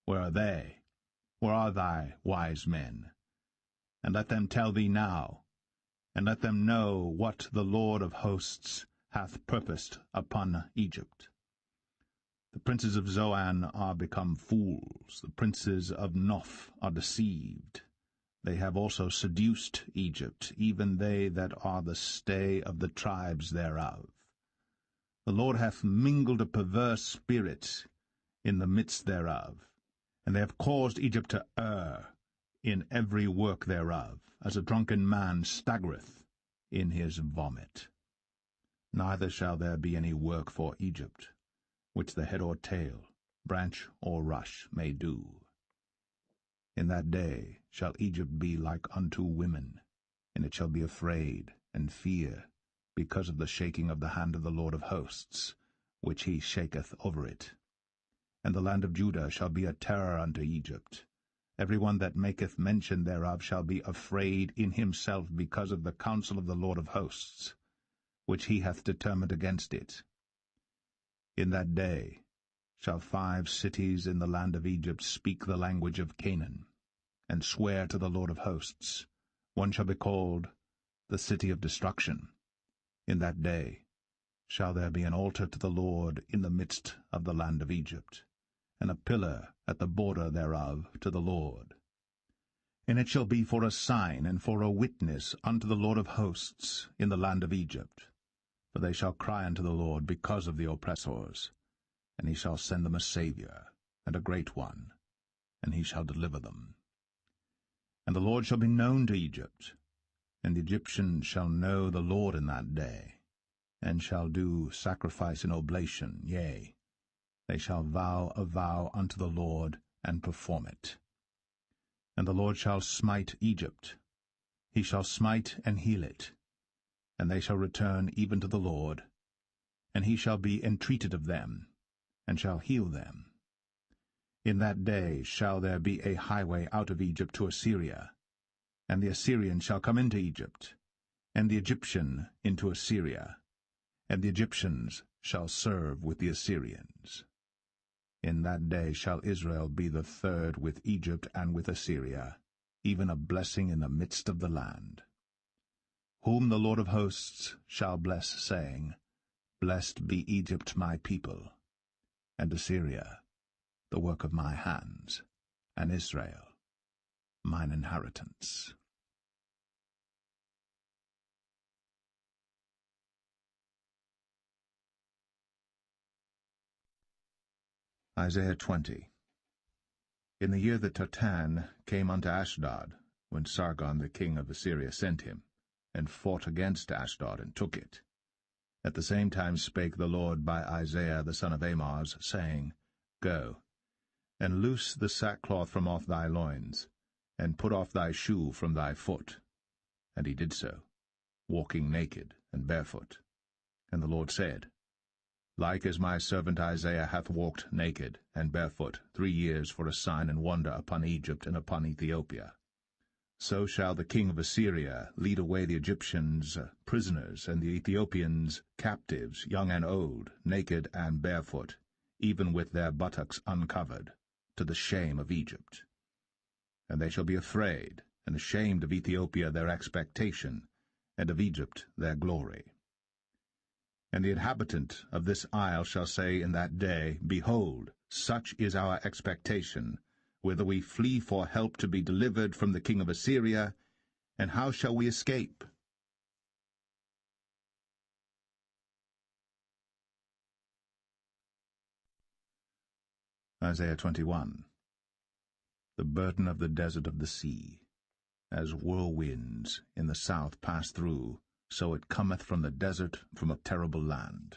Where are they? Where are thy wise men? And let them tell thee now, and let them know what the Lord of hosts hath purposed upon Egypt. The princes of Zoan are become fools, the princes of Noph are deceived. They have also seduced Egypt, even they that are the stay of the tribes thereof. The Lord hath mingled a perverse spirit in the midst thereof, and they have caused Egypt to err in every work thereof, as a drunken man staggereth in his vomit. Neither shall there be any work for Egypt, which the head or tail, branch or rush may do. In that day shall Egypt be like unto women, and it shall be afraid and fear, because of the shaking of the hand of the Lord of hosts, which he shaketh over it. And the land of Judah shall be a terror unto Egypt. Every one that maketh mention thereof shall be afraid in himself because of the counsel of the Lord of hosts, which he hath determined against it. In that day shall 5 cities in the land of Egypt speak the language of Canaan, and swear to the Lord of hosts. One shall be called the city of destruction. In that day shall there be an altar to the Lord in the midst of the land of Egypt, and a pillar at the border thereof to the Lord. And it shall be for a sign and for a witness unto the Lord of hosts in the land of Egypt. For they shall cry unto the Lord because of the oppressors, and he shall send them a Saviour, and a great one, and he shall deliver them. And the Lord shall be known to Egypt, and the Egyptians shall know the Lord in that day, and shall do sacrifice and oblation, yea, they shall vow a vow unto the Lord, and perform it. And the Lord shall smite Egypt, he shall smite and heal it, and they shall return even to the Lord, and he shall be entreated of them, and shall heal them. In that day shall there be a highway out of Egypt to Assyria, and the Assyrian shall come into Egypt, and the Egyptian into Assyria, and the Egyptians shall serve with the Assyrians. In that day shall Israel be the third with Egypt and with Assyria, even a blessing in the midst of the land. Whom the Lord of hosts shall bless, saying, Blessed be Egypt my people, and Assyria, the work of my hands, and Israel, mine inheritance. Isaiah 20. In the year that Tartan came unto Ashdod, when Sargon the king of Assyria sent him, and fought against Ashdod, and took it. At the same time spake the Lord by Isaiah the son of Amos, saying, Go, and loose the sackcloth from off thy loins, and put off thy shoe from thy foot. And he did so, walking naked and barefoot. And the Lord said, Like as my servant Isaiah hath walked naked and barefoot 3 years for a sign and wonder upon Egypt and upon Ethiopia, so shall the king of Assyria lead away the Egyptians prisoners, and the Ethiopians captives, young and old, naked and barefoot, even with their buttocks uncovered, to the shame of Egypt. And they shall be afraid, and ashamed of Ethiopia their expectation, and of Egypt their glory. And the inhabitant of this isle shall say in that day, Behold, such is our expectation, whither we flee for help to be delivered from the king of Assyria, and how shall we escape? Isaiah 21. The burden of the desert of the sea. As whirlwinds in the south pass through, so it cometh from the desert, from a terrible land.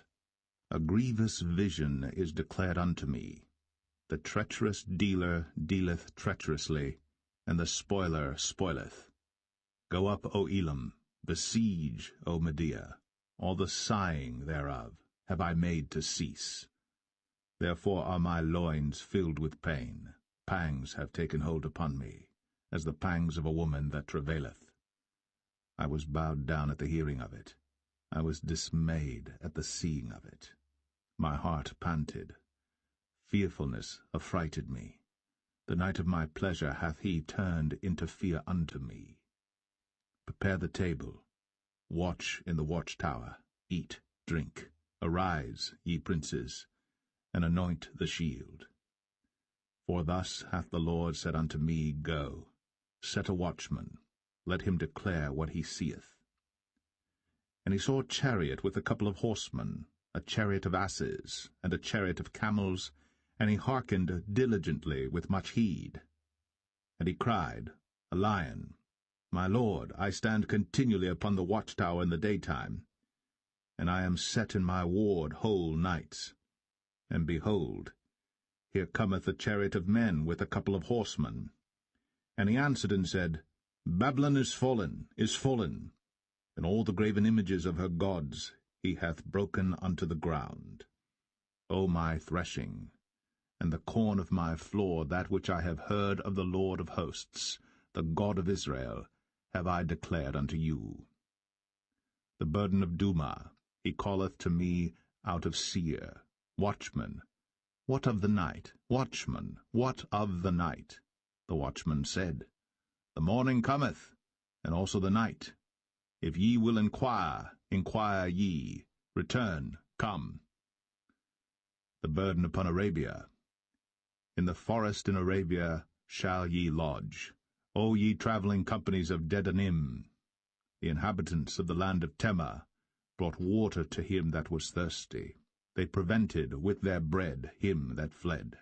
A grievous vision is declared unto me. The treacherous dealer dealeth treacherously, and the spoiler spoileth. Go up, O Elam, besiege, O Media. All the sighing thereof have I made to cease. Therefore are my loins filled with pain. Pangs have taken hold upon me, as the pangs of a woman that travaileth. I was bowed down at the hearing of it. I was dismayed at the seeing of it. My heart panted. Fearfulness affrighted me. The night of my pleasure hath he turned into fear unto me. Prepare the table. Watch in the watchtower. Eat, drink. Arise, ye princes, and anoint the shield. For thus hath the Lord said unto me, Go, set a watchman, let him declare what he seeth. And he saw a chariot with a couple of horsemen, a chariot of asses, and a chariot of camels, and he hearkened diligently with much heed. And he cried, A lion! My lord, I stand continually upon the watchtower in the daytime, and I am set in my ward whole nights. And behold, here cometh a chariot of men with a couple of horsemen. And he answered and said, Babylon is fallen, and all the graven images of her gods he hath broken unto the ground. O my threshing, and the corn of my floor, that which I have heard of the Lord of hosts, the God of Israel, have I declared unto you. The burden of Duma he calleth to me out of Seir. Watchman, what of the night? Watchman, what of the night? The watchman said, The morning cometh, and also the night. If ye will inquire, inquire ye. Return, come. The burden upon Arabia. In the forest in Arabia shall ye lodge, O ye travelling companies of Dedanim. The inhabitants of the land of Tema brought water to him that was thirsty. They prevented with their bread him that fled.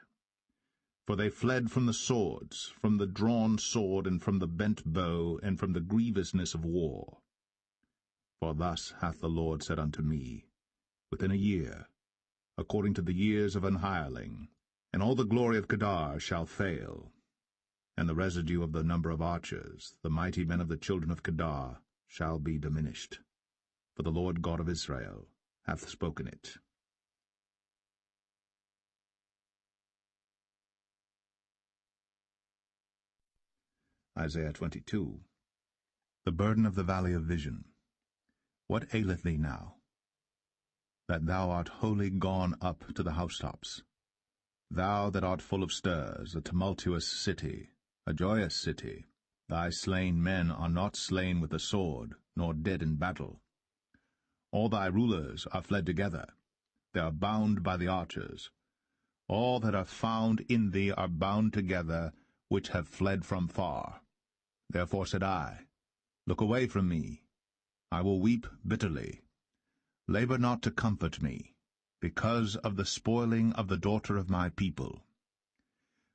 For they fled from the swords, from the drawn sword, and from the bent bow, and from the grievousness of war. For thus hath the Lord said unto me, Within a year, according to the years of an hireling, and all the glory of Kedar shall fail, and the residue of the number of archers, the mighty men of the children of Kedar, shall be diminished. For the Lord God of Israel hath spoken it. Isaiah 22. The burden of the valley of vision. What aileth thee now, that thou art wholly gone up to the housetops? Thou that art full of stirs, a tumultuous city, a joyous city, thy slain men are not slain with the sword, nor dead in battle. All thy rulers are fled together, they are bound by the archers. All that are found in thee are bound together, which have fled from far. Therefore said I, Look away from me, I will weep bitterly. Labor not to comfort me, because of the spoiling of the daughter of my people.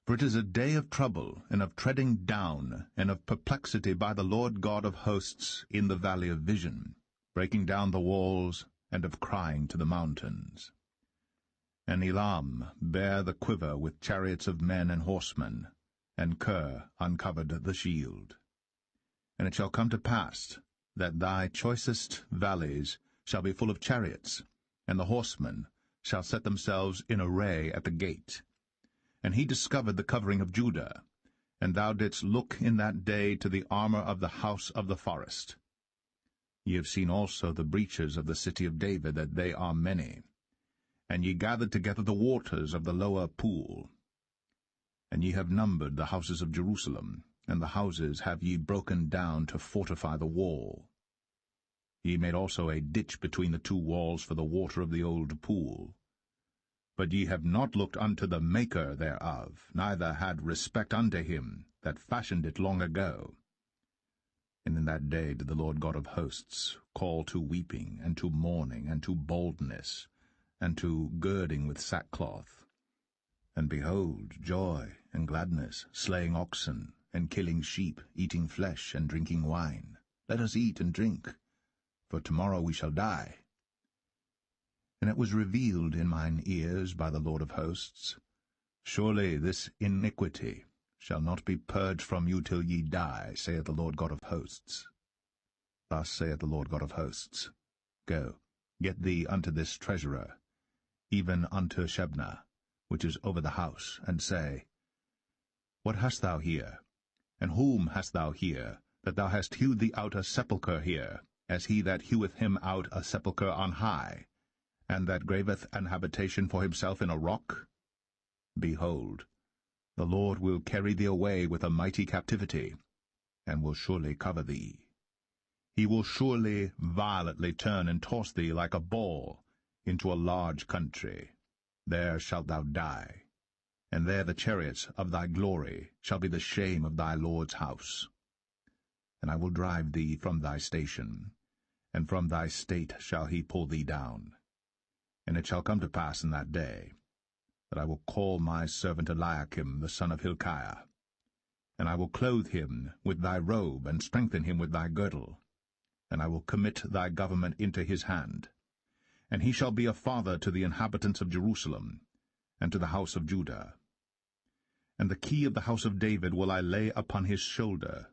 For it is a day of trouble, and of treading down, and of perplexity by the Lord God of hosts in the valley of vision, breaking down the walls, and of crying to the mountains. And Elam bare the quiver with chariots of men and horsemen, and Ker uncovered the shield. And it shall come to pass that thy choicest valleys shall be full of chariots, and the horsemen shall set themselves in array at the gate. And he discovered the covering of Judah, and thou didst look in that day to the armor of the house of the forest. Ye have seen also the breaches of the city of David, that they are many. And ye gathered together the waters of the lower pool. And ye have numbered the houses of Jerusalem, and the houses have ye broken down to fortify the wall. Ye made also a ditch between the two walls for the water of the old pool. But ye have not looked unto the Maker thereof, neither had respect unto him that fashioned it long ago. And in that day did the Lord God of hosts call to weeping, and to mourning, and to boldness, and to girding with sackcloth. And behold, joy and gladness, slaying oxen, and killing sheep, eating flesh, and drinking wine. Let us eat and drink, for tomorrow we shall die. And it was revealed in mine ears by the Lord of hosts, Surely this iniquity shall not be purged from you till ye die, saith the Lord God of hosts. Thus saith the Lord God of hosts, Go, get thee unto this treasurer, even unto Shebna, which is over the house, and say, What hast thou here? And whom hast thou here, that thou hast hewed thee out a sepulchre here, as he that heweth him out a sepulchre on high, and that graveth an habitation for himself in a rock? Behold, the Lord will carry thee away with a mighty captivity, and will surely cover thee. He will surely violently turn and toss thee like a ball into a large country. There shalt thou die, and there the chariots of thy glory shall be the shame of thy Lord's house. and I will drive thee from thy station, and from thy state shall he pull thee down. And it shall come to pass in that day, that I will call my servant Eliakim the son of Hilkiah, and I will clothe him with thy robe, and strengthen him with thy girdle, and I will commit thy government into his hand. And he shall be a father to the inhabitants of Jerusalem, and to the house of Judah. And the key of the house of David will I lay upon his shoulder.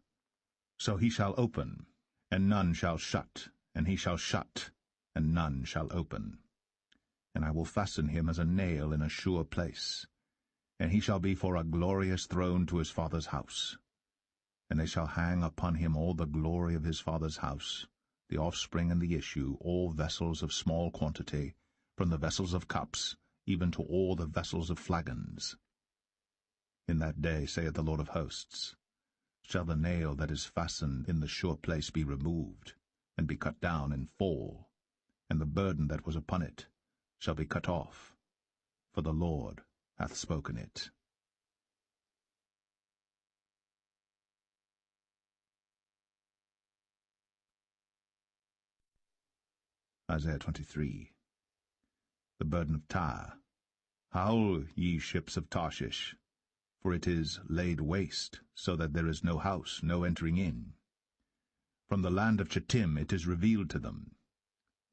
So he shall open, and none shall shut, and he shall shut, and none shall open. And I will fasten him as a nail in a sure place, and he shall be for a glorious throne to his father's house. And they shall hang upon him all the glory of his father's house, the offspring and the issue, all vessels of small quantity, from the vessels of cups, even to all the vessels of flagons. In that day, saith the Lord of hosts, shall the nail that is fastened in the sure place be removed, and be cut down and fall, and the burden that was upon it shall be cut off, for the Lord hath spoken it. Isaiah 23. The burden of Tyre. Howl, ye ships of Tarshish, for it is laid waste, so that there is no house, no entering in. From the land of Chittim it is revealed to them.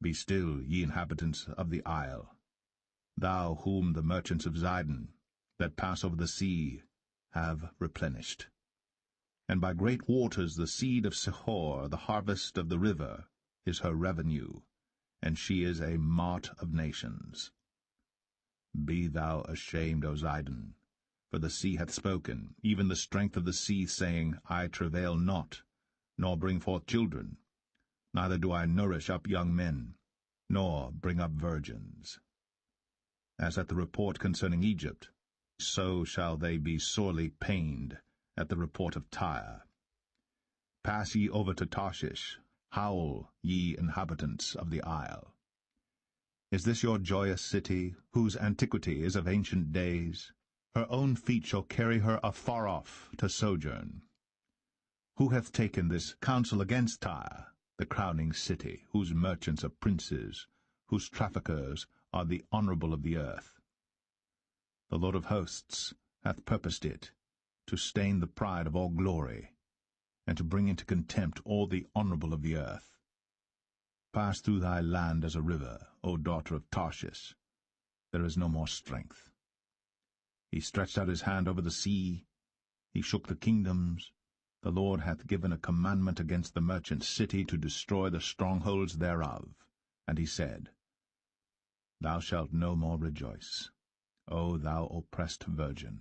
Be still, ye inhabitants of the isle, thou whom the merchants of Zidon, that pass over the sea, have replenished. And by great waters the seed of Sihor, the harvest of the river, is her revenue, and she is a mart of nations. Be thou ashamed, O Zidon, for the sea hath spoken, even the strength of the sea, saying, I travail not, nor bring forth children, neither do I nourish up young men, nor bring up virgins. As at the report concerning Egypt, so shall they be sorely pained at the report of Tyre. Pass ye over to Tarshish, howl, ye inhabitants of the isle. Is this your joyous city, whose antiquity is of ancient days? Her own feet shall carry her afar off to sojourn. Who hath taken this counsel against Tyre, the crowning city, whose merchants are princes, whose traffickers are the honorable of the earth? The Lord of hosts hath purposed it, to stain the pride of all glory, and to bring into contempt all the honorable of the earth. Pass through thy land as a river, O daughter of Tarshish. There is no more strength. He stretched out his hand over the sea. He shook the kingdoms. The Lord hath given a commandment against the merchant city to destroy the strongholds thereof. And he said, Thou shalt no more rejoice, O thou oppressed virgin.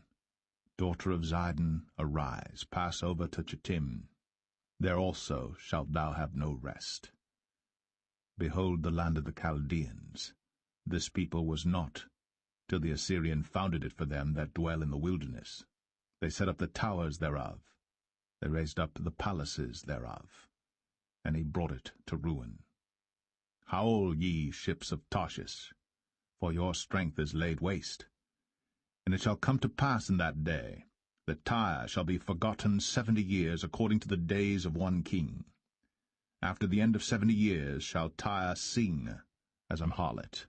Daughter of Zidon, arise, pass over to Chittim. There also shalt thou have no rest. Behold the land of the Chaldeans. This people was not, till the Assyrian founded it for them that dwell in the wilderness. They set up the towers thereof. They raised up the palaces thereof. And he brought it to ruin. Howl, ye ships of Tarshish, for your strength is laid waste. And it shall come to pass in that day, that Tyre shall be forgotten 70 years, according to the days of one king. After the end of 70 years shall Tyre sing as an harlot.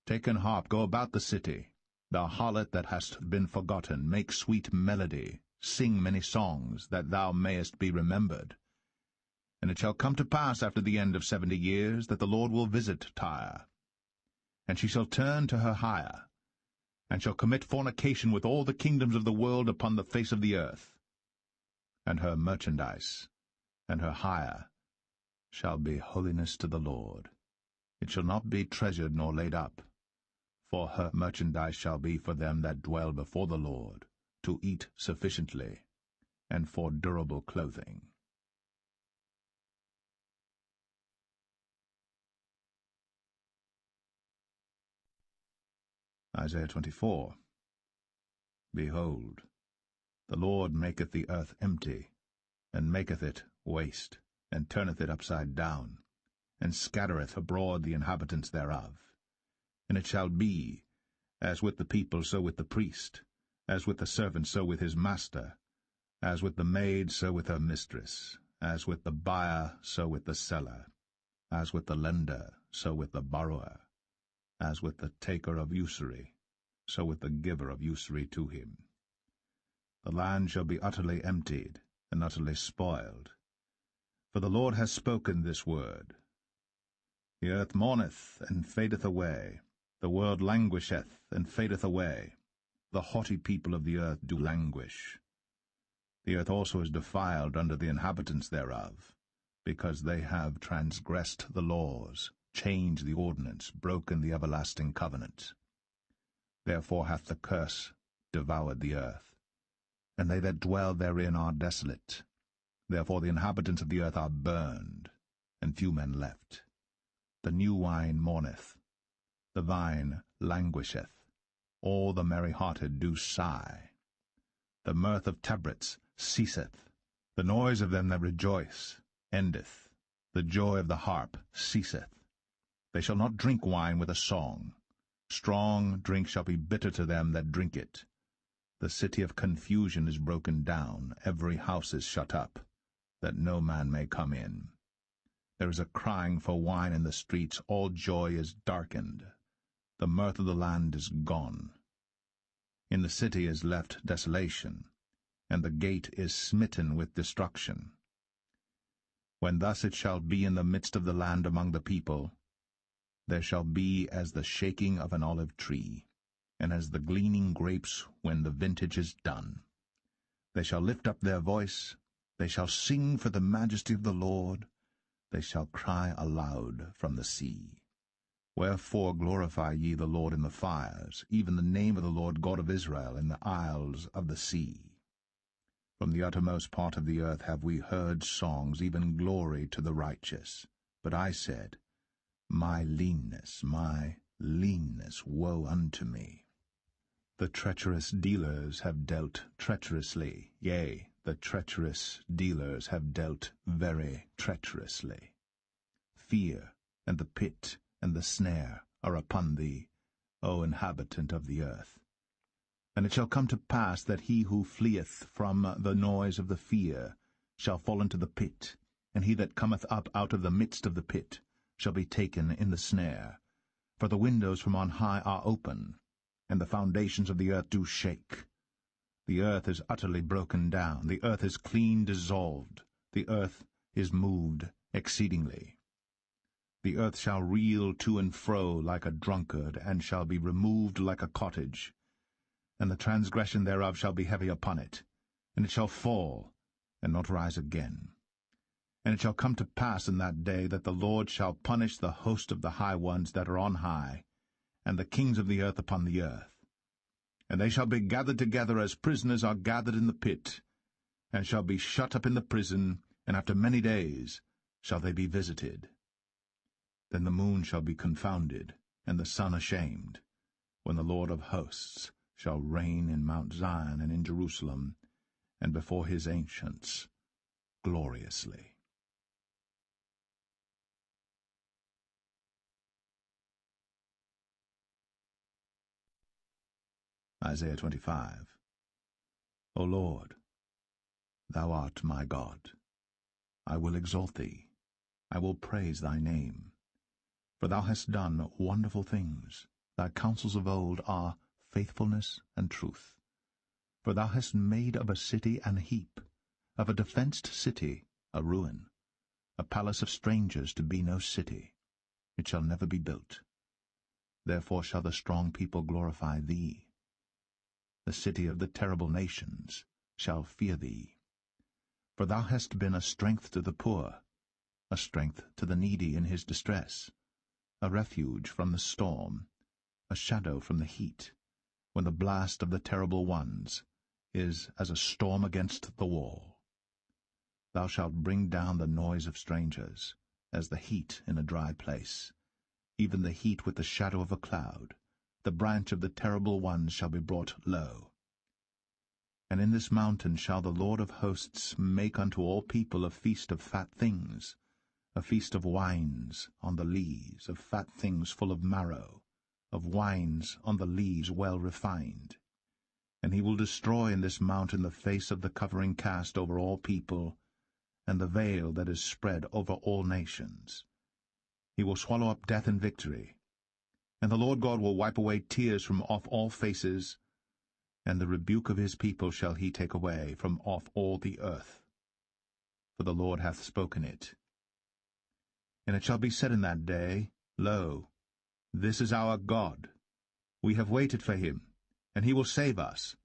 Take an harp, go about the city, thou harlot that hast been forgotten, make sweet melody, sing many songs, that thou mayest be remembered. And it shall come to pass after the end of 70 years, that the Lord will visit Tyre. And she shall turn to her hire, and shall commit fornication with all the kingdoms of the world upon the face of the earth. And her merchandise, and her hire, shall be holiness to the Lord. It shall not be treasured nor laid up, for her merchandise shall be for them that dwell before the Lord, to eat sufficiently, and for durable clothing. Isaiah 24. Behold, the Lord maketh the earth empty, and maketh it waste, and turneth it upside down, and scattereth abroad the inhabitants thereof. And it shall be, as with the people, so with the priest, as with the servant, so with his master, as with the maid, so with her mistress, As with the buyer, so with the seller. As with the lender, so with the borrower. As with the taker of usury, so with the giver of usury to him. The land shall be utterly emptied, and utterly spoiled. For the Lord has spoken this word. The earth mourneth, and fadeth away. The world languisheth, and fadeth away. The haughty people of the earth do languish. The earth also is defiled under the inhabitants thereof, because they have transgressed the laws, changed the ordinance, broken the everlasting covenant. Therefore hath the curse devoured the earth, and they that dwell therein are desolate. Therefore the inhabitants of the earth are burned, and few men left. The new wine mourneth, the vine languisheth, all the merry-hearted do sigh. The mirth of tabrets ceaseth, the noise of them that rejoice endeth, the joy of the harp ceaseth. They shall not drink wine with a song. Strong drink shall be bitter to them that drink it. The city of confusion is broken down, every house is shut up, that no man may come in. There is a crying for wine in the streets, all joy is darkened. The mirth of the land is gone. In the city is left desolation, and the gate is smitten with destruction. When thus it shall be in the midst of the land among the people, there shall be as the shaking of an olive tree, and as the gleaning grapes when the vintage is done. They shall lift up their voice, they shall sing for the majesty of the Lord, they shall cry aloud from the sea. Wherefore glorify ye the Lord in the fires, even the name of the Lord God of Israel in the isles of the sea. From the uttermost part of the earth have we heard songs, even glory to the righteous. But I said, my leanness, woe unto me. The treacherous dealers have dealt treacherously, yea, the treacherous dealers have dealt very treacherously. Fear, and the pit, and the snare are upon thee, O inhabitant of the earth. And it shall come to pass that he who fleeth from the noise of the fear shall fall into the pit, and he that cometh up out of the midst of the pit shall be taken in the snare. For the windows from on high are open, and the foundations of the earth do shake. The earth is utterly broken down, the earth is clean dissolved, the earth is moved exceedingly. The earth shall reel to and fro like a drunkard, and shall be removed like a cottage. And the transgression thereof shall be heavy upon it, and it shall fall, and not rise again. And it shall come to pass in that day that the Lord shall punish the host of the high ones that are on high, and the kings of the earth upon the earth. And they shall be gathered together as prisoners are gathered in the pit, and shall be shut up in the prison, and after many days shall they be visited. Then the moon shall be confounded, and the sun ashamed, when the Lord of hosts shall reign in Mount Zion and in Jerusalem, and before his ancients gloriously. Isaiah 25. O Lord, thou art my God. I will exalt thee. I will praise thy name. For thou hast done wonderful things. Thy counsels of old are faithfulness and truth. For thou hast made of a city an heap, of a defenced city a ruin, a palace of strangers to be no city. It shall never be built. Therefore shall the strong people glorify thee. The city of the terrible nations shall fear thee. For thou hast been a strength to the poor, a strength to the needy in his distress, a refuge from the storm, a shadow from the heat, when the blast of the terrible ones is as a storm against the wall. Thou shalt bring down the noise of strangers, as the heat in a dry place, even the heat with the shadow of a cloud. The branch of the terrible ones shall be brought low. And in this mountain shall the Lord of hosts make unto all people a feast of fat things, a feast of wines on the lees, of fat things full of marrow, of wines on the lees well refined. And he will destroy in this mountain the face of the covering cast over all people, and the veil that is spread over all nations. He will swallow up death in victory. And the Lord God will wipe away tears from off all faces, and the rebuke of his people shall he take away from off all the earth. For the Lord hath spoken it. And it shall be said in that day, Lo, this is our God. We have waited for him, and he will save us.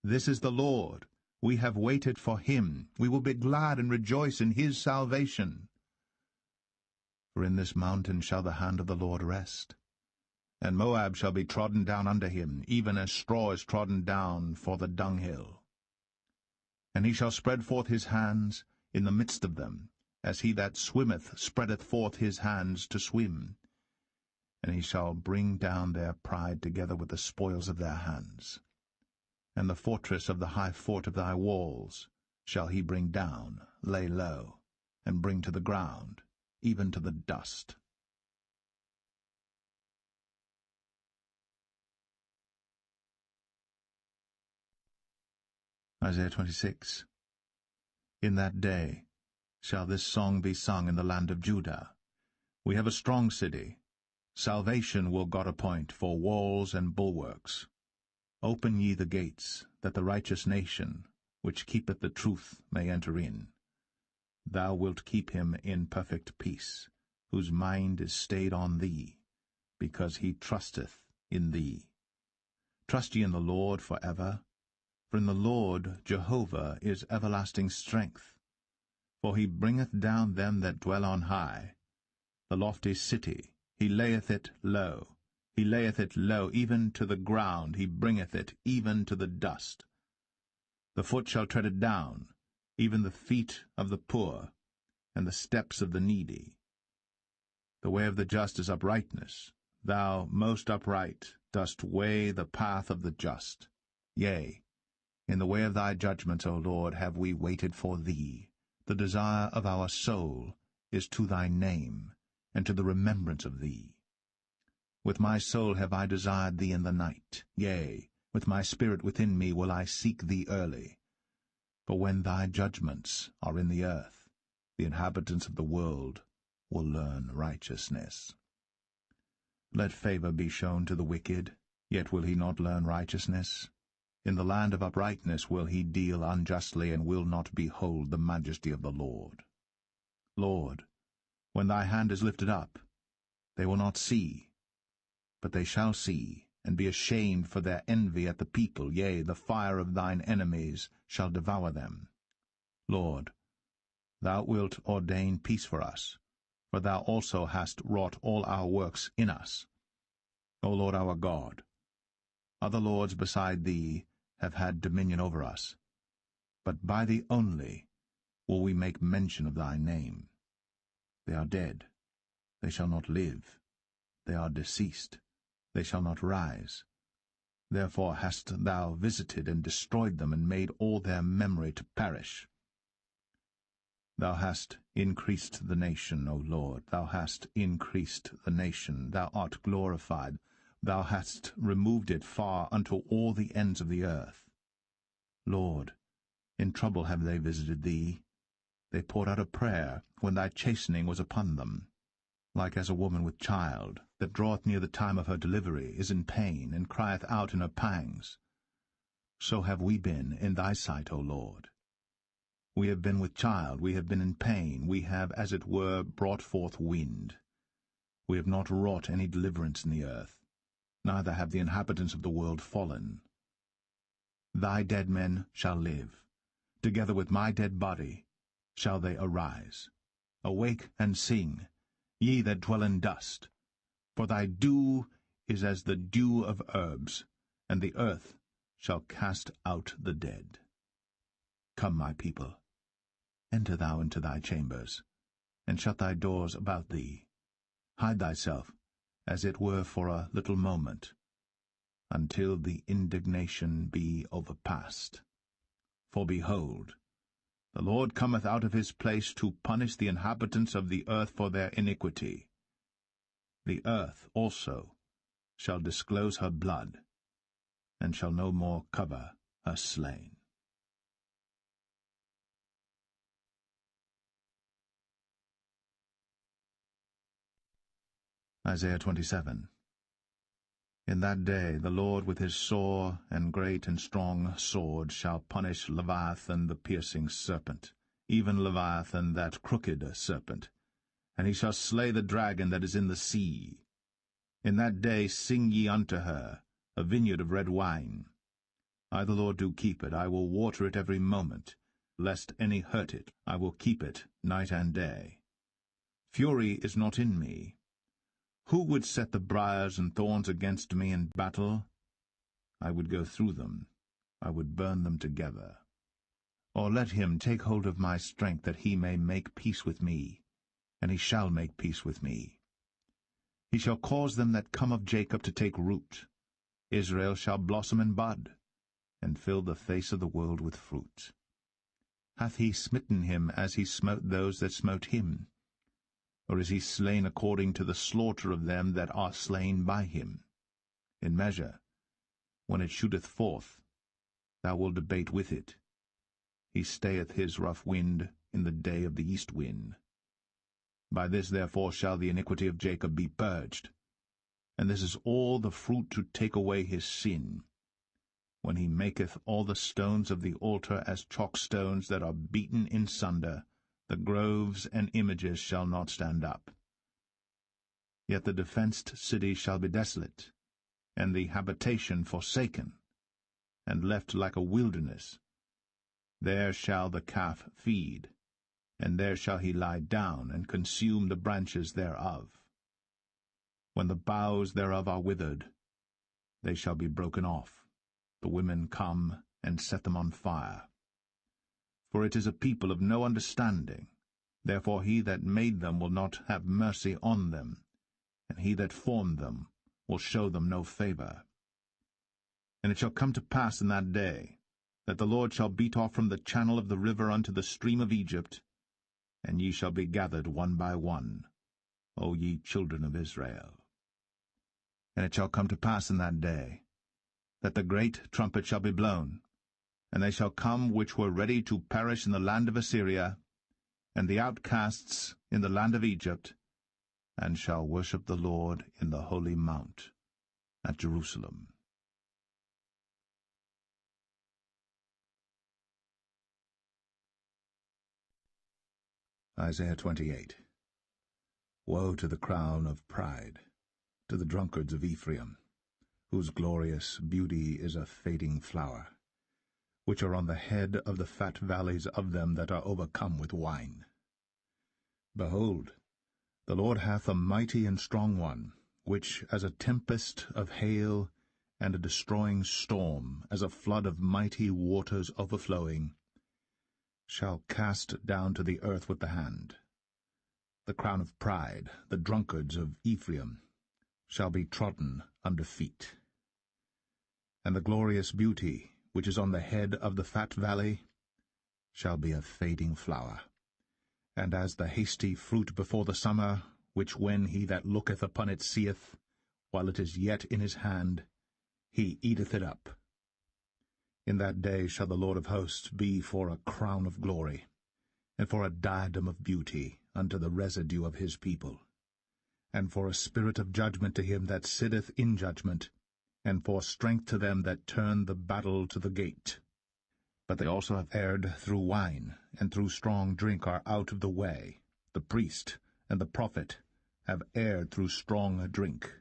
This is the Lord. We have waited for him. We will be glad and rejoice in his salvation. For in this mountain shall the hand of the Lord rest, and Moab shall be trodden down under him, even as straw is trodden down for the dunghill. And he shall spread forth his hands in the midst of them, as he that swimmeth spreadeth forth his hands to swim. And he shall bring down their pride together with the spoils of their hands. And the fortress of the high fort of thy walls shall he bring down, lay low, and bring to the ground, even to the dust. Isaiah 26. In that day shall this song be sung in the land of Judah. We have a strong city. Salvation will God appoint for walls and bulwarks. Open ye the gates, that the righteous nation, which keepeth the truth, may enter in. Thou wilt keep him in perfect peace, whose mind is stayed on thee, because he trusteth in thee. Trust ye in the Lord for ever, for in the Lord Jehovah is everlasting strength. For he bringeth down them that dwell on high. The lofty city, he layeth it low. He layeth it low, even to the ground, he bringeth it, even to the dust. The foot shall tread it down, even the feet of the poor, and the steps of the needy. The way of the just is uprightness. Thou, most upright, dost weigh the path of the just. Yea, in the way of thy judgments, O Lord, have we waited for thee. The desire of our soul is to thy name, and to the remembrance of thee. With my soul have I desired thee in the night. Yea, with my spirit within me will I seek thee early. For when thy judgments are in the earth, the inhabitants of the world will learn righteousness. Let favor be shown to the wicked, yet will he not learn righteousness. In the land of uprightness will he deal unjustly, and will not behold the majesty of the Lord. Lord, when thy hand is lifted up, they will not see, but they shall see, and be ashamed for their envy at the people. Yea, the fire of thine enemies shall devour them. Lord, thou wilt ordain peace for us, for thou also hast wrought all our works in us. O Lord our God, other lords beside thee have had dominion over us, but by thee only will we make mention of thy name. They are dead, they shall not live. They are deceased, they shall not rise. Therefore hast thou visited and destroyed them, and made all their memory to perish. Thou hast increased the nation, O Lord, thou hast increased the nation, thou art glorified. Thou hast removed it far unto all the ends of the earth. Lord, in trouble have they visited thee. They poured out a prayer when thy chastening was upon them. Like as a woman with child, that draweth near the time of her delivery, is in pain, and crieth out in her pangs. So have we been in thy sight, O Lord. We have been with child, we have been in pain, we have, as it were, brought forth wind. We have not wrought any deliverance in the earth, neither have the inhabitants of the world fallen. Thy dead men shall live, together with my dead body shall they arise. Awake and sing, ye that dwell in dust, for thy dew is as the dew of herbs, and the earth shall cast out the dead. Come, my people, enter thou into thy chambers, and shut thy doors about thee. Hide thyself, as it were for a little moment, until the indignation be overpast. For behold, the Lord cometh out of his place to punish the inhabitants of the earth for their iniquity. The earth also shall disclose her blood, and shall no more cover her slain. Isaiah 27. In that day the Lord with his sore and great and strong sword shall punish Leviathan the piercing serpent, even Leviathan that crooked serpent, and he shall slay the dragon that is in the sea. In that day sing ye unto her, a vineyard of red wine. I the Lord do keep it, I will water it every moment, lest any hurt it, I will keep it night and day. Fury is not in me. Who would set the briars and thorns against me in battle? I would go through them, I would burn them together. Or let him take hold of my strength, that he may make peace with me, and he shall make peace with me. He shall cause them that come of Jacob to take root. Israel shall blossom and bud, and fill the face of the world with fruit. Hath he smitten him as he smote those that smote him? Or is he slain according to the slaughter of them that are slain by him? In measure, when it shooteth forth, thou wilt debate with it. He stayeth his rough wind in the day of the east wind. By this therefore shall the iniquity of Jacob be purged, and this is all the fruit to take away his sin, when he maketh all the stones of the altar as chalk stones that are beaten in sunder. The groves and images shall not stand up. Yet the defenced city shall be desolate, and the habitation forsaken, and left like a wilderness. There shall the calf feed, and there shall he lie down, and consume the branches thereof. When the boughs thereof are withered, they shall be broken off. The women come and set them on fire. For it is a people of no understanding. Therefore he that made them will not have mercy on them, and he that formed them will show them no favor. And it shall come to pass in that day, that the Lord shall beat off from the channel of the river unto the stream of Egypt, and ye shall be gathered one by one, O ye children of Israel. And it shall come to pass in that day, that the great trumpet shall be blown, and they shall come which were ready to perish in the land of Assyria, and the outcasts in the land of Egypt, and shall worship the Lord in the holy mount at Jerusalem. Isaiah 28. Woe to the crown of pride, to the drunkards of Ephraim, whose glorious beauty is a fading flower, which are on the head of the fat valleys of them that are overcome with wine. Behold, the Lord hath a mighty and strong one, which, as a tempest of hail and a destroying storm, as a flood of mighty waters overflowing, shall cast down to the earth with the hand. The crown of pride, the drunkards of Ephraim, shall be trodden under feet. And the glorious beauty, which is on the head of the fat valley, shall be a fading flower, and as the hasty fruit before the summer, which when he that looketh upon it seeth, while it is yet in his hand, he eateth it up. In that day shall the Lord of hosts be for a crown of glory, and for a diadem of beauty unto the residue of his people, and for a spirit of judgment to him that sitteth in judgment, and for strength to them that turn the battle to the gate. But they also have erred through wine, and through strong drink are out of the way. The priest and the prophet have erred through strong drink.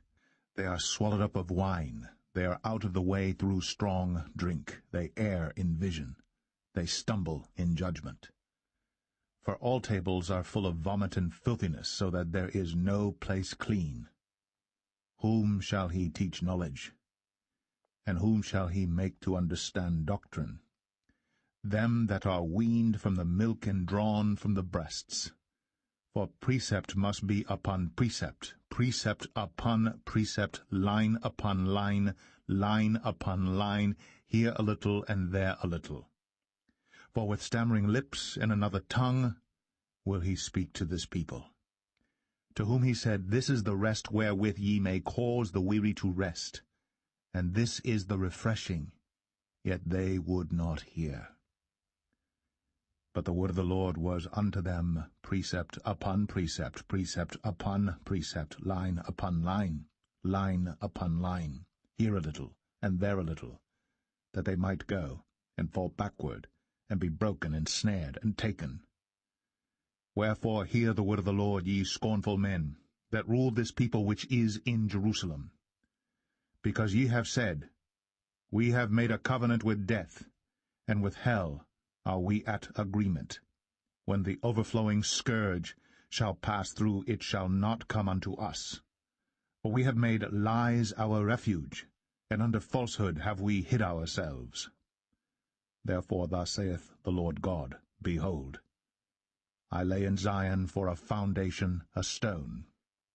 They are swallowed up of wine. They are out of the way through strong drink. They err in vision. They stumble in judgment. For all tables are full of vomit and filthiness, so that there is no place clean. Whom shall he teach knowledge? And whom shall he make to understand doctrine? Them that are weaned from the milk and drawn from the breasts. For precept must be upon precept, precept upon precept, line upon line, line upon line, here a little and there a little. For with stammering lips and another tongue will he speak to this people, to whom he said, This is the rest wherewith ye may cause the weary to rest, and this is the refreshing, yet they would not hear. But the word of the Lord was unto them precept upon precept, precept upon precept, line upon line, line upon line, here a little, and there a little, that they might go, and fall backward, and be broken, and snared, and taken. Wherefore hear the word of the Lord, ye scornful men, that rule this people which is in Jerusalem. Because ye have said, We have made a covenant with death, and with hell are we at agreement. When the overflowing scourge shall pass through, it shall not come unto us. For we have made lies our refuge, and under falsehood have we hid ourselves. Therefore thus saith the Lord God, Behold, I lay in Zion for a foundation a stone,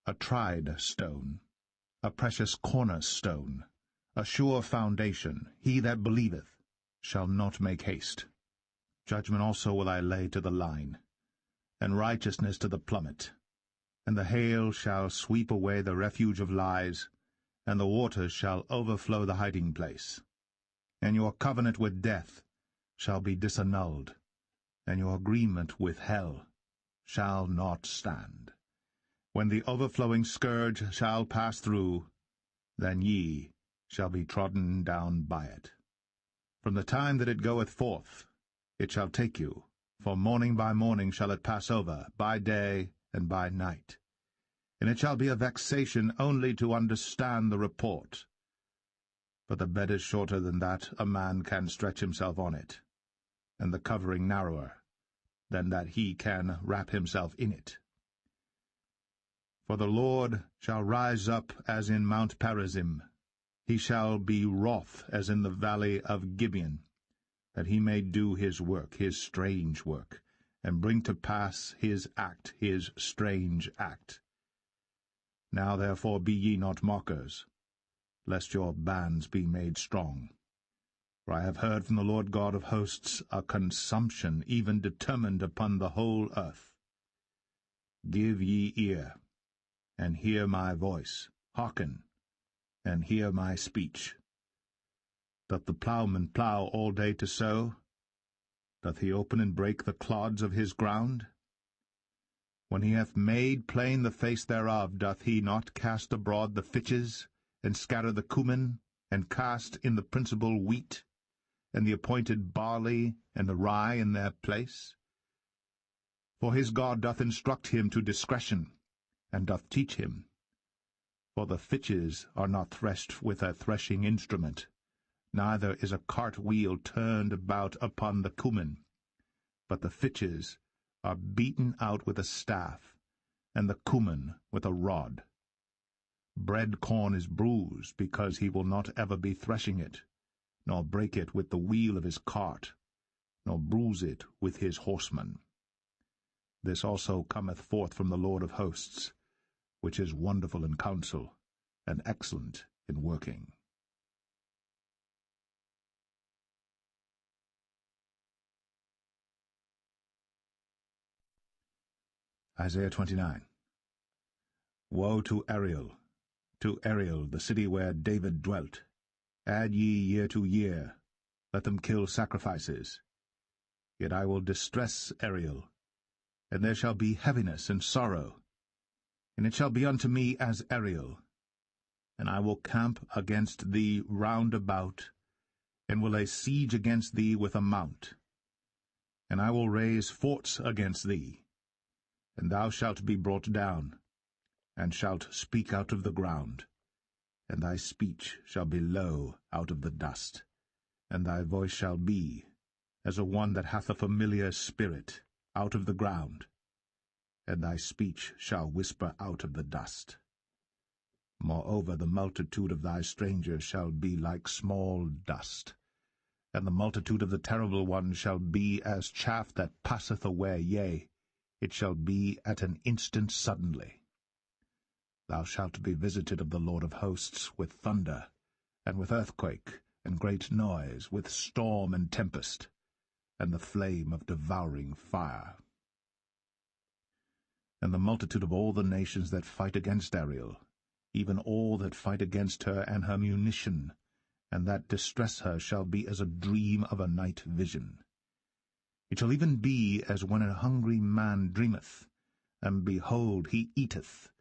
a tried stone, a precious cornerstone, a sure foundation. He that believeth shall not make haste. Judgment also will I lay to the line, and righteousness to the plummet. And the hail shall sweep away the refuge of lies, and the waters shall overflow the hiding place. And your covenant with death shall be disannulled, and your agreement with hell shall not stand. When the overflowing scourge shall pass through, then ye shall be trodden down by it. From the time that it goeth forth, it shall take you, for morning by morning shall it pass over, by day and by night. And it shall be a vexation only to understand the report. But the bed is shorter than that a man can stretch himself on it, and the covering narrower than that he can wrap himself in it. For the Lord shall rise up as in Mount Perazim, he shall be wroth as in the valley of Gibeon, that he may do his work, his strange work, and bring to pass his act, his strange act. Now therefore be ye not mockers, lest your bands be made strong. For I have heard from the Lord God of hosts a consumption even determined upon the whole earth. Give ye ear, and hear my voice, hearken, and hear my speech. Doth the plowman plow all day to sow? Doth he open and break the clods of his ground? When he hath made plain the face thereof, doth he not cast abroad the fitches, and scatter the cumin, and cast in the principal wheat, and the appointed barley, and the rye in their place? For his God doth instruct him to discretion, and doth teach him. For the fitches are not threshed with a threshing instrument, neither is a cart wheel turned about upon the cumin, but the fitches are beaten out with a staff, and the cumin with a rod. Bread corn is bruised, because he will not ever be threshing it, nor break it with the wheel of his cart, nor bruise it with his horsemen. This also cometh forth from the Lord of hosts, which is wonderful in counsel, and excellent in working. Isaiah 29. Woe to Ariel, the city where David dwelt! Add ye year to year, let them kill sacrifices. Yet I will distress Ariel, and there shall be heaviness and sorrow. And it shall be unto me as Ariel, and I will camp against thee round about, and will lay siege against thee with a mount. And I will raise forts against thee, and thou shalt be brought down, and shalt speak out of the ground, and thy speech shall be low out of the dust, and thy voice shall be as a one that hath a familiar spirit out of the ground, and thy speech shall whisper out of the dust. Moreover, the multitude of thy strangers shall be like small dust, and the multitude of the terrible ones shall be as chaff that passeth away, yea, it shall be at an instant suddenly. Thou shalt be visited of the Lord of hosts with thunder, and with earthquake, and great noise, with storm and tempest, and the flame of devouring fire. And the multitude of all the nations that fight against Ariel, even all that fight against her and her munition, and that distress her, shall be as a dream of a night vision. It shall even be as when a hungry man dreameth, and behold, he eateth,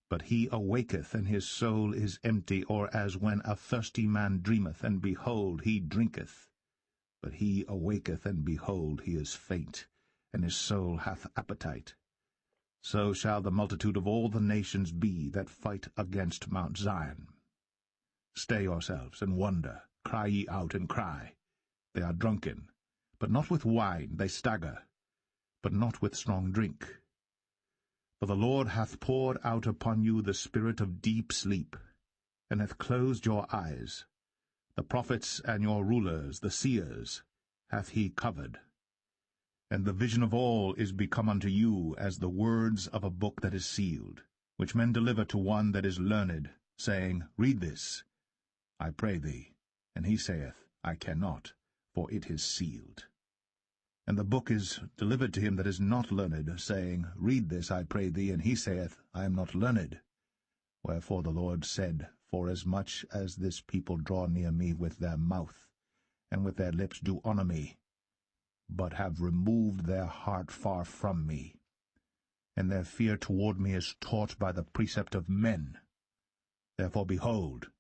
but he awaketh, and his soul is empty, or as when a thirsty man dreameth, and behold, he drinketh, but he awaketh, and behold, he is faint, and his soul hath appetite. So shall the multitude of all the nations be that fight against Mount Zion. Stay yourselves, and wonder, cry ye out, and cry. They are drunken, but not with wine, they stagger, but not with strong drink. For the Lord hath poured out upon you the spirit of deep sleep, and hath closed your eyes. The prophets and your rulers, the seers, hath he covered. And the vision of all is become unto you as the words of a book that is sealed, which men deliver to one that is learned, saying, Read this, I pray thee. And he saith, I cannot, for it is sealed. And the book is delivered to him that is not learned, saying, Read this, I pray thee. And he saith, I am not learned. Wherefore the Lord said, Forasmuch as this people draw near me with their mouth, and with their lips do honour me, but have removed their heart far from me, and their fear toward me is taught by the precept of men. Therefore, behold,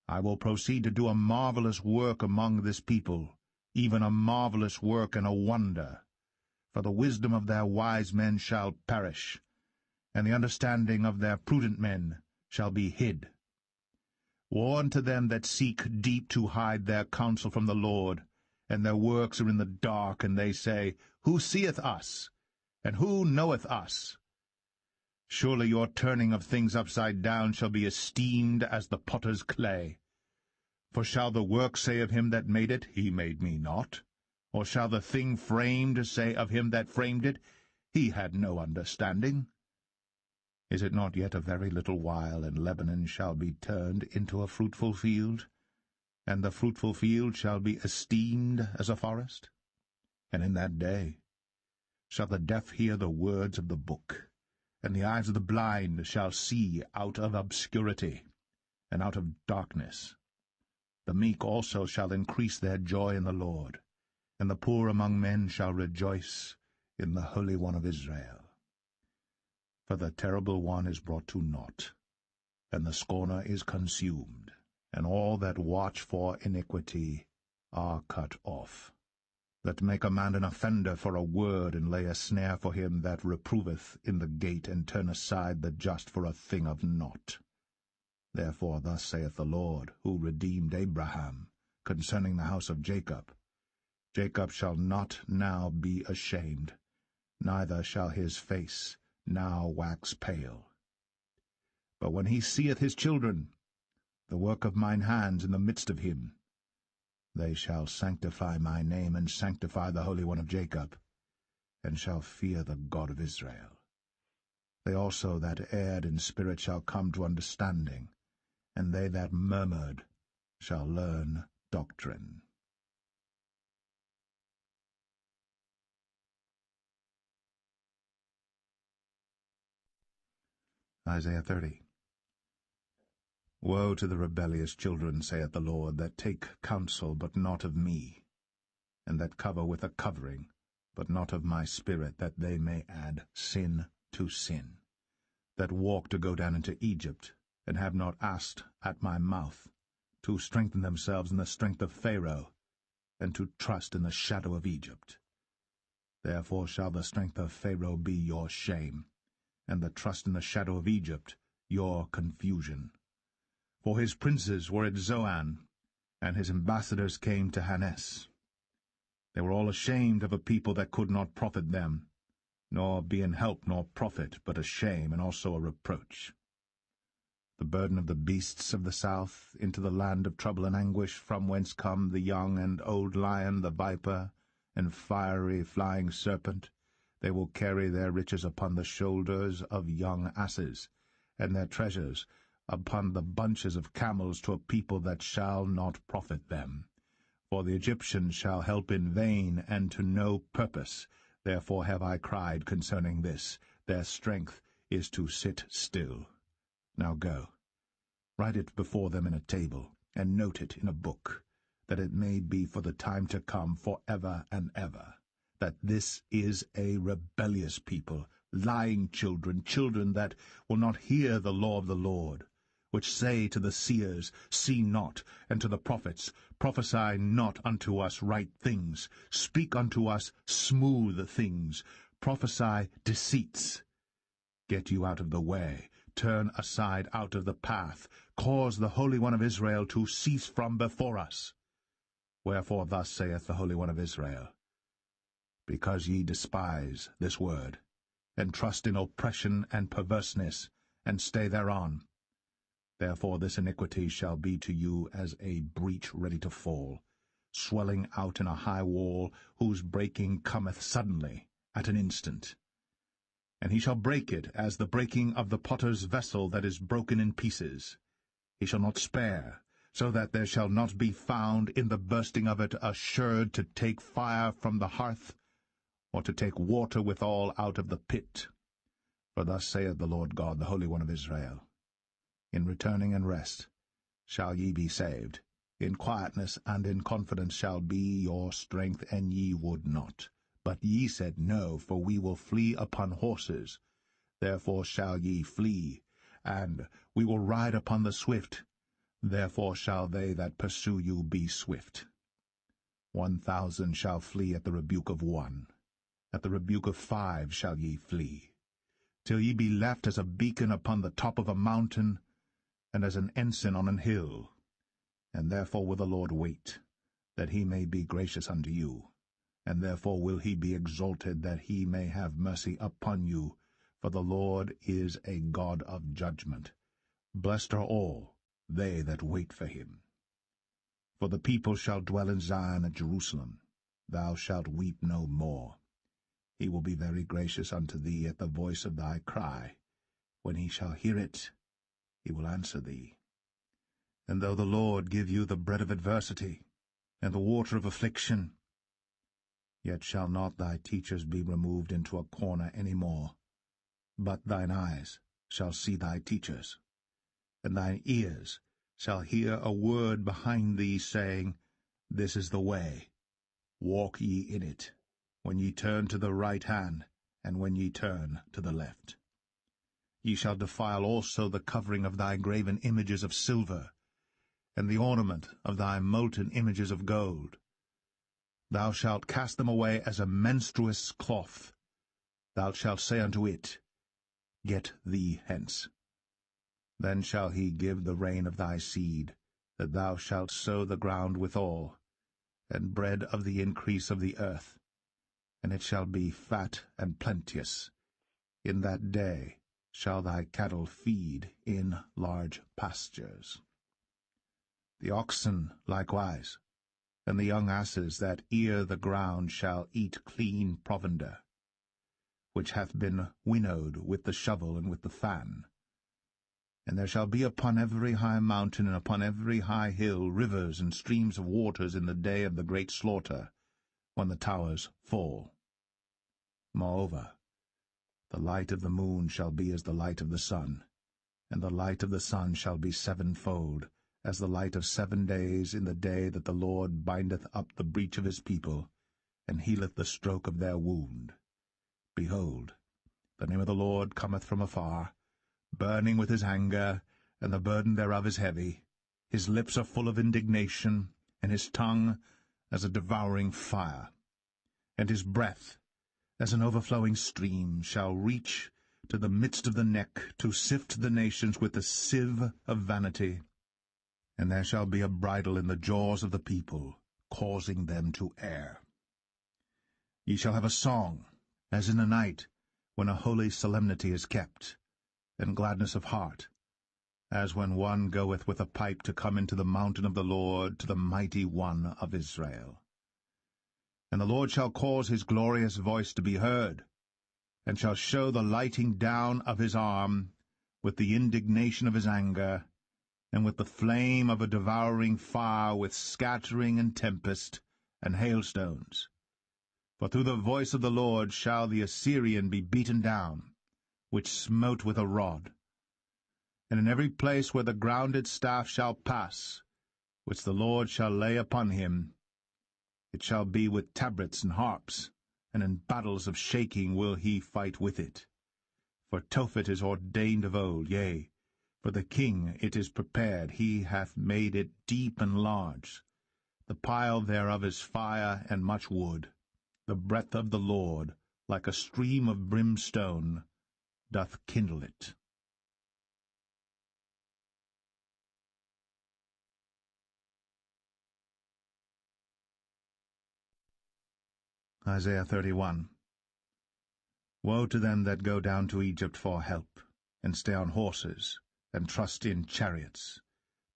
I will proceed to do a marvelous work among this people, even a marvelous work and a wonder. For the wisdom of their wise men shall perish, and the understanding of their prudent men shall be hid. Woe unto them that seek deep to hide their counsel from the Lord, and their works are in the dark, and they say, Who seeth us? And who knoweth us? Surely your turning of things upside down shall be esteemed as the potter's clay. For shall the work say of him that made it, He made me not? Or shall the thing framed say of him that framed it, He had no understanding? Is it not yet a very little while, and Lebanon shall be turned into a fruitful field? And the fruitful field shall be esteemed as a forest? And in that day shall the deaf hear the words of the book, and the eyes of the blind shall see out of obscurity, and out of darkness. The meek also shall increase their joy in the Lord, and the poor among men shall rejoice in the Holy One of Israel. For the terrible one is brought to naught, and the scorner is consumed, and all that watch for iniquity are cut off, that make a man an offender for a word, and lay a snare for him that reproveth in the gate, and turn aside the just for a thing of naught. Therefore thus saith the Lord, who redeemed Abraham, concerning the house of Jacob, Jacob shall not now be ashamed, neither shall his face now wax pale. But when he seeth his children, the work of mine hands in the midst of him, they shall sanctify my name, and sanctify the Holy One of Jacob, and shall fear the God of Israel. They also that erred in spirit shall come to understanding, and they that murmured shall learn doctrine. Isaiah 30. Woe to the rebellious children, saith the Lord, that take counsel, but not of me, and that cover with a covering, but not of my spirit, that they may add sin to sin, that walk to go down into Egypt, and have not asked at my mouth, to strengthen themselves in the strength of Pharaoh, and to trust in the shadow of Egypt. Therefore shall the strength of Pharaoh be your shame, and the trust in the shadow of Egypt your confusion. For his princes were at Zoan, and his ambassadors came to Hanes. They were all ashamed of a people that could not profit them, nor be an help nor profit, but a shame and also a reproach. The burden of the beasts of the south, into the land of trouble and anguish, from whence come the young and old lion, the viper, and fiery flying serpent. They will carry their riches upon the shoulders of young asses, and their treasures upon the bunches of camels, to a people that shall not profit them. For the Egyptians shall help in vain, and to no purpose. Therefore have I cried concerning this, their strength is to sit still. Now go, write it before them in a table, and note it in a book, that it may be for the time to come, for ever and ever, that this is a rebellious people, lying children, children that will not hear the law of the Lord, which say to the seers, See not, and to the prophets, Prophesy not unto us right things, speak unto us smooth things, prophesy deceits. Get you out of the way, turn aside out of the path, cause the Holy One of Israel to cease from before us. Wherefore thus saith the Holy One of Israel, Because ye despise this word, and trust in oppression and perverseness, and stay thereon, therefore this iniquity shall be to you as a breach ready to fall, swelling out in a high wall, whose breaking cometh suddenly, at an instant. And he shall break it as the breaking of the potter's vessel that is broken in pieces. He shall not spare, so that there shall not be found in the bursting of it a sherd to take fire from the hearth, or to take water withal out of the pit. For thus saith the Lord God, the Holy One of Israel, In returning and rest shall ye be saved, in quietness and in confidence shall be your strength, and ye would not. But ye said, No, for we will flee upon horses. Therefore shall ye flee, and we will ride upon the swift. Therefore shall they that pursue you be swift. 1,000 shall flee at the rebuke of one. At the rebuke of 5 shall ye flee, till ye be left as a beacon upon the top of a mountain, and as an ensign on an hill. And therefore will the Lord wait, that he may be gracious unto you. And therefore will he be exalted, that he may have mercy upon you. For the Lord is a God of judgment. Blessed are all they that wait for him. For the people shall dwell in Zion and Jerusalem. Thou shalt weep no more. He will be very gracious unto thee at the voice of thy cry. When he shall hear it, he will answer thee. And though the Lord give you the bread of adversity, and the water of affliction, yet shall not thy teachers be removed into a corner any more, but thine eyes shall see thy teachers, and thine ears shall hear a word behind thee, saying, This is the way, walk ye in it, when ye turn to the right hand, and when ye turn to the left. Ye shall defile also the covering of thy graven images of silver, and the ornament of thy molten images of gold. Thou shalt cast them away as a menstruous cloth. Thou shalt say unto it, Get thee hence. Then shall he give the rain of thy seed, that thou shalt sow the ground withal, and bread of the increase of the earth, and it shall be fat and plenteous. In that day shall thy cattle feed in large pastures. The oxen likewise, and the young asses that ear the ground shall eat clean provender, which hath been winnowed with the shovel and with the fan. And there shall be upon every high mountain and upon every high hill rivers and streams of waters in the day of the great slaughter, when the towers fall. Moreover, the light of the moon shall be as the light of the sun, and the light of the sun shall be sevenfold, as the light of 7 days in the day that the Lord bindeth up the breach of his people, and healeth the stroke of their wound. Behold, the name of the Lord cometh from afar, burning with his anger, and the burden thereof is heavy. His lips are full of indignation, and his tongue as a devouring fire. And his breath, as an overflowing stream, shall reach to the midst of the neck, to sift the nations with the sieve of vanity. And there shall be a bridle in the jaws of the people, causing them to err. Ye shall have a song, as in a night, when a holy solemnity is kept, and gladness of heart, as when one goeth with a pipe to come into the mountain of the Lord, to the mighty one of Israel. And the Lord shall cause his glorious voice to be heard, and shall show the lighting down of his arm, with the indignation of his anger, and with the flame of a devouring fire, with scattering and tempest, and hailstones. For through the voice of the Lord shall the Assyrian be beaten down, which smote with a rod. And in every place where the grounded staff shall pass, which the Lord shall lay upon him, it shall be with tabrets and harps, and in battles of shaking will he fight with it. For Tophet is ordained of old, yea, for the king it is prepared, he hath made it deep and large. The pile thereof is fire and much wood. The breath of the Lord, like a stream of brimstone, doth kindle it. Isaiah 31. Woe to them that go down to Egypt for help, and stay on horses, and trust in chariots,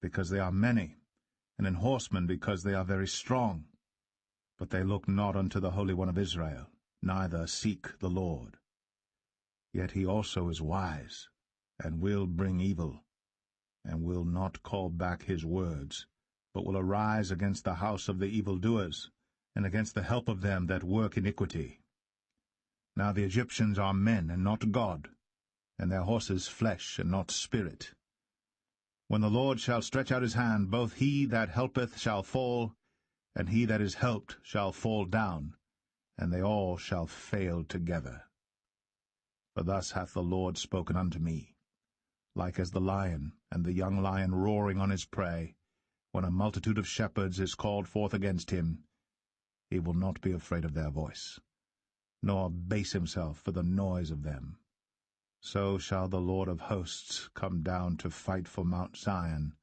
because they are many, and in horsemen, because they are very strong. But they look not unto the Holy One of Israel, neither seek the Lord. Yet he also is wise, and will bring evil, and will not call back his words, but will arise against the house of the evildoers, and against the help of them that work iniquity. Now the Egyptians are men, and not God, and their horses flesh, and not spirit. When the Lord shall stretch out his hand, both he that helpeth shall fall, and he that is helped shall fall down, and they all shall fail together. For thus hath the Lord spoken unto me, like as the lion, and the young lion roaring on his prey, when a multitude of shepherds is called forth against him, he will not be afraid of their voice, nor abase himself for the noise of them. So shall the Lord of hosts come down to fight for Mount Zion,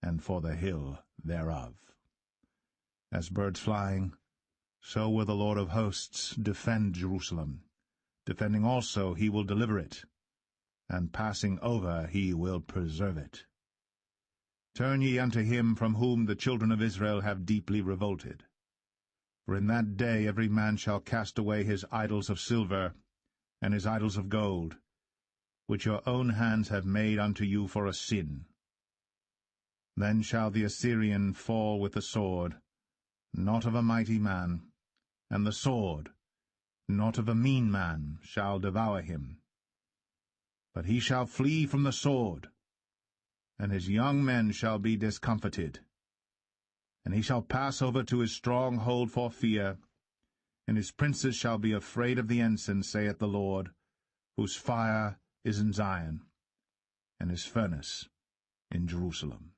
and for the hill thereof. As birds flying, so will the Lord of hosts defend Jerusalem. Defending also he will deliver it, and passing over he will preserve it. Turn ye unto him from whom the children of Israel have deeply revolted. For in that day every man shall cast away his idols of silver, and his idols of gold, which your own hands have made unto you for a sin. Then shall the Assyrian fall with the sword, not of a mighty man, and the sword, not of a mean man, shall devour him. But he shall flee from the sword, and his young men shall be discomfited. And he shall pass over to his stronghold for fear, and his princes shall be afraid of the ensign, saith the Lord, whose fire is in Zion, and his furnace in Jerusalem.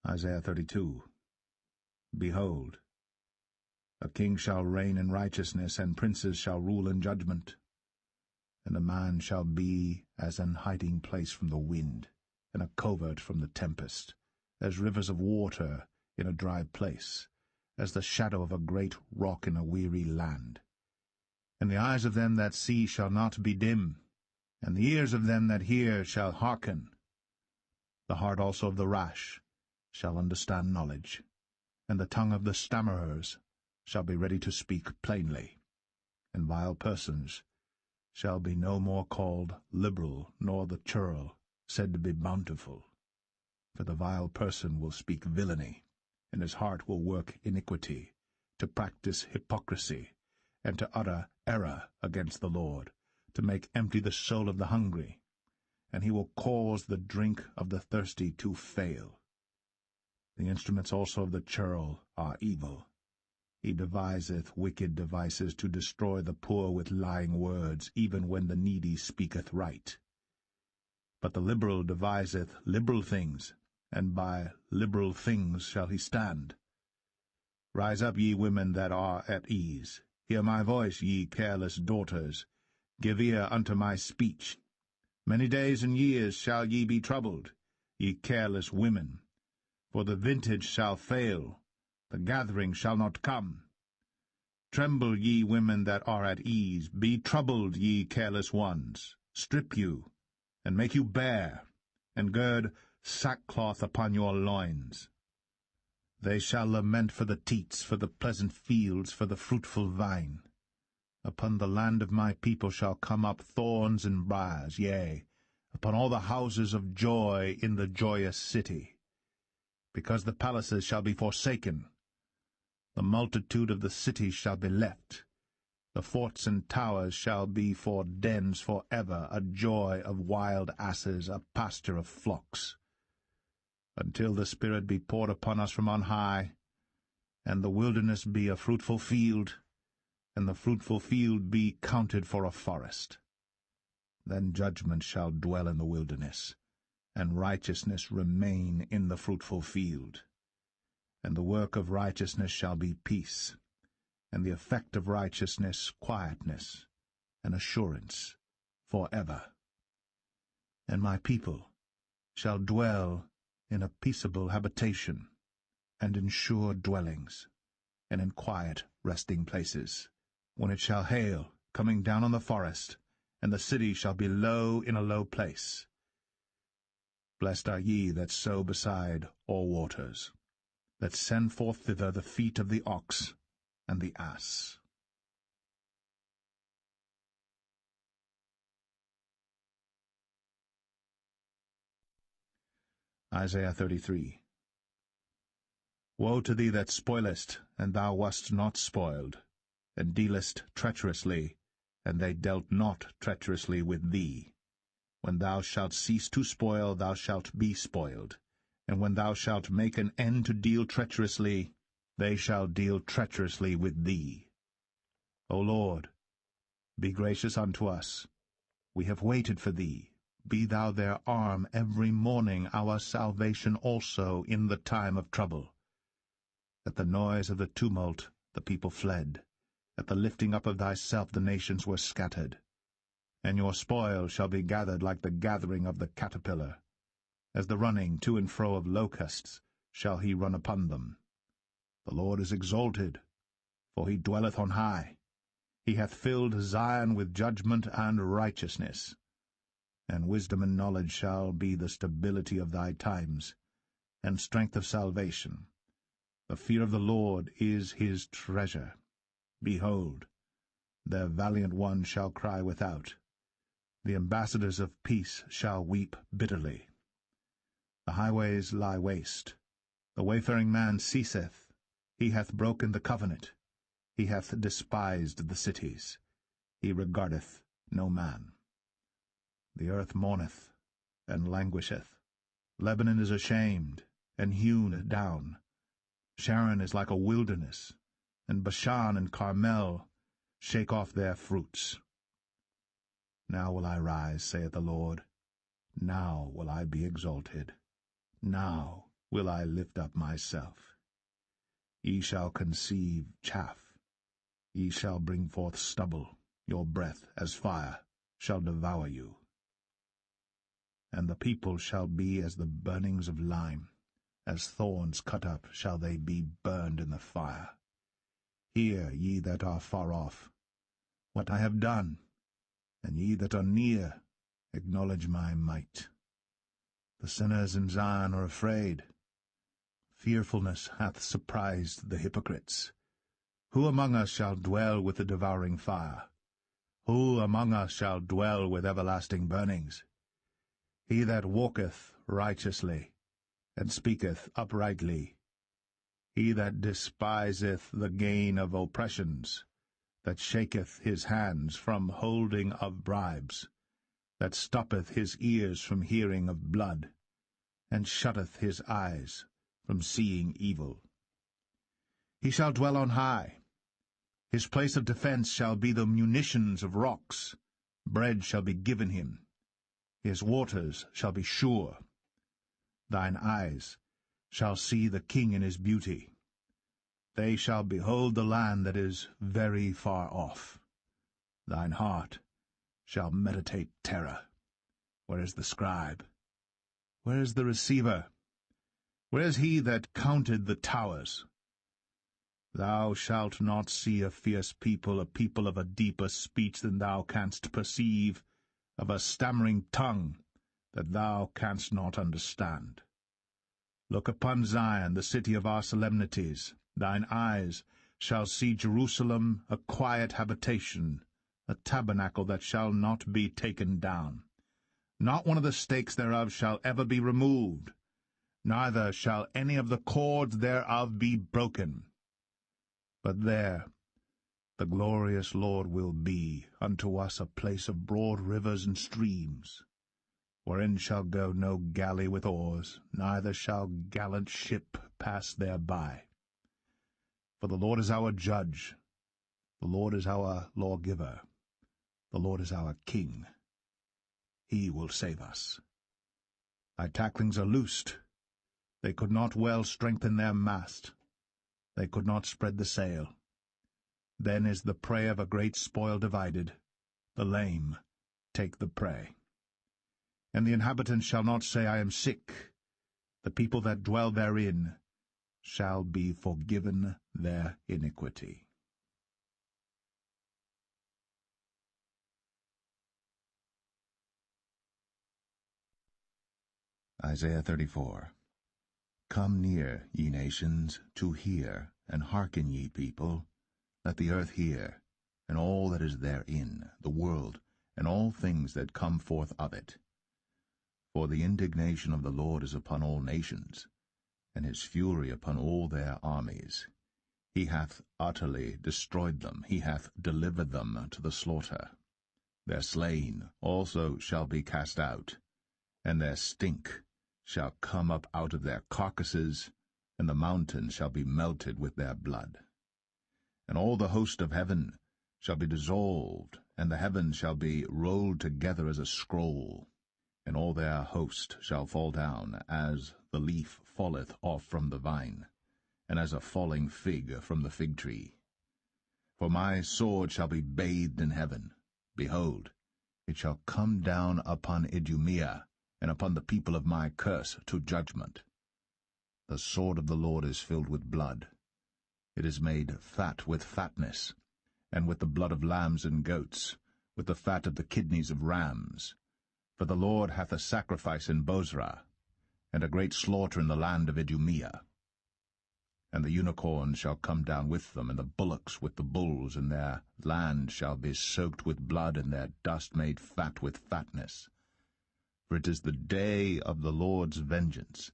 Isaiah 32. Behold, a king shall reign in righteousness, and princes shall rule in judgment. And a man shall be as an hiding place from the wind, and a covert from the tempest, as rivers of water in a dry place, as the shadow of a great rock in a weary land. And the eyes of them that see shall not be dim, and the ears of them that hear shall hearken. The heart also of the rash shall understand knowledge, and the tongue of the stammerers shall be ready to speak plainly. And vile persons shall be no more called liberal, nor the churl said to be bountiful. For the vile person will speak villainy, and his heart will work iniquity, to practice hypocrisy, and to utter error against the Lord, to make empty the soul of the hungry, and he will cause the drink of the thirsty to fail. The instruments also of the churl are evil. He deviseth wicked devices to destroy the poor with lying words, even when the needy speaketh right. But the liberal deviseth liberal things, and by liberal things shall he stand. Rise up, ye women that are at ease. Hear my voice, ye careless daughters. Give ear unto my speech. Many days and years shall ye be troubled, ye careless women. For the vintage shall fail, the gathering shall not come. Tremble, ye women that are at ease. Be troubled, ye careless ones. Strip you, and make you bare, and gird sackcloth upon your loins. They shall lament for the teats, for the pleasant fields, for the fruitful vine. Upon the land of my people shall come up thorns and briars, yea, upon all the houses of joy in the joyous city. Because the palaces shall be forsaken, the multitude of the cities shall be left. The forts and towers shall be for dens for ever, a joy of wild asses, a pasture of flocks. until the Spirit be poured upon us from on high, and the wilderness be a fruitful field, and the fruitful field be counted for a forest. Then judgment shall dwell in the wilderness, and righteousness remain in the fruitful field. And the work of righteousness shall be peace, and the effect of righteousness quietness, and assurance for ever. And my people shall dwell in a peaceable habitation, and in sure dwellings, and in quiet resting places, when it shall hail, coming down on the forest, and the city shall be low in a low place. Blessed are ye that sow beside all waters, that send forth thither the feet of the ox and the ass. Isaiah 33. Woe to thee that spoilest, and thou wast not spoiled, and dealest treacherously, and they dealt not treacherously with thee. When thou shalt cease to spoil, thou shalt be spoiled, and when thou shalt make an end to deal treacherously, they shall deal treacherously with thee. O Lord, be gracious unto us. We have waited for thee. Be thou their arm every morning, our salvation also in the time of trouble. At the noise of the tumult the people fled. At the lifting up of thyself the nations were scattered. And your spoil shall be gathered like the gathering of the caterpillar. As the running to and fro of locusts shall he run upon them. The Lord is exalted, for he dwelleth on high. He hath filled Zion with judgment and righteousness. And wisdom and knowledge shall be the stability of thy times, and strength of salvation. The fear of the Lord is his treasure. Behold, their valiant ones shall cry without. The ambassadors of peace shall weep bitterly. The highways lie waste. The wayfaring man ceaseth. He hath broken the covenant. He hath despised the cities. He regardeth no man. The earth mourneth, and languisheth. Lebanon is ashamed, and hewn down. Sharon is like a wilderness, and Bashan and Carmel shake off their fruits. Now will I rise, saith the Lord. Now will I be exalted. Now will I lift up myself. Ye shall conceive chaff. Ye shall bring forth stubble. Your breath, as fire, shall devour you. And the people shall be as the burnings of lime. As thorns cut up shall they be burned in the fire. Hear, ye that are far off, what I have done, and ye that are near, acknowledge my might. The sinners in Zion are afraid. Fearfulness hath surprised the hypocrites. Who among us shall dwell with the devouring fire? Who among us shall dwell with everlasting burnings? He that walketh righteously, and speaketh uprightly. He that despiseth the gain of oppressions, that shaketh his hands from holding of bribes, that stoppeth his ears from hearing of blood, and shutteth his eyes from seeing evil. He shall dwell on high. His place of defense shall be the munitions of rocks. Bread shall be given him. His waters shall be sure. Thine eyes shall see the king in his beauty. They shall behold the land that is very far off. Thine heart shall meditate terror. Where is the scribe? Where is the receiver? Where is he that counted the towers? Thou shalt not see a fierce people, a people of a deeper speech than thou canst perceive, of a stammering tongue that thou canst not understand. Look upon Zion, the city of our solemnities. Thine eyes shall see Jerusalem, a quiet habitation, a tabernacle that shall not be taken down. Not one of the stakes thereof shall ever be removed, neither shall any of the cords thereof be broken. But there the glorious Lord will be unto us a place of broad rivers and streams. wherein shall go no galley with oars, neither shall gallant ship pass thereby. For the Lord is our judge, the Lord is our lawgiver, the Lord is our king. He will save us. Thy tacklings are loosed. They could not well strengthen their mast. They could not spread the sail. Then is the prey of a great spoil divided. The lame take the prey. And the inhabitants shall not say, I am sick. The people that dwell therein shall be forgiven their iniquity. Isaiah 34. Come near, ye nations, to hear, and hearken, ye people. Let the earth hear, and all that is therein, the world, and all things that come forth of it. For the indignation of the Lord is upon all nations, and his fury upon all their armies. He hath utterly destroyed them, he hath delivered them to the slaughter. Their slain also shall be cast out, and their stink shall come up out of their carcasses, and the mountains shall be melted with their blood. And all the host of heaven shall be dissolved, and the heavens shall be rolled together as a scroll, and all their host shall fall down, as the leaf falleth off from the vine, and as a falling fig from the fig tree. For my sword shall be bathed in heaven. Behold, it shall come down upon Idumea, and upon the people of my curse to judgment. The sword of the Lord is filled with blood. It is made fat with fatness, and with the blood of lambs and goats, with the fat of the kidneys of rams. For the Lord hath a sacrifice in Bozrah, and a great slaughter in the land of Idumea. And the unicorns shall come down with them, and the bullocks with the bulls, and their land shall be soaked with blood, and their dust made fat with fatness. For it is the day of the Lord's vengeance,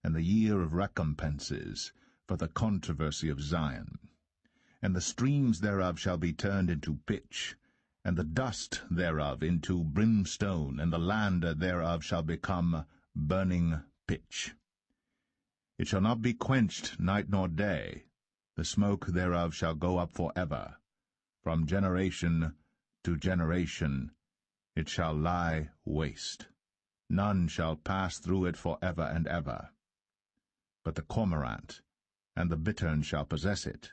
and the year of recompenses, for the controversy of Zion. And the streams thereof shall be turned into pitch, and the dust thereof into brimstone, and the land thereof shall become burning pitch. It shall not be quenched night nor day, the smoke thereof shall go up for ever. From generation to generation it shall lie waste. None shall pass through it for ever and ever. But the cormorant and the bittern shall possess it,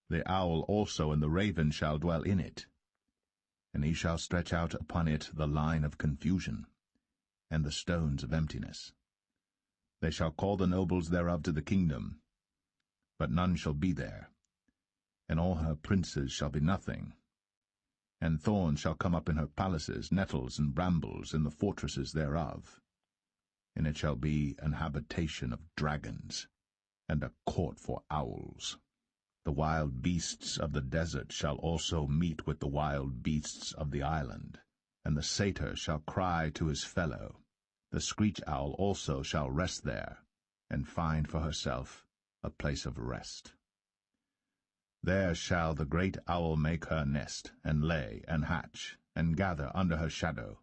the owl also and the raven shall dwell in it. And he shall stretch out upon it the line of confusion, and the stones of emptiness. They shall call the nobles thereof to the kingdom, but none shall be there, and all her princes shall be nothing. And thorns shall come up in her palaces, nettles and brambles in the fortresses thereof. And it shall be an habitation of dragons, and a court for owls. The wild beasts of the desert shall also meet with the wild beasts of the island, and the satyr shall cry to his fellow. The screech owl also shall rest there, and find for herself a place of rest. There shall the great owl make her nest, and lay, and hatch, and gather under her shadow.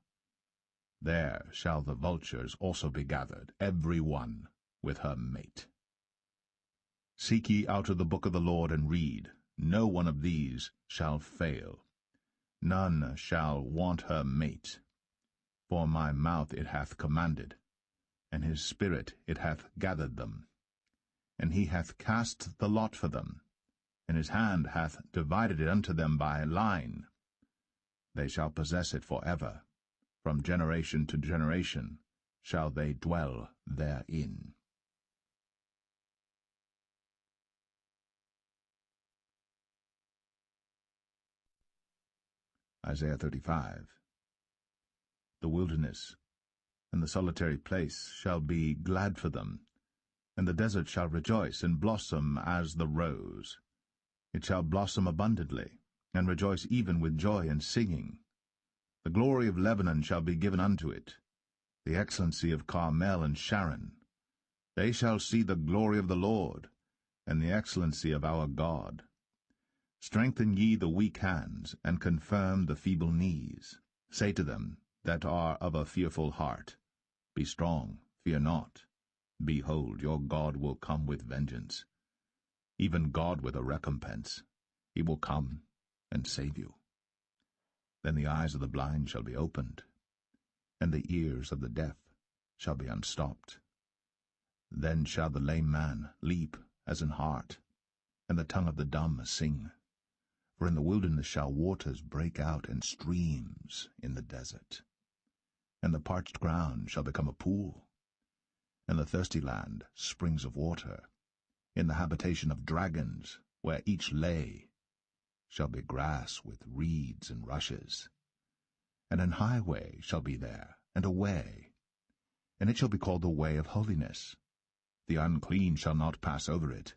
There shall the vultures also be gathered, every one with her mate. Seek ye out of the book of the Lord, and read. No one of these shall fail. None shall want her mate. For my mouth it hath commanded, and his spirit it hath gathered them. And he hath cast the lot for them, and his hand hath divided it unto them by line. They shall possess it for ever. From generation to generation shall they dwell therein. Isaiah 35. The wilderness and the solitary place shall be glad for them, and the desert shall rejoice and blossom as the rose. It shall blossom abundantly, and rejoice even with joy and singing. The glory of Lebanon shall be given unto it, the excellency of Carmel and Sharon. They shall see the glory of the Lord, and the excellency of our God. Strengthen ye the weak hands, and confirm the feeble knees. Say to them that are of a fearful heart, Be strong, fear not. Behold, your God will come with vengeance, even God with a recompense. He will come and save you. Then the eyes of the blind shall be opened, and the ears of the deaf shall be unstopped. Then shall the lame man leap as an hart, and the tongue of the dumb sing. For in the wilderness shall waters break out, and streams in the desert. And the parched ground shall become a pool, and the thirsty land springs of water. In the habitation of dragons, where each lay, shall be grass with reeds and rushes. And an highway shall be there, and a way, and it shall be called the way of holiness. The unclean shall not pass over it,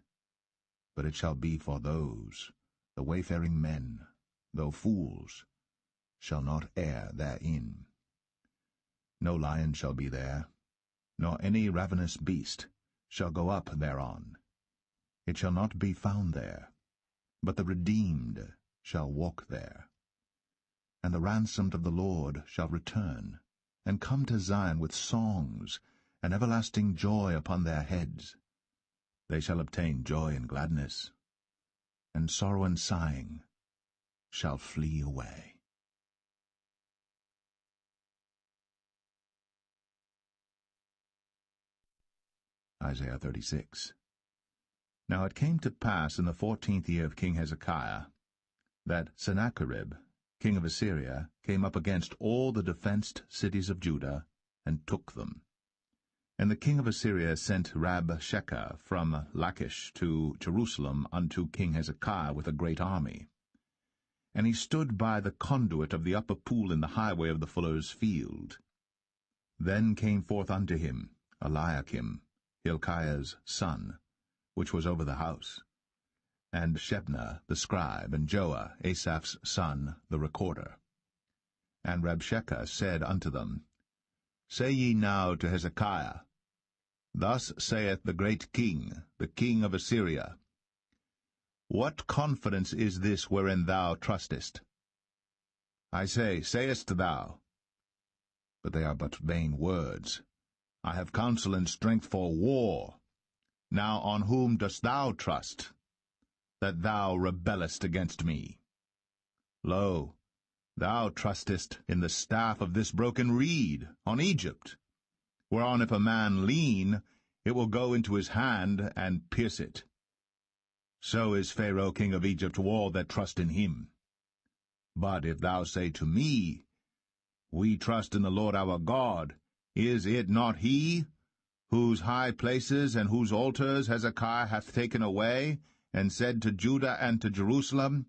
but it shall be for those, the wayfaring men, though fools, shall not err therein. No lion shall be there, nor any ravenous beast shall go up thereon. It shall not be found there, but the redeemed shall walk there. And the ransomed of the Lord shall return, and come to Zion with songs, and everlasting joy upon their heads. They shall obtain joy and gladness, and sorrow and sighing shall flee away. Isaiah 36. Now it came to pass in the 14th year of King Hezekiah, that Sennacherib, king of Assyria, came up against all the defenced cities of Judah, and took them. And the king of Assyria sent Rabshakeh from Lachish to Jerusalem unto King Hezekiah with a great army. And he stood by the conduit of the upper pool in the highway of the fuller's field. Then came forth unto him Eliakim, Hilkiah's son, which was over the house, and Shebna the scribe, and Joah, Asaph's son, the recorder. And Rabshakeh said unto them, Say ye now to Hezekiah, Thus saith the great king, the king of Assyria, What confidence is this wherein thou trustest? I say, sayest thou, but they are but vain words. I have counsel and strength for war. Now on whom dost thou trust, that thou rebellest against me? Lo, thou trustest in the staff of this broken reed, on Egypt, whereon if a man lean, it will go into his hand and pierce it. So is Pharaoh king of Egypt to all that trust in him. But if thou say to me, We trust in the Lord our God, is it not he, whose high places and whose altars Hezekiah hath taken away, and said to Judah and to Jerusalem,